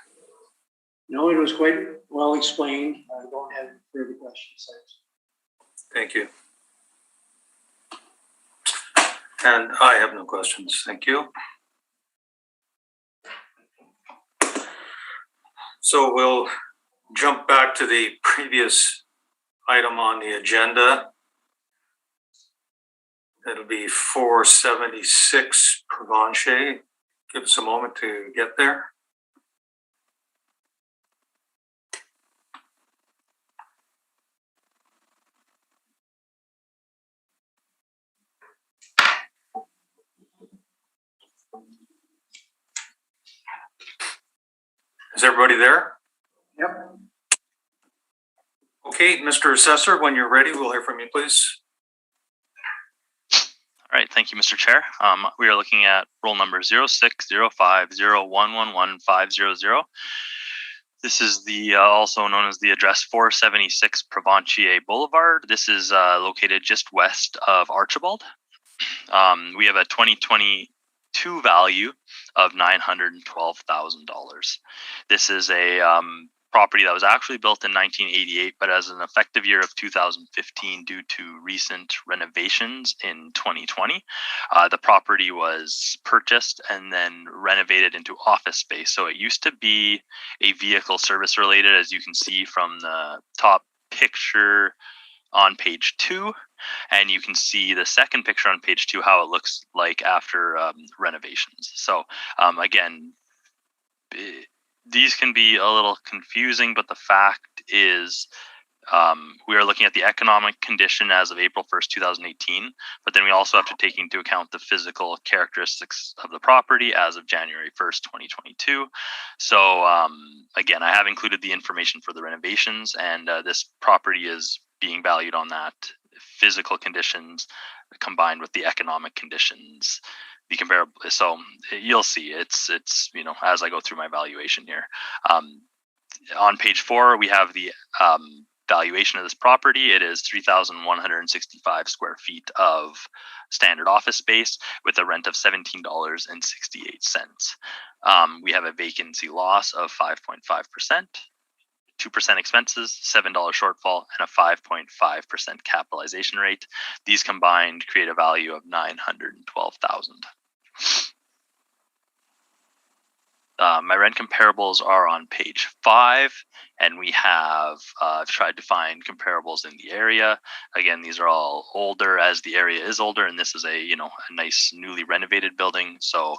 No, it was quite well explained. I don't have further questions. Thank you. And I have no questions. Thank you. So we'll jump back to the previous item on the agenda. It'll be 476 Provencher. Give us a moment to get there. Is everybody there? Yep. Okay, Mr. Assessor, when you're ready, we'll hear from you, please. All right, thank you, Mr. Chair. We are looking at roll number 0605011150. This is the also known as the address 476 Provencher Boulevard. This is located just west of Archibald. We have a 2022 value of $912,000. This is a property that was actually built in 1988, but as an effective year of 2015 due to recent renovations in 2020. The property was purchased and then renovated into office space. So it used to be a vehicle service related, as you can see from the top picture on page 2. And you can see the second picture on page 2, how it looks like after renovations. So again, these can be a little confusing, but the fact is we are looking at the economic condition as of April 1st, 2018, but then we also have to take into account the physical characteristics of the property as of January 1st, 2022. So again, I have included the information for the renovations, and this property is being valued on that physical conditions combined with the economic conditions, the comparable. So you'll see it's as I go through my valuation here. On page 4, we have the valuation of this property. It is 3,165 square feet of standard office space with a rent of $17.68. We have a vacancy loss of 5.5%, 2% expenses, $7 shortfall, and a 5.5% capitalization rate. These combined create a value of $912,000. My rent comparables are on page 5, and we have tried to find comparables in the area. Again, these are all older as the area is older, and this is a nice newly renovated building. So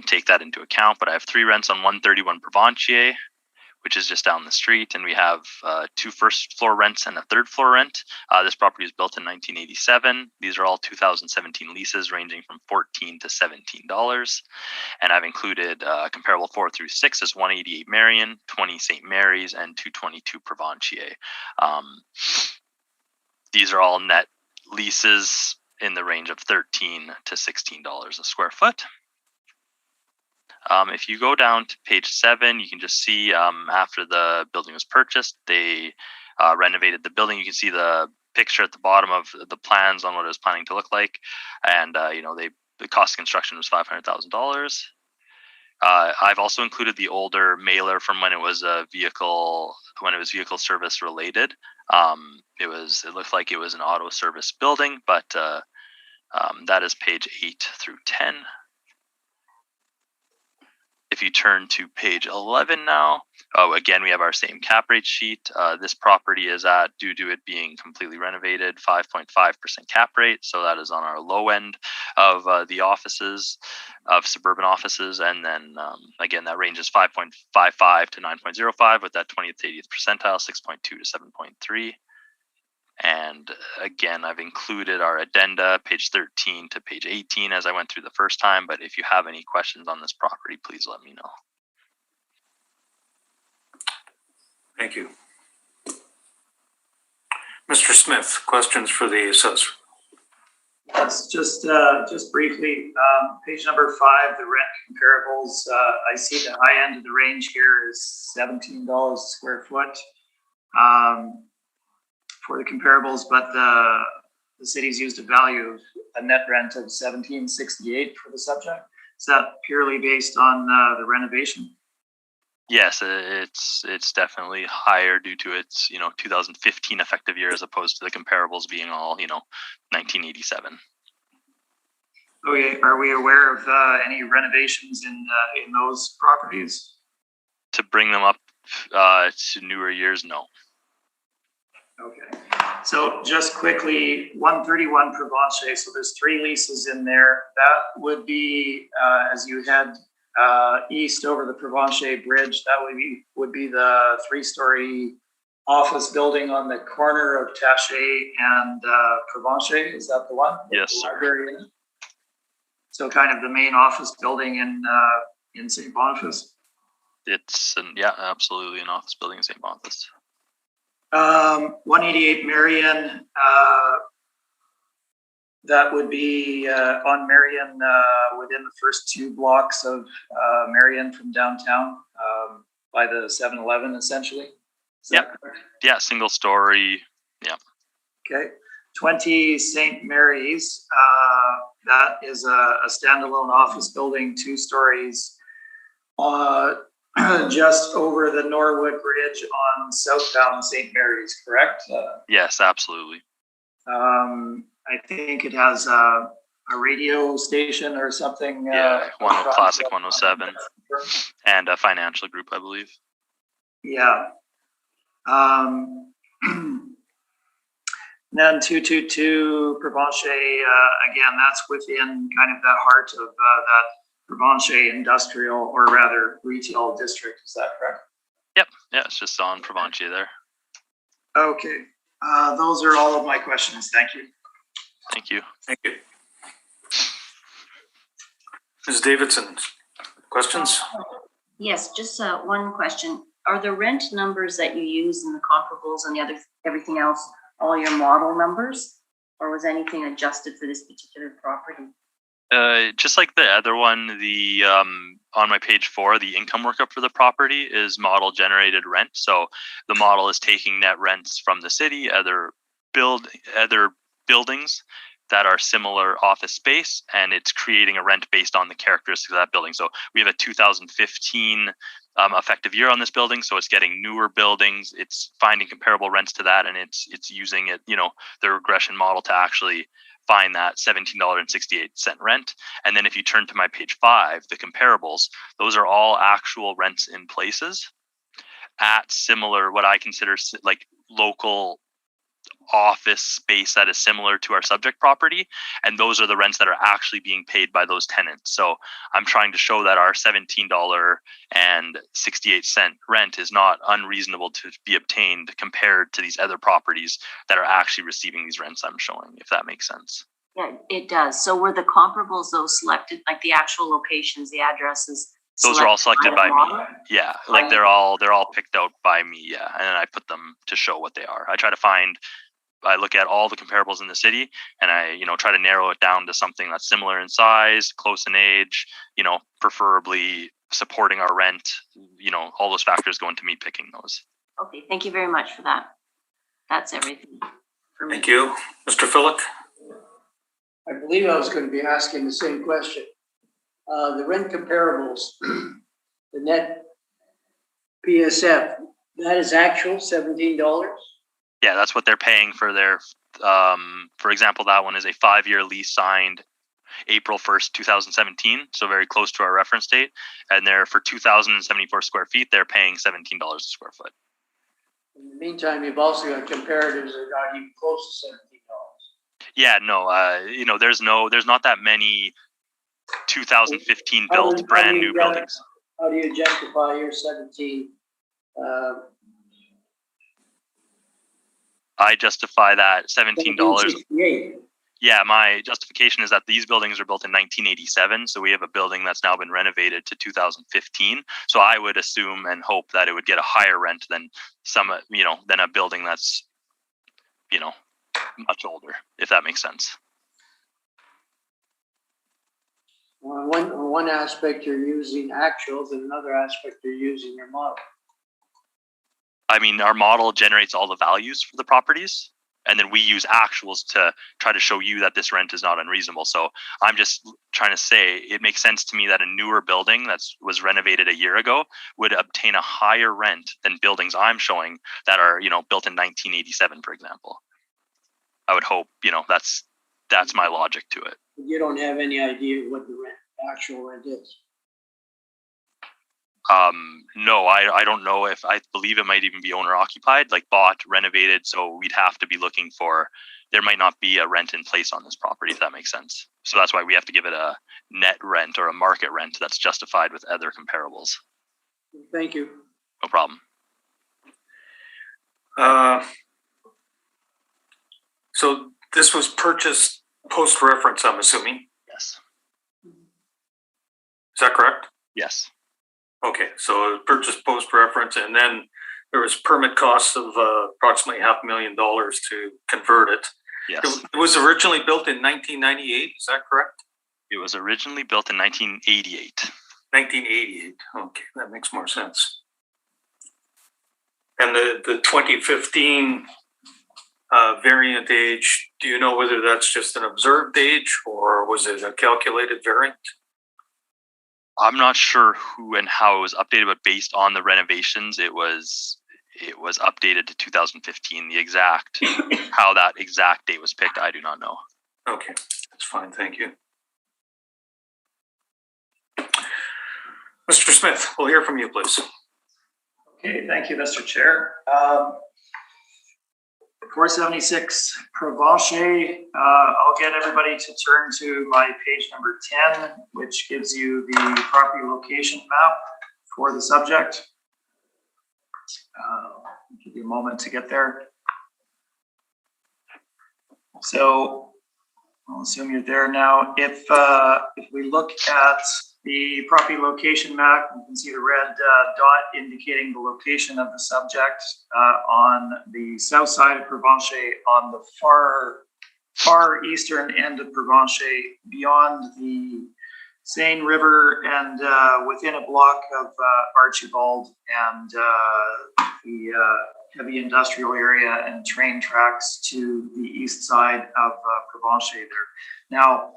take that into account. But I have 3 rents on 131 Provencher, which is just down the street, and we have 2 first floor rents and a 3rd floor rent. This property was built in 1987. These are all 2017 leases ranging from $14 to $17. And I've included comparable 4 through 6 as 188 Marion, 20 St. Mary's, and 222 Provencher. These are all net leases in the range of $13 to $16 a square foot. If you go down to page 7, you can just see after the building was purchased, they renovated the building. You can see the picture at the bottom of the plans on what it was planning to look like. And, the cost of construction was $500,000. I've also included the older mailer from when it was vehicle service related. It looked like it was an auto service building, but that is page 8 through 10. If you turn to page 11 now, again, we have our same cap rate sheet. This property is at, due to it being completely renovated, 5.5% cap rate. So that is on our low end of the offices, of suburban offices. And then again, that range is 5.55 to 9.05 with that 20th to 80th percentile, 6.2 to 7.3. And again, I've included our addenda, page 13 to page 18, as I went through the first time. But if you have any questions on this property, please let me know. Thank you. Mr. Smith, questions for the assessor? Yes, just briefly, page number 5, the rent comparables. I see the high end of the range here is $17 a square foot. For the comparables, but the city's used a value of a net rent of $17.68 for the subject. Is that purely based on the renovation? Yes, it's definitely higher due to its 2015 effective year as opposed to the comparables being all 1987. Okay, are we aware of any renovations in those properties? To bring them up to newer years, no. Okay, so just quickly, 131 Provencher, so there's 3 leases in there. That would be, as you head east over the Provencher Bridge, that would be the 3-story office building on the corner of Taché and Provencher. Is that the one? Yes, sir. So kind of the main office building in St. Boniface? Absolutely an office building in St. Boniface. 188 Marion, that would be on Marion, within the first 2 blocks of Marion from downtown, by the 7-Eleven essentially. Yeah, single story. Yeah. Okay. 20 St. Mary's, that is a standalone office building, 2 stories. Just over the Norwood Bridge on southbound St. Mary's, correct? Yes, absolutely. I think it has a radio station or something. Classic 107, and a financial group, I believe. Yeah. Then 222 Provencher, again, that's within kind of the heart of that Provencher industrial, or rather retail district. Is that correct? Yep. Yeah, it's just on Provencher there. Okay. Those are all of my questions. Thank you. Thank you. Thank you. Ms. Davidson, questions? Yes, just one question. Are the rent numbers that you use in the comparables and everything else, all your model numbers? Or was anything adjusted for this particular property? Just like the other one, the on my page 4, the income workup for the property is model generated rent. So the model is taking net rents from the city, other buildings that are similar office space, and it's creating a rent based on the characteristics of that building. So we have a 2015 effective year on this building, so it's getting newer buildings, it's finding comparable rents to that, and it's using it, the regression model to actually find that $17.68 rent. And then if you turn to my page 5, the comparables, those are all actual rents in places at similar, what I consider like local office space that is similar to our subject property, and those are the rents that are actually being paid by those tenants. So I'm trying to show that our $17.68 rent is not unreasonable to be obtained compared to these other properties that are actually receiving these rents I'm showing, if that makes sense. Yeah, it does. So were the comparables those selected, like the actual locations, the addresses? Those are all selected by me. Yeah, like they're all picked out by me. Yeah, and then I put them to show what they are. I look at all the comparables in the city, and I, try to narrow it down to something that's similar in size, close in age, preferably supporting our rent. All those factors go into me picking those. Okay, thank you very much for that. That's everything for me. Thank you. Mr. Phillick? I believe I was going to be asking the same question. The rent comparables, the net PSF, that is actual $17? Yeah, that's what they're paying for their, for example, that one is a 5-year lease signed April 1st, 2017. So very close to our reference date. And they're for 2,074 square feet, they're paying $17 a square foot. In the meantime, you've also got comparatives that are even close to $17. Yeah, no, there's not that many 2015 built brand new buildings. How do you justify your 17? I justify that $17. Yeah, my justification is that these buildings are built in 1987. So we have a building that's now been renovated to 2015. So I would assume and hope that it would get a higher rent than than a building that's, much older, if that makes sense. One aspect you're using actuals, and another aspect you're using your model. I mean, our model generates all the values for the properties, and then we use actuals to try to show you that this rent is not unreasonable. So I'm just trying to say it makes sense to me that a newer building that was renovated a year ago would obtain a higher rent than buildings I'm showing that are, built in 1987, for example. I would hope, that's my logic to it. You don't have any idea what the actual rent is? No, I don't know if, I believe it might even be owner occupied, like bought, renovated. So we'd have to be looking for, there might not be a rent in place on this property, if that makes sense. So that's why we have to give it a net rent or a market rent that's justified with other comparables. Thank you. No problem. So this was purchased post-reference, I'm assuming. Yes. Is that correct? Yes. Okay, so purchased post-reference, and then there was permit costs of approximately $500,000 to convert it. Yes. It was originally built in 1998, is that correct? It was originally built in 1988. 1988, okay, that makes more sense. And the 2015 variant age, do you know whether that's just an observed age or was it a calculated variant? I'm not sure who and how it was updated, but based on the renovations, it was updated to 2015. The exact how that exact date was picked, I do not know. Okay, that's fine. Thank you. Mr. Smith, we'll hear from you, please. Okay, thank you, Mr. Chair. 476 Provencher. I'll get everybody to turn to my page number 10, which gives you the property location map for the subject. I'll give you a moment to get there. So I'll assume you're there now. If we look at the property location map. You can see the red dot indicating the location of the subject on the south side of Provencher, on the far eastern end of Provencher, beyond the Seine River, and within a block of Archibald and the heavy industrial area and train tracks to the east side of Provencher there. Now,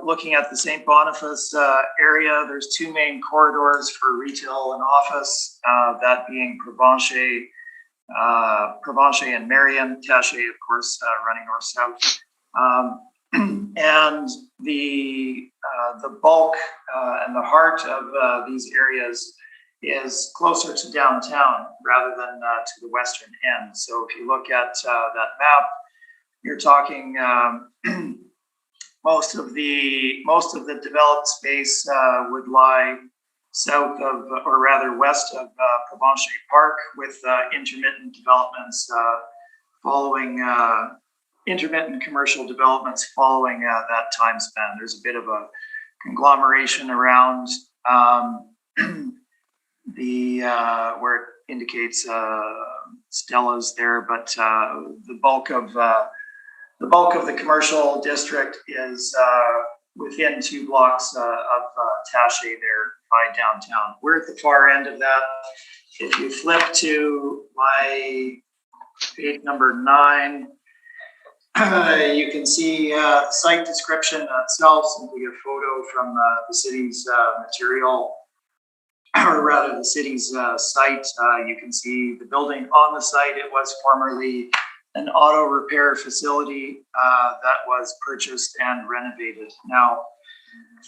looking at the St. Boniface area, there's two main corridors for retail and office, that being Provencher and Marion, Taché, of course, running north-south. And the bulk and the heart of these areas is closer to downtown rather than to the western end. So if you look at that map, you're talking most of the developed space would lie south of, or rather west of Provencher Park, with intermittent developments following, intermittent commercial developments following that time span. There's a bit of a conglomeration around the where it indicates Stella's there, but the bulk of the commercial district is within 2 blocks of Taché there by downtown. We're at the far end of that. If you flip to my page number 9, you can see site description itself, simply a photo from the city's material, or rather the city's site. You can see the building on the site. It was formerly an auto repair facility that was purchased and renovated. Now,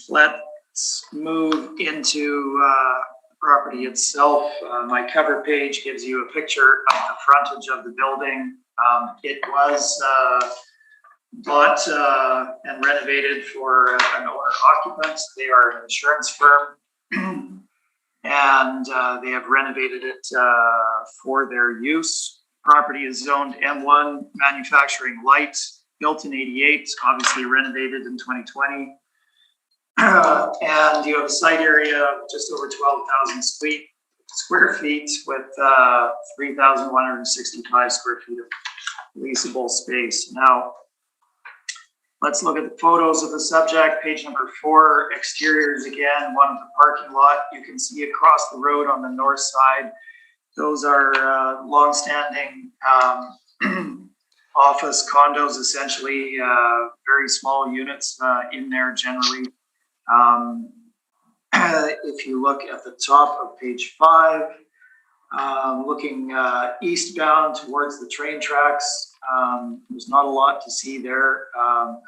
let's move into the property itself. My cover page gives you a picture of the frontage of the building. It was bought and renovated for an owner-occupant. They are an insurance firm, and they have renovated it for their use. Property is zoned M1, manufacturing light, built in '88, obviously renovated in 2020. And you have a site area of just over 12,000 square feet with 3,165 square feet of leasable space. Now, let's look at the photos of the subject. Page number 4, exteriors again, one of the parking lot. You can see across the road on the north side, those are long-standing office condos, essentially, very small units in there generally. If you look at the top of page 5, looking eastbound towards the train tracks, there's not a lot to see there.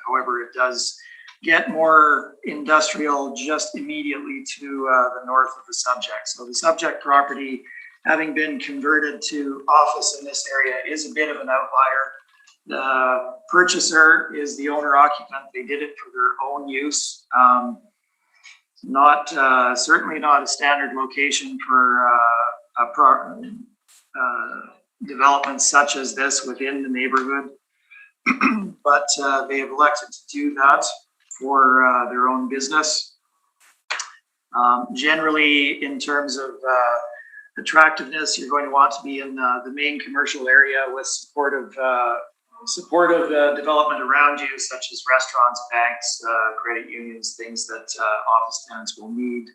However, it does get more industrial just immediately to the north of the subject. So the subject property, having been converted to office in this area, is a bit of an outlier. The purchaser is the owner occupant. They did it for their own use. Certainly not a standard location for developments such as this within the neighborhood, but they have elected to do that for their own business. Generally, in terms of attractiveness, you're going to want to be in the main commercial area with supportive development around you, such as restaurants, banks, credit unions, things that office tenants will need.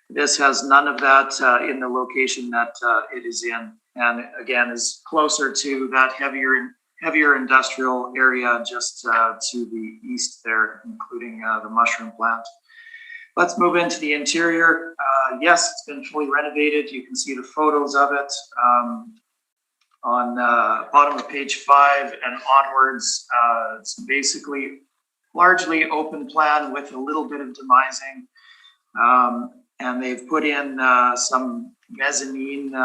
This has none of that in the location that it is in, and again is closer to that heavier industrial area just to the east there, including the mushroom plant. Let's move into the interior. Yes, it's been fully renovated. You can see the photos of it on bottom of page 5 and onwards. It's basically largely open plan with a little bit of demising. And they've put in some mezzanine,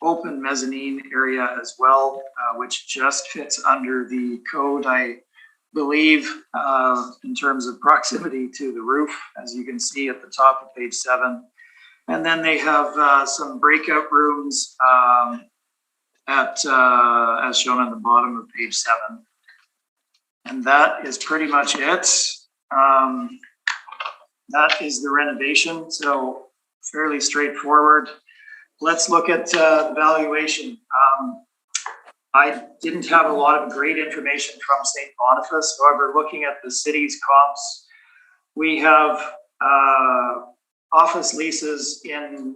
open mezzanine area as well, which just fits under the code, I believe, in terms of proximity to the roof, as you can see at the top of page 7. And then they have some breakout rooms as shown on the bottom of page 7. And that is pretty much it. That is the renovation, so fairly straightforward. Let's look at the valuation. I didn't have a lot of great information from St. Boniface. However, looking at the city's comps, we have office leases in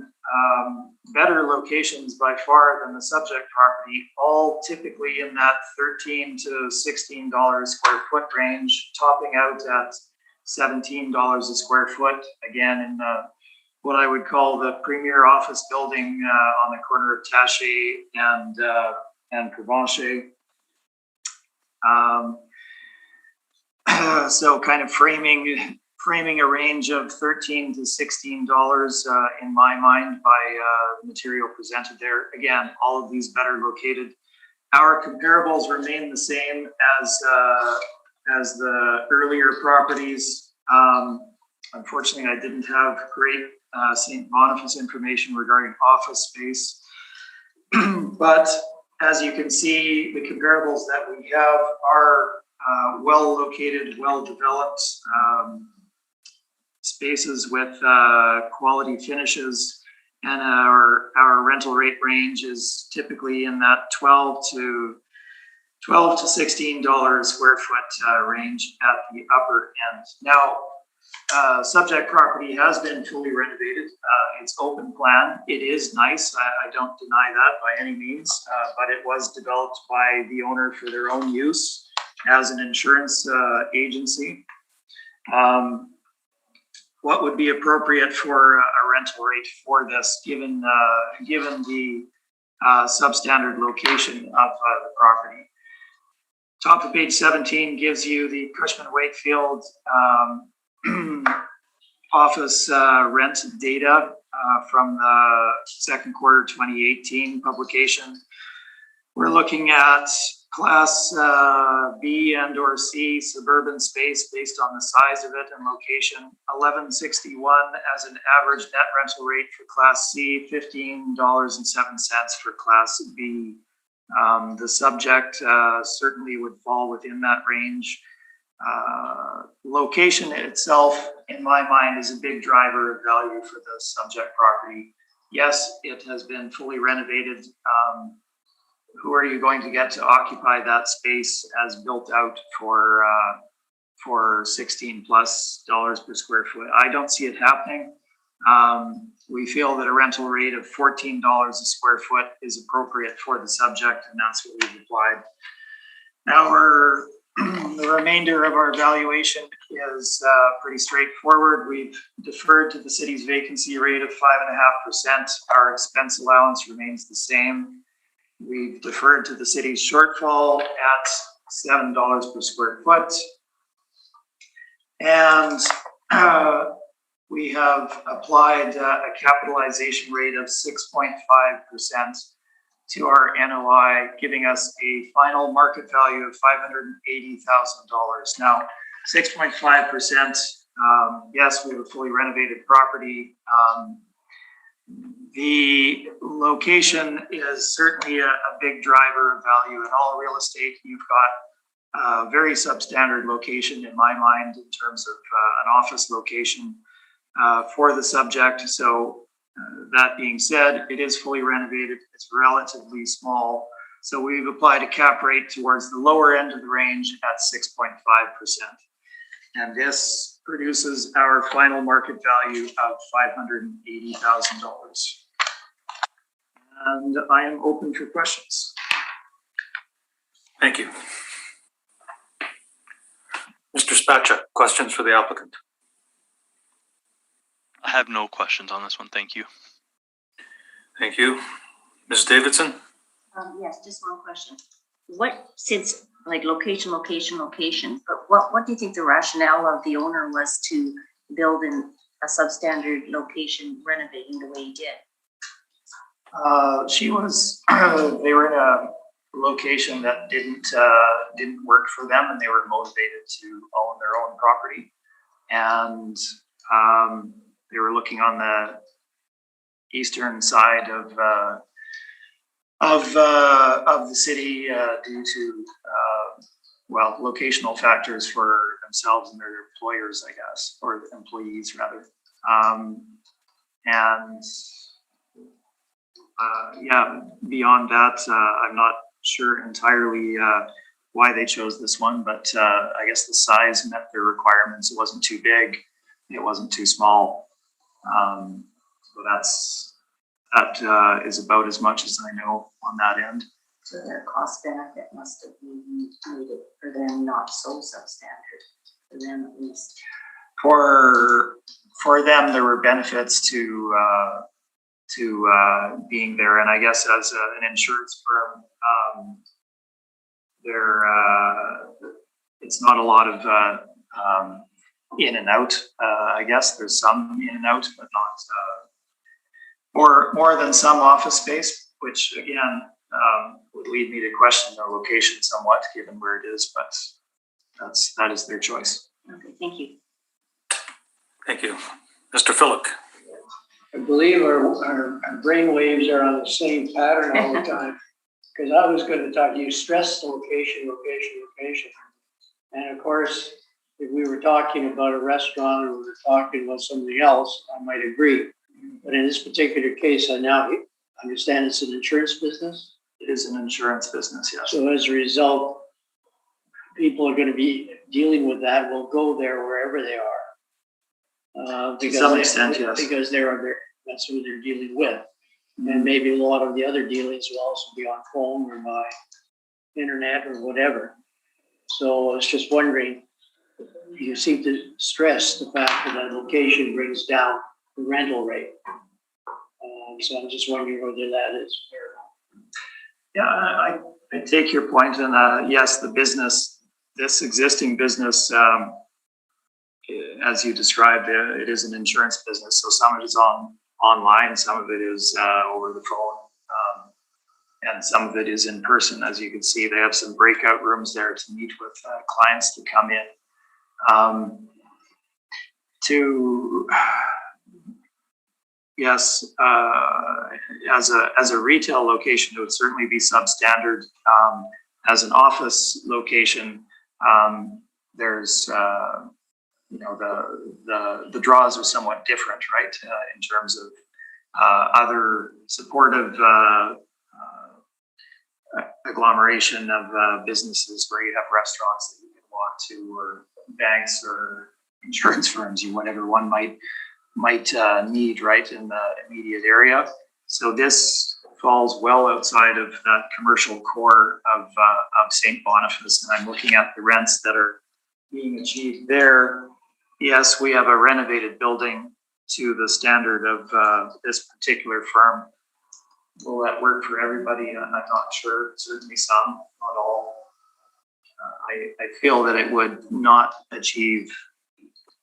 better locations by far than the subject property, all typically in that $13 to $16 square foot range, topping out at $17 a square foot, again in what I would call the premier office building on the corner of Taché and Provencher. So kind of framing a range of $13 to $16 in my mind by material presented there. Again, all of these better located. Our comparables remain the same as the earlier properties. Unfortunately, I didn't have great St. Boniface information regarding office space. But as you can see, the comparables that we have are well located, well developed spaces with quality finishes, and our rental rate range is typically in that $12 to $16 square foot range at the upper end. Now, subject property has been fully renovated. It's open plan. It is nice. I don't deny that by any means, but it was developed by the owner for their own use as an insurance agency. What would be appropriate for a rental rate for this, given the substandard location of the property? Top of page 17 gives you the Cushman Wakefield office rent data from the second quarter 2018 publication. We're looking at Class B and or C suburban space based on the size of it and location. $11.61 as an average net rental rate for Class C, $15.07 for Class B. The subject certainly would fall within that range. Location itself, in my mind, is a big driver of value for the subject property. Yes, it has been fully renovated. Who are you going to get to occupy that space as built out for $16+ per square foot? I don't see it happening. We feel that a rental rate of $14 a square foot is appropriate for the subject, and that's what we've applied. Now the remainder of our valuation is pretty straightforward. We've deferred to the city's vacancy rate of 5.5%. Our expense allowance remains the same. We've deferred to the city's shortfall at $7 per square foot. And we have applied a capitalization rate of 6.5% to our NOI, giving us a final market value of $580,000. Now, 6.5%, yes, we have a fully renovated property. The location is certainly a big driver of value. In all real estate, you've got a very substandard location in my mind in terms of an office location for the subject. So that being said, it is fully renovated. It's relatively small. So we've applied a cap rate towards the lower end of the range at 6.5%. And this produces our final market value of $580,000. And I am open for questions. Thank you. Mr. Spacek, questions for the applicant? I have no questions on this one. Thank you. Thank you. Ms. Davidson? Yes, just one question. Since like location, but what do you think the rationale of the owner was to build in a substandard location, renovating the way he did? They were in a location that didn't work for them, and they were motivated to own their own property. And they were looking on the eastern side of the city due to locational factors for themselves and their employers, I guess, or employees rather. Beyond that, I'm not sure entirely why they chose this one, but I guess the size met their requirements. It wasn't too big, it wasn't too small. So that is about as much as I know on that end. So their cost benefit must have been made it for them not so substandard, for them at least. For them, there were benefits to being there, and I guess as an insurance firm, it's not a lot of in and out. I guess there's some in and out, but not more than some office space, which again would lead me to question their location somewhat, given where it is. But that is their choice. Okay, thank you. Thank you. Mr. Phillick. I believe our brain waves are on the same pattern all the time. Because I was going to talk, you stressed location. And of course, if we were talking about a restaurant or we were talking about something else, I might agree. But in this particular case, I now understand it's an insurance business. It is an insurance business, yes. So as a result, people are going to be dealing with that, will go there wherever they are. To some extent, yes. Because that's who they're dealing with. And maybe a lot of the other dealings will also be on phone or by internet or whatever. So I was just wondering, you seem to stress the fact that location brings down the rental rate. So I'm just wondering whether that is fair. Yeah, I take your point, and yes, this existing business, as you described, it is an insurance business. So some of it is online, some of it is over the phone, and some of it is in person. As you can see, they have some breakout rooms there to meet with clients to come in. As a retail location, it would certainly be substandard. As an office location, there's the draws are somewhat different, right? In terms of other supportive agglomeration of businesses where you have restaurants that you can walk to, or banks or insurance firms, whatever one might need, right, in the immediate area. So this falls well outside of that commercial core of St. Boniface, and I'm looking at the rents that are being achieved there. Yes, we have a renovated building to the standard of this particular firm. Will that work for everybody? I'm not sure. Certainly some, not all. I feel that it would not achieve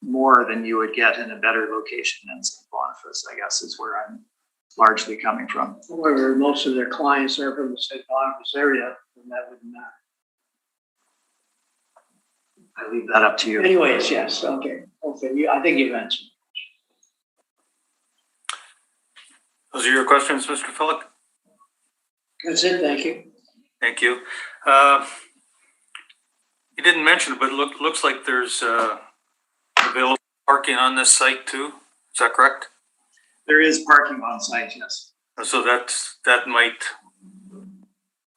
more than you would get in a better location than St. Boniface, I guess, is where I'm largely coming from. However, most of their clients are from the St. Boniface area, and that wouldn't matter. I leave that up to you. Anyways, yes, okay. I think you've answered. Those are your questions, Mr. Phillick? That's it, thank you. Thank you. You didn't mention it, but it looks like there's available parking on this site too. Is that correct? There is parking on site, yes. So that might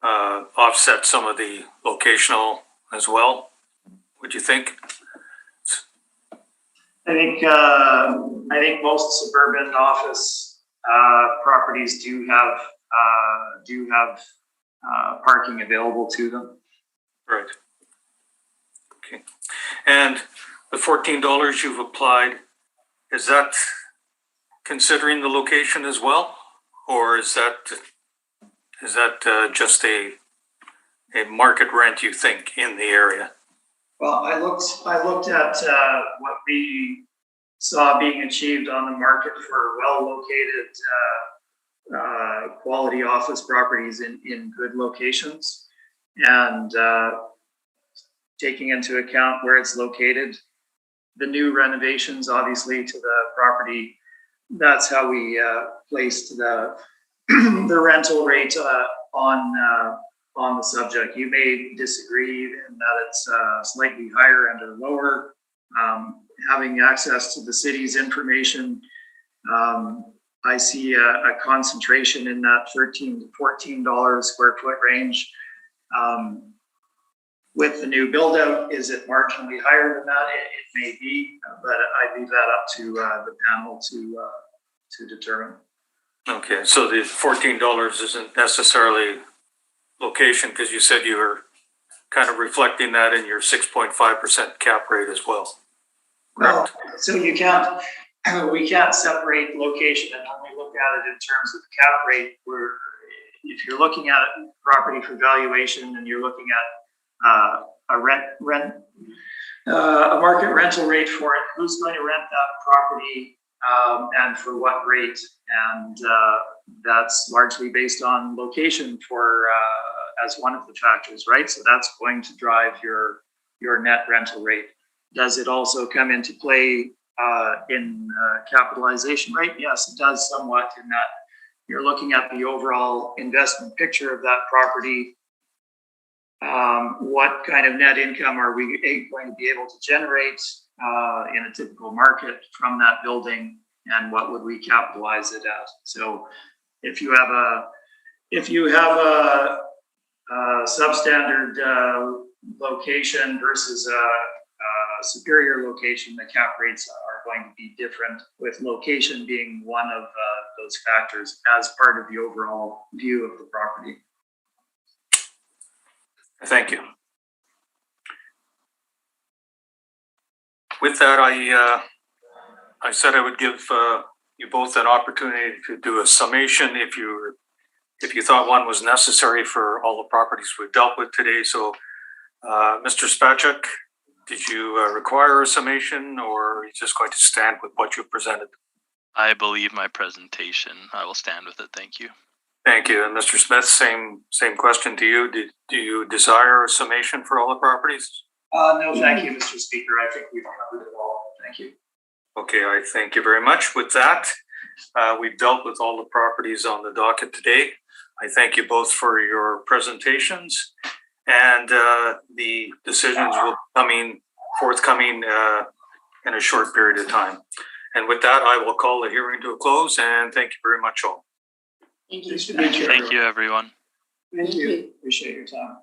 offset some of the locational as well. What do you think? I think most suburban office properties do have parking available to them. Right. Okay. And the $14 you've applied, is that considering the location as well, or is that just a market rent, you think, in the area? Well, I looked at what we saw being achieved on the market for well-located quality office properties in good locations, and taking into account where it's located, the new renovations, obviously, to the property. That's how we placed the rental rate on on the subject. You may disagree in that it's slightly higher and or lower. Having access to the city's information, I see a concentration in that $13 to $14 square foot range. With the new build out, is it marginally higher than that? It may be, but I leave that up to the panel to determine. Okay, so the $14 isn't necessarily location, because you said you were kind of reflecting that in your 6.5% cap rate as well. Well, so we can't separate location and only look at it in terms of the cap rate. Where if you're looking at property for valuation and you're looking at a market rental rate for it, who's going to rent that property and for what rate? And that's largely based on location for as one of the factors, right? So that's going to drive your net rental rate. Does it also come into play in capitalization rate? Yes, it does somewhat, in that you're looking at the overall investment picture of that property. What kind of net income are we going to be able to generate in a typical market from that building, and what would we capitalize it at? So if you have a substandard location versus a superior location, the cap rates are going to be different, with location being one of those factors as part of the overall view of the property. Thank you. With that, I said I would give you both an opportunity to do a summation if you thought one was necessary for all the properties we've dealt with today. So, Mr. Spacek, did you require a summation, or are you just going to stand with what you presented? I believe my presentation. I will stand with it. Thank you. Thank you. And Mr. Smith, same question to you. Do you desire a summation for all the properties? No, thank you, Mr. Speaker. I think we've covered it all. Thank you. Okay, I thank you very much. With that, we've dealt with all the properties on the docket today. I thank you both for your presentations, and the decisions will be forthcoming in a short period of time. And with that, I will call the hearing to a close, and thank you very much all. Thank you. Thank you, everyone. Thank you. Appreciate your time.